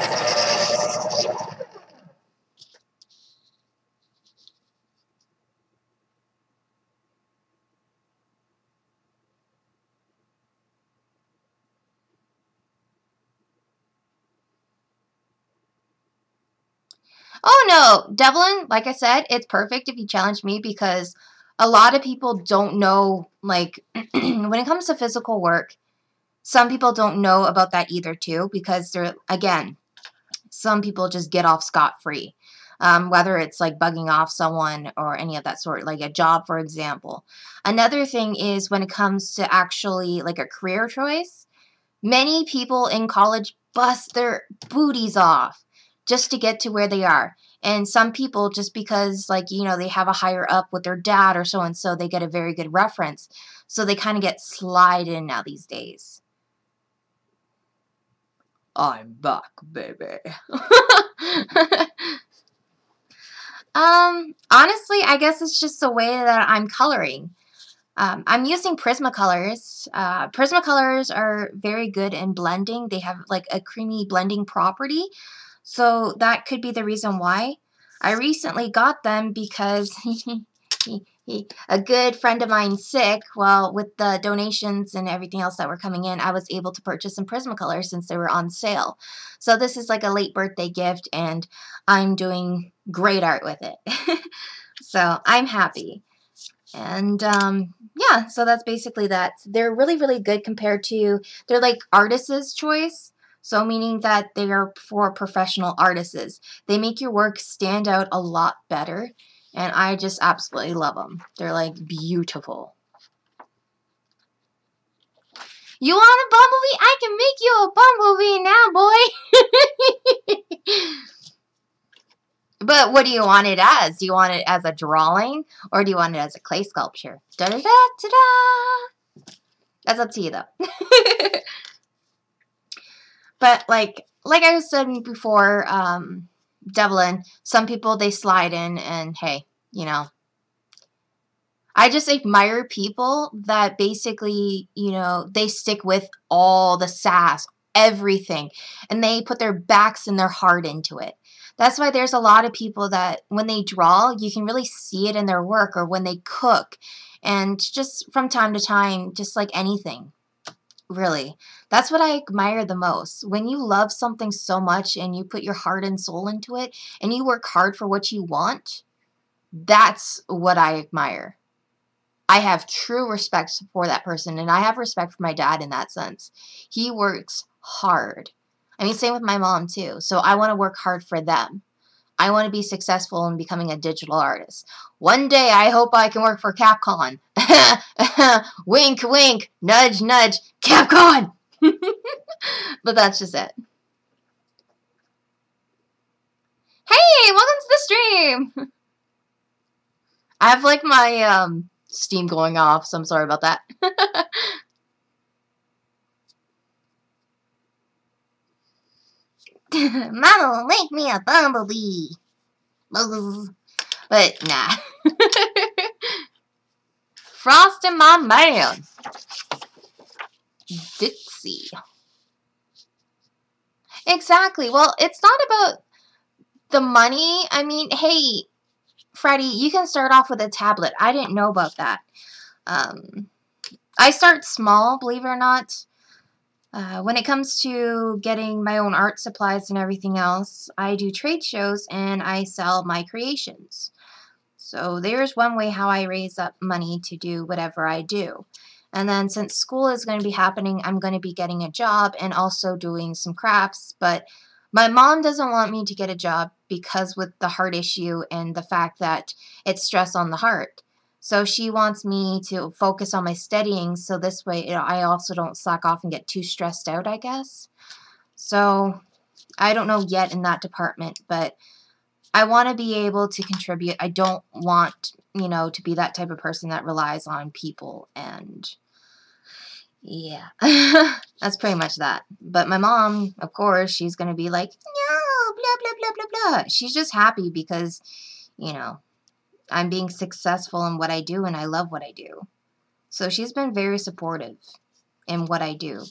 Oh no, Devlin, like I said, it's perfect if you challenge me because a lot of people don't know, like, when it comes to physical work, some people don't know about that either too because they're, again, some people just get off scot-free. Whether it's like bugging off someone or any of that sort, like a job, for example. Another thing is when it comes to actually like a career choice, many people in college bust their booties off just to get to where they are. And some people, just because, like, you know, they have a higher up with their dad or so and so, they get a very good reference. So they kind of get slide in now these days. I'm back, baby. Honestly, I guess it's just the way that I'm coloring. I'm using Prismacolors. Prismacolors are very good in blending. They have like a creamy blending property. So that could be the reason why. I recently got them because a good friend of mine's sick. Well, with the donations and everything else that were coming in, I was able to purchase some Prismacolors since they were on sale. So this is like a late birthday gift, and I'm doing great art with it. So I'm happy. And yeah, so that's basically that. They're really, really good compared to, they're like artist's choice. So meaning that they are for professional artists. They make your work stand out a lot better. And I just absolutely love them. They're like beautiful. You want a bumblebee? I can make you a bumblebee now, boy. But what do you want it as? Do you want it as a drawing or do you want it as a clay sculpture? Da-da-da-da-da. That's up to you, though. But like I said before, Devlin, some people, they slide in and, hey, you know, I just admire people that basically, you know, they stick with all the sass, everything, and they put their backs and their heart into it. That's why there's a lot of people that when they draw, you can really see it in their work, or when they cook, and just from time to time, just like anything. Really. That's what I admire the most. When you love something so much and you put your heart and soul into it and you work hard for what you want, that's what I admire. I have true respect for that person, and I have respect for my dad in that sense. He works hard. I mean, same with my mom too. So I want to work hard for them. I want to be successful in becoming a digital artist. One day, I hope I can work for Capcom. Wink, wink, nudge, nudge, Capcom! But that's just it. Hey, welcome to the stream! I have like my Steam going off, so I'm sorry about that. Mama, make me a bumblebee. But nah. Frost and my man. Dixie. Exactly. Well, it's not about the money. I mean, hey, Freddie, you can start off with a tablet. I didn't know about that. I start small, believe it or not. When it comes to getting my own art supplies and everything else, I do trade shows and I sell my creations. So there's one way how I raise up money to do whatever I do. And then since school is going to be happening, I'm going to be getting a job and also doing some crafts. But my mom doesn't want me to get a job because with the heart issue and the fact that it's stress on the heart. So she wants me to focus on my studying so this way, you know, I also don't slack off and get too stressed out, I guess. So I don't know yet in that department, but I want to be able to contribute. I don't want, you know, to be that type of person that relies on people. And Yeah. That's pretty much that. But my mom, of course, she's going to be like, no, blah, blah, blah, blah, blah. She's just happy because, you know, I'm being successful in what I do and I love what I do. So she's been very supportive in what I do.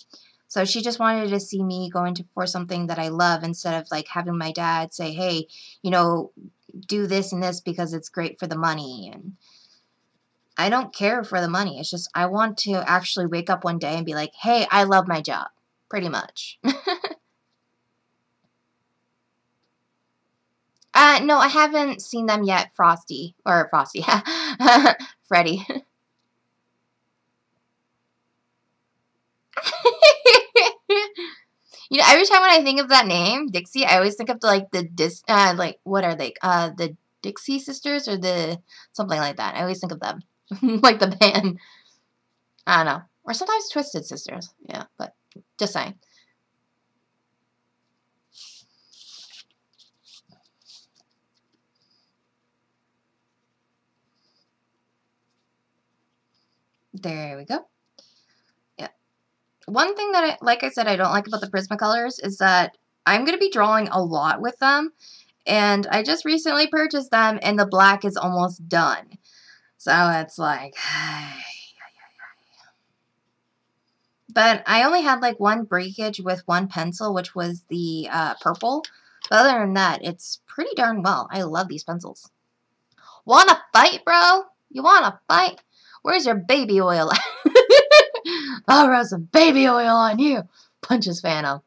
So she just wanted to see me going for something that I love instead of like having my dad say, hey, you know, do this and this because it's great for the money. And I don't care for the money. It's just I want to actually wake up one day and be like, hey, I love my job. Pretty much. No, I haven't seen them yet, Frosty. Or Frosty. Freddy. You know, every time when I think of that name, Dixie, I always think of like what are they? The Dixie Sisters or the something like that. I always think of them, like the band. I don't know, or sometimes Twisted Sisters. Yeah, but just saying. There we go. Yeah. One thing that like I said, I don't like about the Prismacolors is that I'm going to be drawing a lot with them. And I just recently purchased them, and the black is almost done. So it's like... But I only had like one breakage with one pencil, which was the purple. But other than that, it's pretty darn well. I love these pencils. Wanna fight, bro? You wanna fight? Where's your baby oil? I'll rub some baby oil on you. Punches Phantom.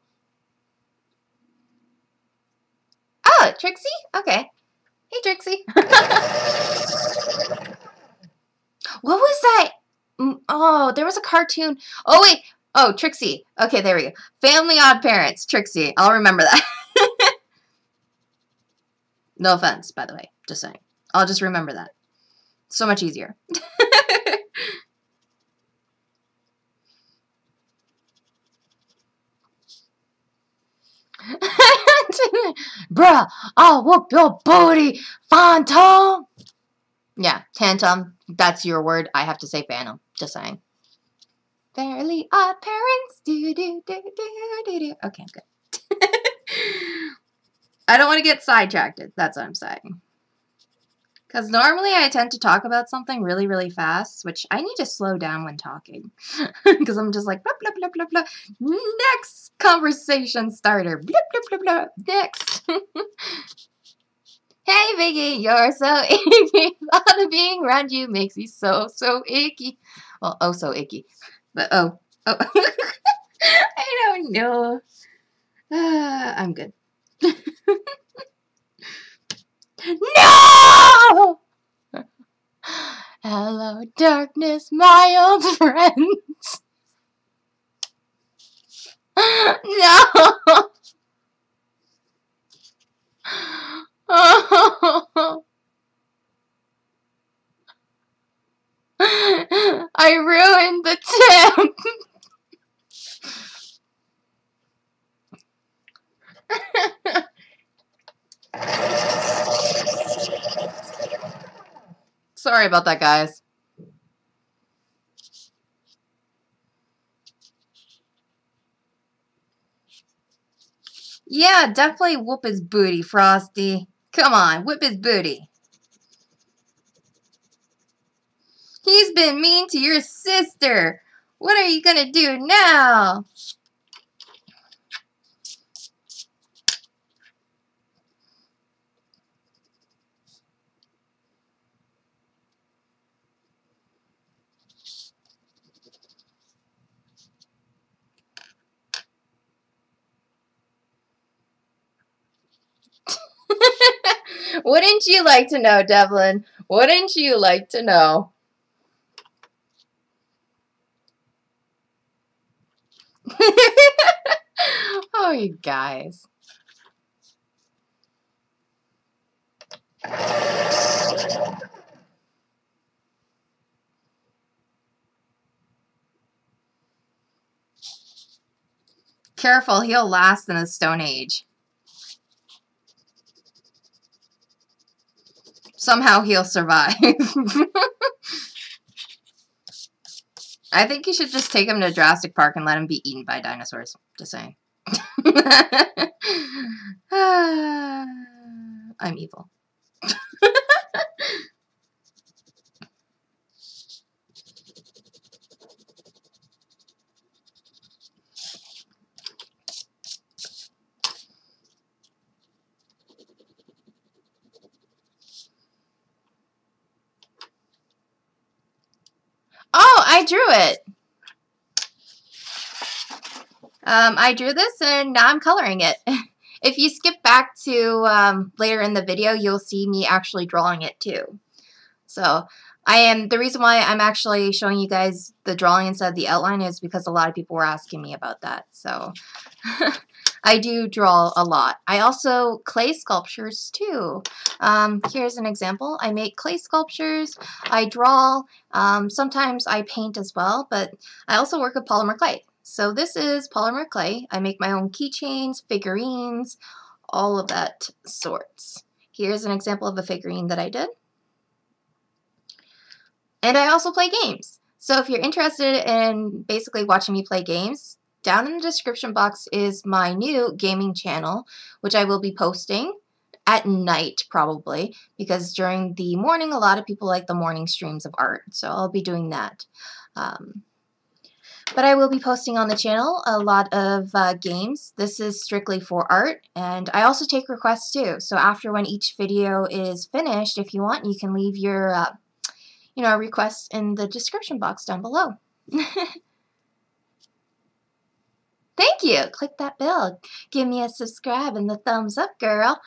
Oh, Trixie? Okay. Hey, Trixie. What was that? Oh, there was a cartoon. Oh, wait. Oh, Trixie. Okay, there we go. Family Odd Parents. Trixie. I'll remember that. No offense, by the way. Just saying. I'll just remember that. So much easier. Bruh, I'll whoop your booty, Phantom. Yeah, Tantum. That's your word. I have to say Phantom. Just saying. Fairly Odd Parents. Do do do do do do. Okay, good. I don't want to get sidetracked. That's what I'm saying. Because normally I tend to talk about something really, really fast, which I need to slow down when talking. Because I'm just like, blah, blah, blah, blah, blah. Next conversation starter. Blah, blah, blah, blah. Next. Hey, Biggie, you're so icky. All the being around you makes me so, so icky. Well, oh, so icky. But, oh. I don't know. I'm good. No! Hello, darkness, my old friends. No! Oh. I ruined the tip. Sorry about that, guys. Yeah, definitely whoop his booty, Frosty. Come on, whip his booty. He's been mean to your sister. What are you gonna do now? Wouldn't you like to know, Devlin? Wouldn't you like to know? Oh, you guys. Careful, he'll last in the Stone Age. Somehow he'll survive. I think you should just take him to Jurassic Park and let him be eaten by dinosaurs. Just saying. I'm evil. Oh, I drew it. I drew this and now I'm coloring it. If you skip back to later in the video, you'll see me actually drawing it too. So the reason why I'm actually showing you guys the drawing instead of the outline is because a lot of people were asking me about that. So I do draw a lot. I also clay sculptures too. Here's an example. I make clay sculptures. I draw. Sometimes I paint as well, but I also work with polymer clay. So this is polymer clay. I make my own keychains, figurines, all of that sorts. Here's an example of a figurine that I did. And I also play games. So if you're interested in basically watching me play games, down in the description box is my new gaming channel, which I will be posting at night probably, because during the morning, a lot of people like the morning streams of art. So I'll be doing that. But I will be posting on the channel a lot of games. This is strictly for art, and I also take requests too. So after when each video is finished, if you want, you can leave your request in the description box down below. Thank you. Click that bell. Give me a subscribe and the thumbs up, girl.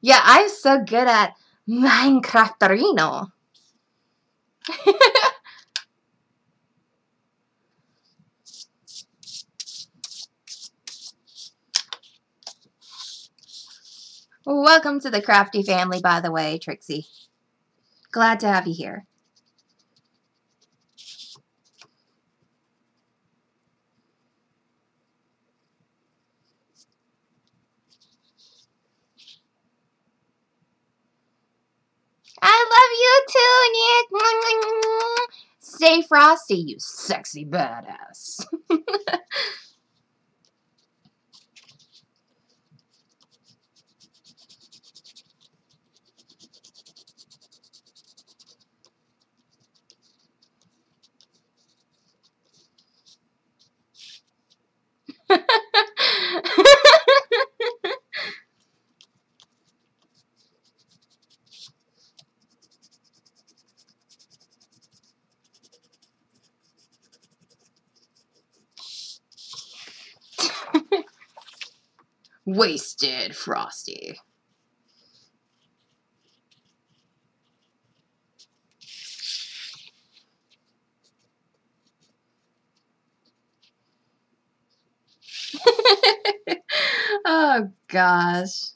Yeah, I'm so good at Minecrafterino. Welcome to the Crafty family, by the way, Trixie. Glad to have you here. I love you too, Nick. Stay frosty, you sexy badass. Wasted, Frosty. Oh, gosh.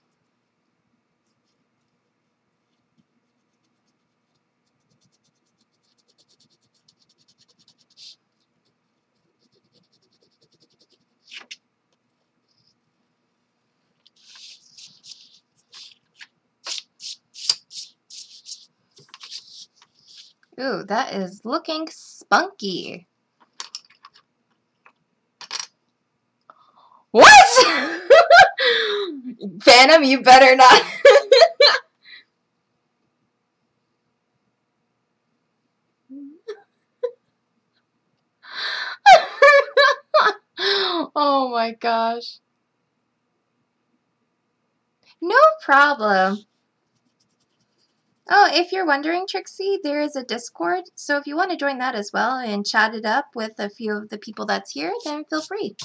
Ooh, that is looking spunky. What? Phantom, you better not. Oh my gosh. No problem. Oh, if you're wondering, Trixie, there is a Discord, so if you want to join that as well and chat it up with a few of the people that's here, then feel free.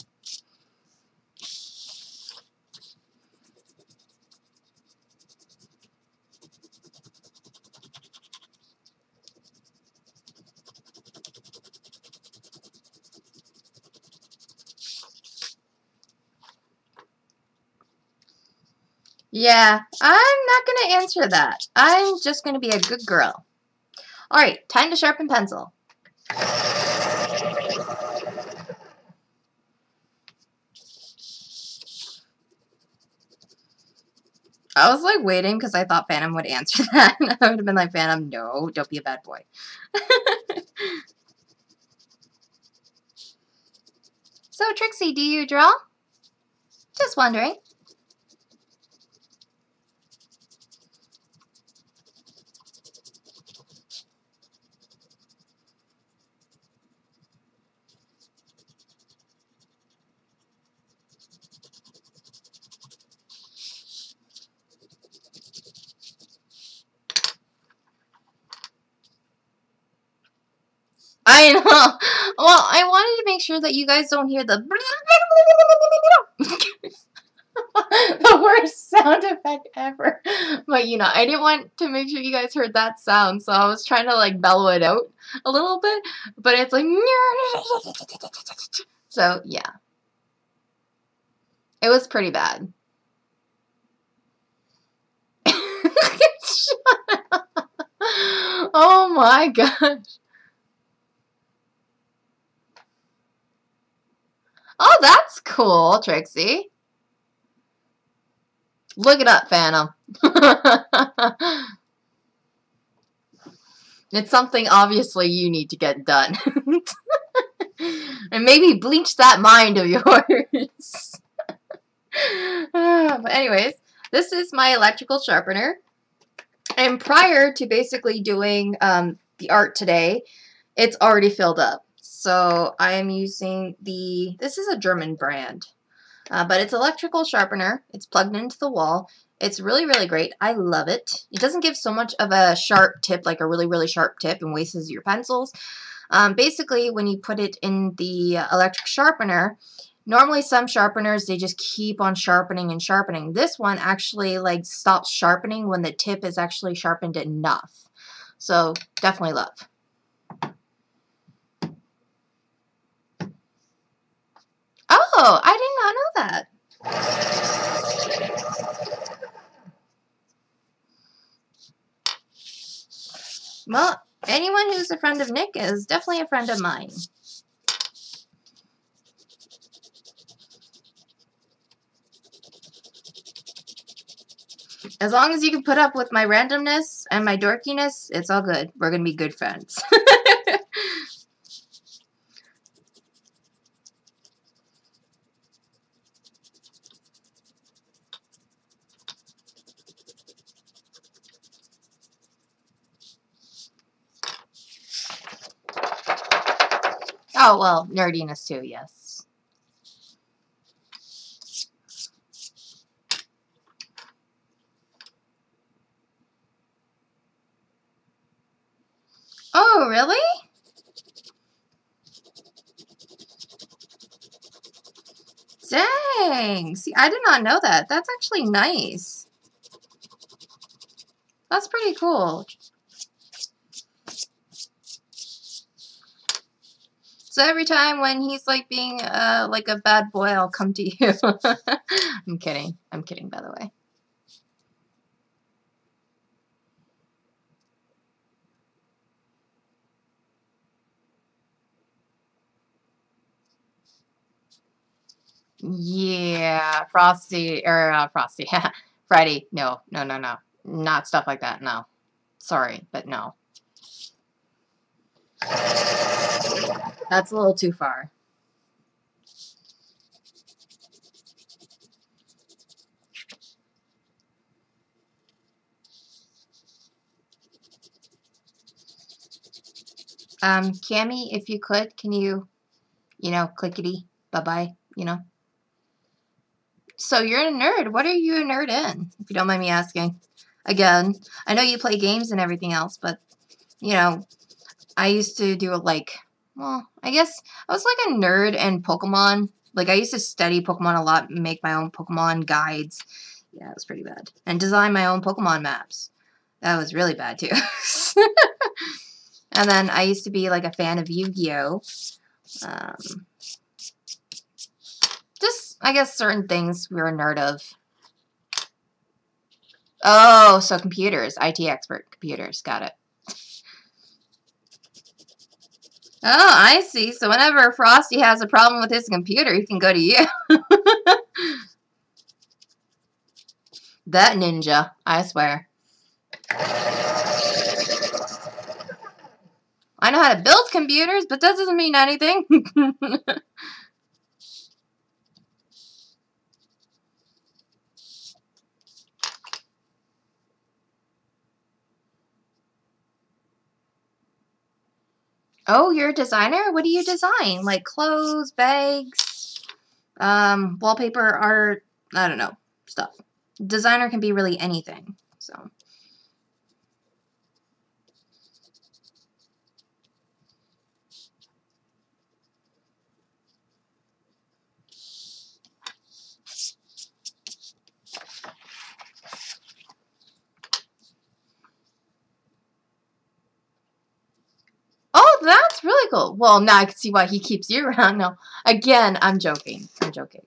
Yeah, I'm not going to answer that. I'm just going to be a good girl. Alright, time to sharpen pencil. I was like waiting because I thought Phantom would answer that. And I would have been like, Phantom, no, don't be a bad boy. So, Trixie, do you draw? Just wondering. I know. Well, I wanted to make sure that you guys don't hear the the worst sound effect ever. But, you know, I didn't want to make sure you guys heard that sound, so I was trying to, like, bellow it out a little bit. But it's like... So, yeah. It was pretty bad. Oh my gosh. Oh, that's cool, Trixie. Look it up, Phantom. It's something obviously you need to get done. And maybe bleach that mind of yours. But anyways, this is my electrical sharpener. And prior to basically doing the art today, it's already filled up. So I am using this is a German brand, but it's electrical sharpener. It's plugged into the wall. It's really, really great. I love it. It doesn't give so much of a sharp tip, like a really, really sharp tip, and wastes your pencils. Basically, when you put it in the electric sharpener, normally some sharpeners, they just keep on sharpening and sharpening. This one actually like stops sharpening when the tip is actually sharpened enough. So definitely love. Oh, I did not know that. Well, anyone who's a friend of Nick is definitely a friend of mine. As long as you can put up with my randomness and my dorkiness, it's all good. We're going to be good friends. Oh, well, nerdiness too, yes. Oh, really? Dang. See, I did not know that. That's actually nice. That's pretty cool. So every time when he's like being like a bad boy, I'll come to you. I'm kidding. I'm kidding, by the way. Yeah, Frosty, or Frosty, Freddy, no, no, no, no, not stuff like that, no. Sorry, but no. That's a little too far. Cammy, if you could, can you know, clickety, bye-bye, you know? So you're a nerd. What are you a nerd in, if you don't mind me asking? Again, I know you play games and everything else, but, you know, I used to do like, well, I guess I was like a nerd in Pokemon. Like, I used to study Pokemon a lot and make my own Pokemon guides. Yeah, it was pretty bad. And design my own Pokemon maps. That was really bad, too. And then I used to be like a fan of Yu-Gi-Oh! Just, I guess, certain things we were a nerd of. Oh, so computers. IT expert. Computers. Got it. Oh, I see. So whenever Frosty has a problem with his computer, he can go to you. That ninja, I swear. I know how to build computers, but that doesn't mean anything. Oh, you're a designer? What do you design? Like clothes, bags, wallpaper, art, I don't know, stuff. Designer can be really anything, so. Oh, that's really cool. Well, now I can see why he keeps you around. No, again, I'm joking. I'm joking.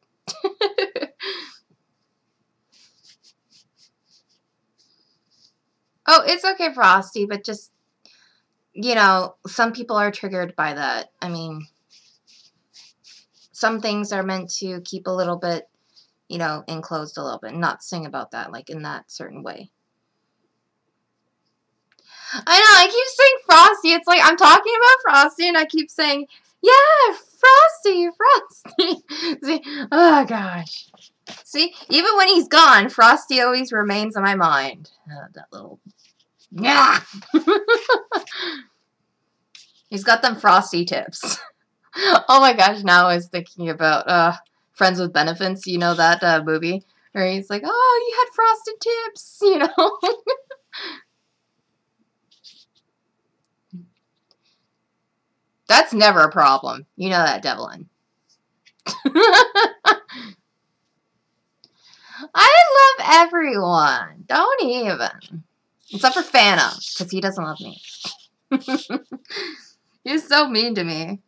Oh, it's okay, Frosty, but just, you know, some people are triggered by that. I mean, some things are meant to keep a little bit, you know, enclosed a little bit, not sing about that, like in that certain way. I know, I keep saying Frosty. It's like I'm talking about Frosty and I keep saying, yeah, Frosty, Frosty. See, oh gosh. See, even when he's gone, Frosty always remains in my mind. That little, yeah. He's got them Frosty tips. Oh my gosh, now I was thinking about Friends with Benefits. You know that movie where he's like, oh, you had frosted tips, you know. That's never a problem. You know that, Devlin. I love everyone. Don't even. Except for Phantom, because he doesn't love me. He's so mean to me.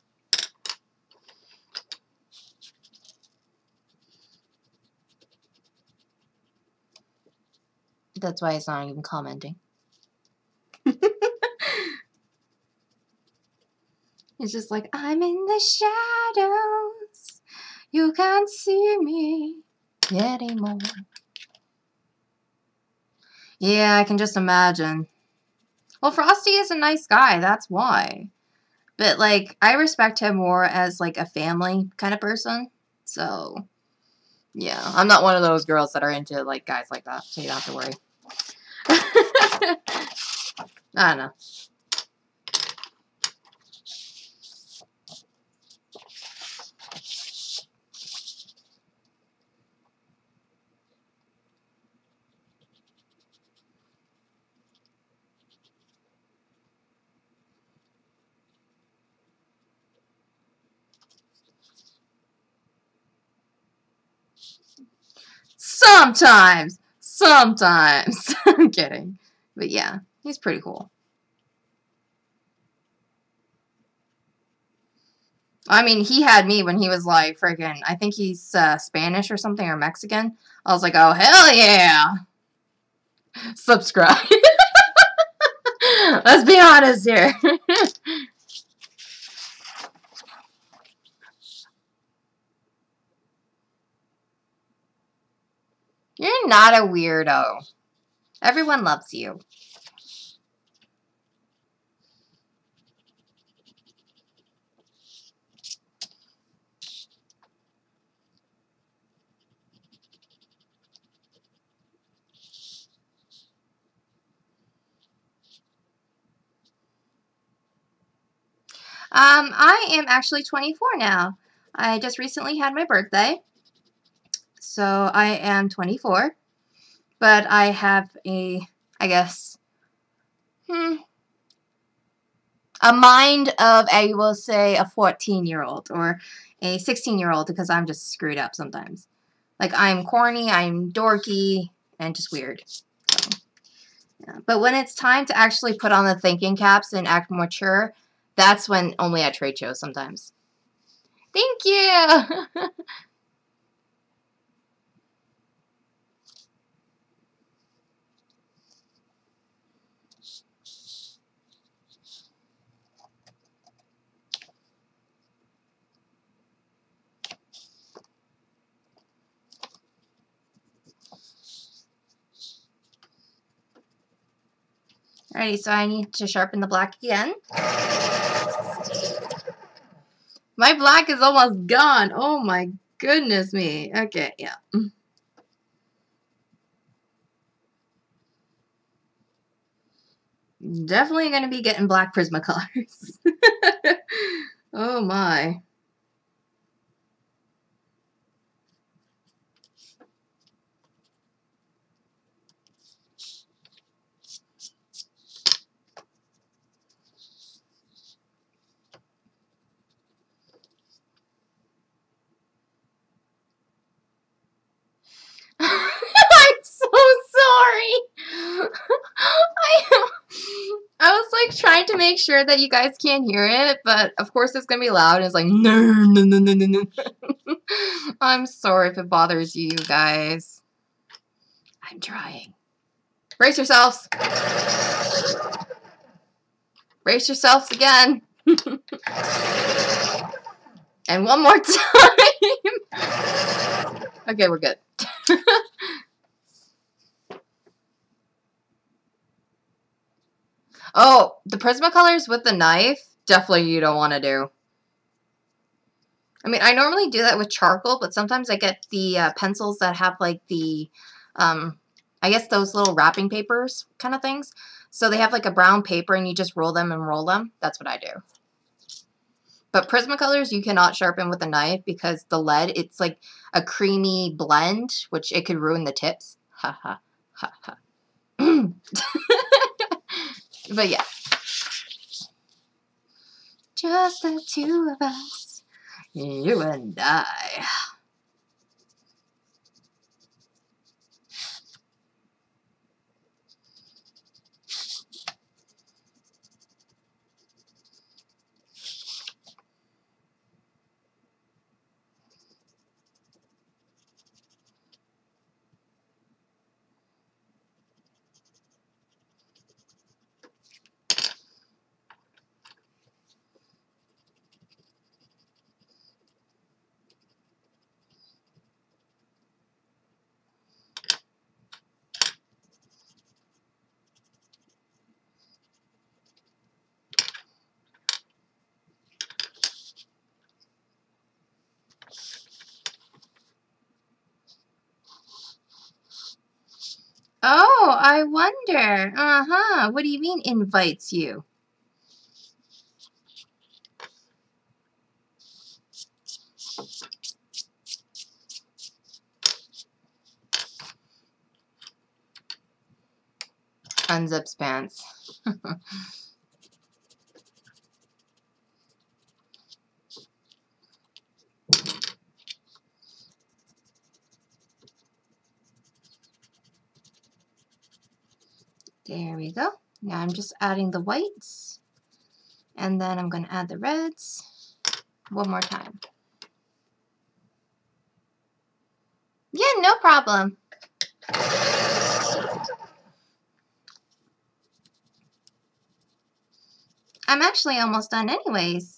That's why he's not even commenting. He's just like, I'm in the shadows. You can't see me anymore. Yeah, I can just imagine. Well, Frosty is a nice guy, that's why. But, like, I respect him more as, like, a family kind of person. So, yeah. I'm not one of those girls that are into, like, guys like that, so you don't have to worry. I don't know. Sometimes. Sometimes. I'm kidding. But yeah, he's pretty cool. I mean, he had me when he was like freaking, I think he's Spanish or something, or Mexican. I was like, oh, hell yeah. Subscribe. Let's be honest here. You're not a weirdo. Everyone loves you. I am actually 24 now. I just recently had my birthday. So I am 24. But I have a, I guess, a mind of, I will say, a 14-year-old or a 16-year-old because I'm just screwed up sometimes. Like, I'm corny, I'm dorky, and just weird. So, yeah. But when it's time to actually put on the thinking caps and act mature, that's when only at trade shows sometimes. Thank you! Alrighty, so I need to sharpen the black again. My black is almost gone. Oh my goodness me. Okay, yeah. Definitely going to be getting black Prismacolors. Oh my. I'm so sorry. I was like trying to make sure that you guys can't hear it, but of course it's gonna be loud. And it's like no, no, no, no, no, no. I'm sorry if it bothers you guys. I'm trying. Brace yourselves. Brace yourselves again. And one more time. Okay, we're good. Oh, the Prismacolors with the knife, definitely you don't want to do. I mean, I normally do that with charcoal, but sometimes I get the pencils that have like the, I guess those little wrapping papers kind of things. So they have like a brown paper and you just roll them and roll them. That's what I do. But Prismacolors you cannot sharpen with a knife because the lead, it's like a creamy blend, which it could ruin the tips. Ha ha ha ha. But yeah. Just the two of us, you and I. Oh, I wonder. Uh-huh. What do you mean invites you? Unzips pants. There we go. Now I'm just adding the whites. And then I'm going to add the reds. One more time. Yeah, no problem. I'm actually almost done anyways.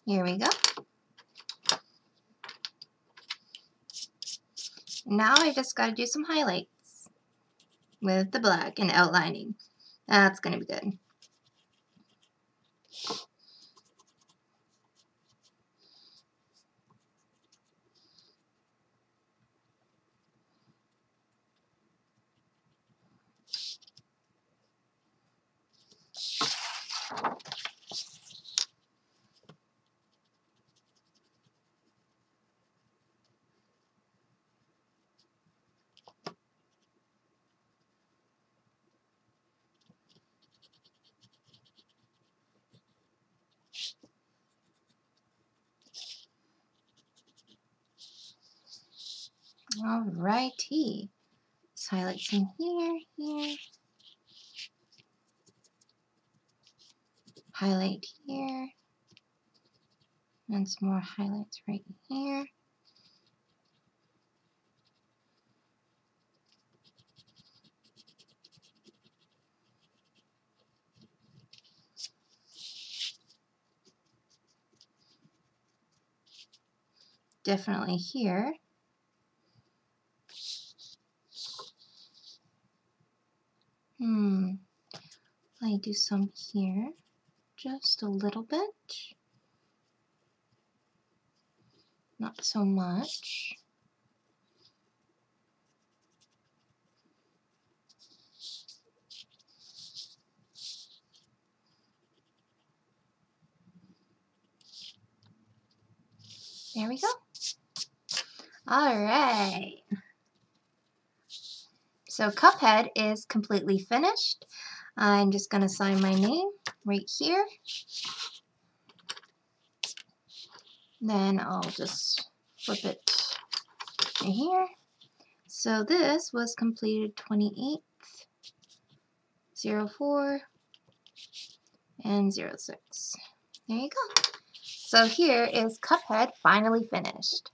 Here we go. Now I just got to do some highlights with the black and outlining. That's going to be good. Alrighty. Let's highlight some here, here. Highlight here. And some more highlights right here. definitely here. I do some here, just a little bit. Not so much. There we go. All right. So Cuphead is completely finished. I'm just going to sign my name right here. Then I'll just flip it right here. So this was completed 28th, 04, and 06. There you go. So here is Cuphead finally finished.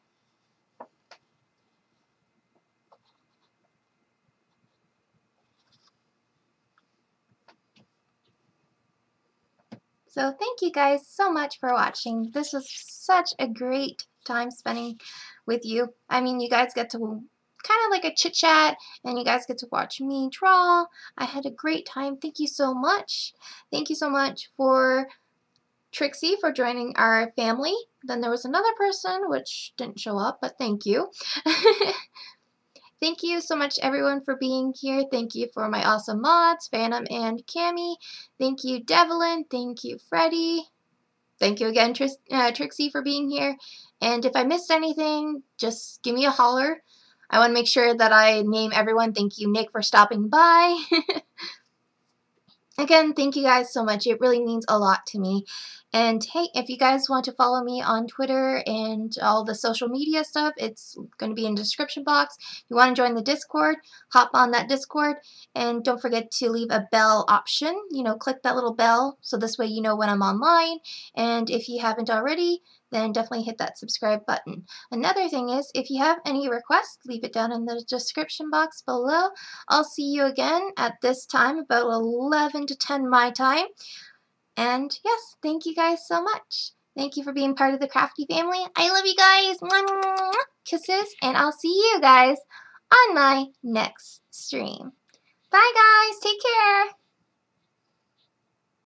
So thank you guys so much for watching. This was such a great time spending with you. I mean, you guys get to kind of like a chit chat, and you guys get to watch me draw. I had a great time. Thank you so much. Thank you so much for Trixie for joining our family. Then there was another person which didn't show up, but thank you. Thank you so much, everyone, for being here. Thank you for my awesome mods, Phantom and Cammy. Thank you, Devlin. Thank you, Freddie. Thank you again, Trixie, for being here. And if I missed anything, just give me a holler. I want to make sure that I name everyone. Thank you, Nick, for stopping by. Again, thank you guys so much. It really means a lot to me. And hey, if you guys want to follow me on Twitter and all the social media stuff, it's going to be in the description box. If you want to join the Discord, hop on that Discord. And don't forget to leave a bell option. You know, click that little bell so this way you know when I'm online. And if you haven't already, then definitely hit that subscribe button. Another thing is, if you have any requests, leave it down in the description box below. I'll see you again at this time, about 11 to 10 my time. And yes, thank you guys so much. Thank you for being part of the Crafty family. I love you guys. Mwah, kisses, and I'll see you guys on my next stream. Bye guys, take care.